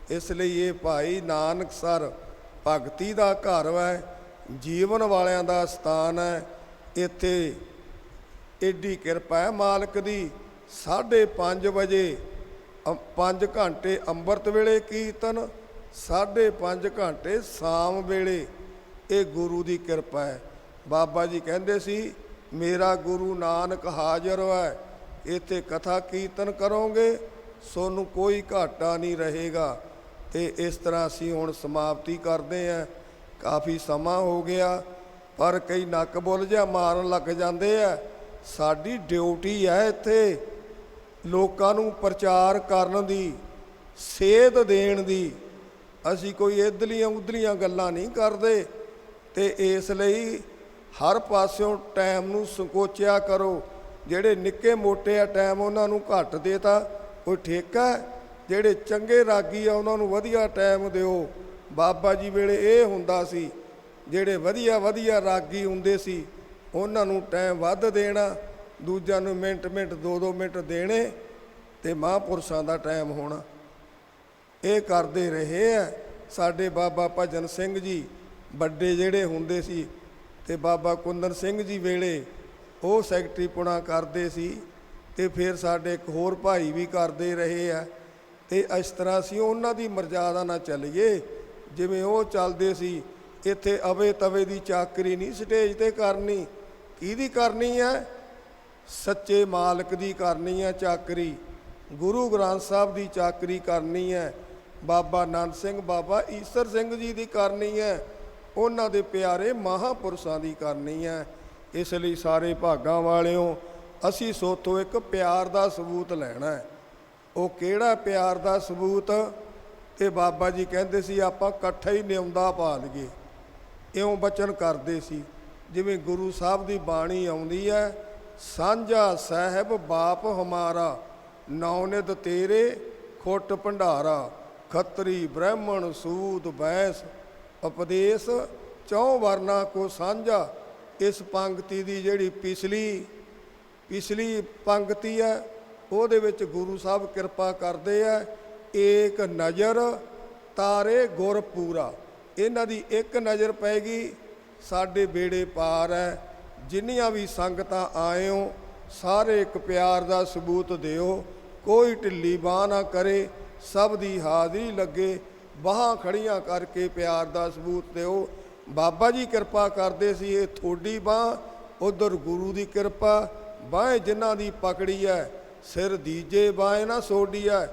ਇਸ ਲਈ ਇਹ ਭਾਈ ਨਾਨਕਸਰ ਭਗਤੀ ਦਾ ਘਰ ਹੈ, ਜੀਵਨ ਵਾਲਿਆਂ ਦਾ ਸਥਾਨ ਹੈ। ਇੱਥੇ ਏਡੀ ਕਿਰਪਾ ਹੈ ਮਾਲਕ ਦੀ। 5:30 ਵਜੇ 5 ਘੰਟੇ ਅੰਮ੍ਰਿਤ ਵੇਲੇ ਕੀਰਤਨ, 5.5 ਘੰਟੇ ਸ਼ਾਮ ਵੇਲੇ। ਇਹ ਗੁਰੂ ਦੀ ਕਿਰਪਾ ਹੈ। ਬਾਬਾ ਜੀ ਕਹਿੰਦੇ ਸੀ ਮੇਰਾ ਗੁਰੂ ਨਾਨਕ ਹਾਜ਼ਰ ਹੈ, ਇੱਥੇ ਕਥਾ ਕੀਰਤਨ ਕਰੋਗੇ ਸੋਨੂੰ ਕੋਈ ਘਾਟਾ ਨਹੀਂ ਰਹੇਗਾ। ਤੇ ਇਸ ਤਰ੍ਹਾਂ ਅਸੀਂ ਹੁਣ ਸਮਾਪਤੀ ਕਰਦੇ ਹਾਂ। ਕਾਫੀ ਸਮਾਂ ਹੋ ਗਿਆ, ਪਰ ਕਈ ਨੱਕ ਬੁੱਲ ਜਿਹਾ ਮਾਰਨ ਲੱਗ ਜਾਂਦੇ ਆ। ਸਾਡੀ ਡਿਊਟੀ ਹੈ ਇੱਥੇ ਲੋਕਾਂ ਨੂੰ ਪ੍ਰਚਾਰ ਕਰਨ ਦੀ, ਸੇਧ ਦੇਣ ਦੀ। ਅਸੀਂ ਕੋਈ ਇੱਧਰਲੀਆਂ ਉੱਧਰਲੀਆਂ ਗੱਲਾਂ ਨਹੀਂ ਕਰਦੇ। ਤੇ ਇਸ ਲਈ ਹਰ ਪਾਸਿਓਂ ਟਾਈਮ ਨੂੰ ਸੰਕੋਚਿਆ ਕਰੋ। ਜਿਹੜੇ ਨਿੱਕੇ ਮੋਟੇ ਆ ਟਾਈਮ ਉਹਨਾਂ ਨੂੰ ਘੱਟ ਦੇਤਾ ਕੋਈ ਠੇਕਾ। ਜਿਹੜੇ ਚੰਗੇ ਰਾਗੀ ਆ ਉਹਨਾਂ ਨੂੰ ਵਧੀਆ ਟਾਈਮ ਦਿਓ। ਬਾਬਾ ਜੀ ਵੇਲੇ ਇਹ ਹੁੰਦਾ ਸੀ, ਜਿਹੜੇ ਵਧੀਆ ਵਧੀਆ ਰਾਗੀ ਹੁੰਦੇ ਸੀ ਉਹਨਾਂ ਨੂੰ ਟਾਈਮ ਵੱਧ ਦੇਣਾ, ਦੂਜਿਆਂ ਨੂੰ ਮਿੰਟ 2-2 ਮਿੰਟ ਦੇਣੇ, ਤੇ ਮਹਾਂਪੁਰਸ਼ਾਂ ਦਾ ਟਾਈਮ ਹੋਣਾ। ਇਹ ਕਰਦੇ ਰਹੇ ਆ ਸਾਡੇ ਬਾਬਾ ਭਜਨ ਸਿੰਘ ਜੀ ਵੱਡੇ ਜਿਹੜੇ ਹੁੰਦੇ ਸੀ, ਤੇ ਬਾਬਾ ਕੁੰਦਨ ਸਿੰਘ ਜੀ ਵੇਲੇ ਉਹ ਸੈਕਟਰੀ ਪੁਣਾ ਕਰਦੇ ਸੀ, ਤੇ ਫਿਰ ਸਾਡੇ ਇੱਕ ਹੋਰ ਭਾਈ ਵੀ ਕਰਦੇ ਰਹੇ ਆ। ਤੇ ਇਸ ਤਰ੍ਹਾਂ ਅਸੀਂ ਉਹਨਾਂ ਦੀ ਮਰਜ਼ਾਦਾ ਨਾਲ ਚੱਲੀਏ ਜਿਵੇਂ ਉਹ ਚੱਲਦੇ ਸੀ। ਇੱਥੇ ਅਵੇ ਤਵੇ ਦੀ ਚਾਕਰੀ ਨਹੀਂ ਸਟੇਜ ਤੇ ਕਰਨੀ। ਕਿਹਦੀ ਕਰਨੀ ਹੈ? ਸੱਚੇ ਮਾਲਕ ਦੀ ਕਰਨੀ ਹੈ ਚਾਕਰੀ। ਗੁਰੂ ਗ੍ਰੰਥ ਸਾਹਿਬ ਦੀ ਚਾਕਰੀ ਕਰਨੀ ਹੈ। ਬਾਬਾ ਆਨੰਦ ਸਿੰਘ, ਬਾਬਾ ਈਸਰ ਸਿੰਘ ਜੀ ਦੀ ਕਰਨੀ ਹੈ। ਉਹਨਾਂ ਦੇ ਪਿਆਰੇ ਮਹਾਂਪੁਰਸ਼ਾਂ ਦੀ ਕਰਨੀ ਹੈ। ਇਸ ਲਈ ਸਾਰੇ ਭਾਗਾਂ ਵਾਲਿਓ ਅਸੀਂ ਸੋਥੋਂ ਇੱਕ ਪਿਆਰ ਦਾ ਸਬੂਤ ਲੈਣਾ ਹੈ। ਉਹ ਕਿਹੜਾ ਪਿਆਰ ਦਾ ਸਬੂਤ? ਤੇ ਬਾਬਾ ਜੀ ਕਹਿੰਦੇ ਸੀ ਆਪਾਂ ਇਕੱਠਾ ਹੀ ਨਿਉਂਦਾ ਪਾ ਲਈਏ। ਇਉਂ ਬਚਨ ਕਰਦੇ ਸੀ ਜਿਵੇਂ ਗੁਰੂ ਸਾਹਿਬ ਦੀ ਬਾਣੀ ਆਉਂਦੀ ਹੈ, ਸਾਂਝਾ ਸਾਹਿਬ ਬਾਪ ਹਮਾਰਾ, ਨੌਨਿਧ ਤੇਰੇ ਖੁੱਟ ਭੰਡਾਰਾ, ਖੱਤਰੀ ਬ੍ਰਾਹਮਣ ਸੂਦ ਬੈਸ, ਉਪਦੇਸ਼ ਚੌਂ ਵਰਨਾ ਕੋ ਸਾਂਝਾ। ਇਸ ਪੰਕਤੀ ਦੀ ਜਿਹੜੀ ਪਿਛਲੀ ਪੰਕਤੀ ਹੈ ਉਹਦੇ ਵਿੱਚ ਗੁਰੂ ਸਾਹਿਬ ਕਿਰਪਾ ਕਰਦੇ ਆ, ਏਕ ਨਜ਼ਰ ਤਾਰੇ ਗੁਰ ਪੂਰਾ। ਇਹਨਾਂ ਦੀ ਇੱਕ ਨਜ਼ਰ ਪੈ ਗਈ ਸਾਡੇ ਬੇੜੇ ਪਾਰ ਹੈ। ਜਿੰਨੀਆਂ ਵੀ ਸੰਗਤਾਂ ਆਏ ਹੋ ਸਾਰੇ ਇੱਕ ਪਿਆਰ ਦਾ ਸਬੂਤ ਦਿਓ, ਕੋਈ ਢਿੱਲੀ ਬਾਂਹ ਨਾ ਕਰੇ, ਸਭ ਦੀ ਹਾਜ਼ਰੀ ਲੱਗੇ, ਬਾਹਾਂ ਖੜੀਆਂ ਕਰਕੇ ਪਿਆਰ ਦਾ ਸਬੂਤ ਦਿਓ। ਬਾਬਾ ਜੀ ਕਿਰਪਾ ਕਰਦੇ ਸੀ, ਇਹ ਥੋੜੀ ਬਾਂਹ, ਉਧਰ ਗੁਰੂ ਦੀ ਕਿਰਪਾ। ਬਾਂਹ ਜਿਨ੍ਹਾਂ ਦੀ ਪਕੜੀ ਹੈ ਸਿਰ ਦੀਜੇ ਬਾਂਹ ਨਾ ਸੋਡੀ ਹੈ।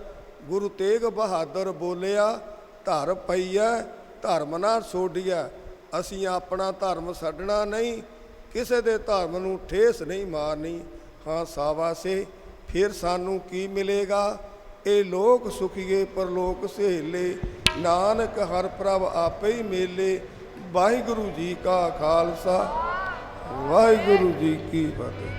ਗੁਰੂ ਤੇਗ ਬਹਾਦਰ ਬੋਲਿਆ ਧਰ ਪਈਆ ਧਰਮ ਨਾ ਸੋਡੀਆ। ਅਸੀਂ ਆਪਣਾ ਧਰਮ ਛੱਡਣਾ ਨਹੀਂ, ਕਿਸੇ ਦੇ ਧਰਮ ਨੂੰ ਠੇਸ ਨਹੀਂ ਮਾਰਨੀ। ਹਾਂ ਸਾਵਾਸੇ ਫਿਰ ਸਾਨੂੰ ਕੀ ਮਿਲੇਗਾ? ਇਹ ਲੋਕ ਸੁਖੀਏ ਪਰਲੋਕ ਸਹੇਲੇ, ਨਾਨਕ ਹਰ ਪ੍ਰਭ ਆਪੇ ਹੀ ਮੇਲੇ। ਵਾਹਿਗੁਰੂ ਜੀ ਕਾ ਖਾਲਸਾ, ਵਾਹਿਗੁਰੂ ਜੀ ਕੀ ਫਤਿਹ।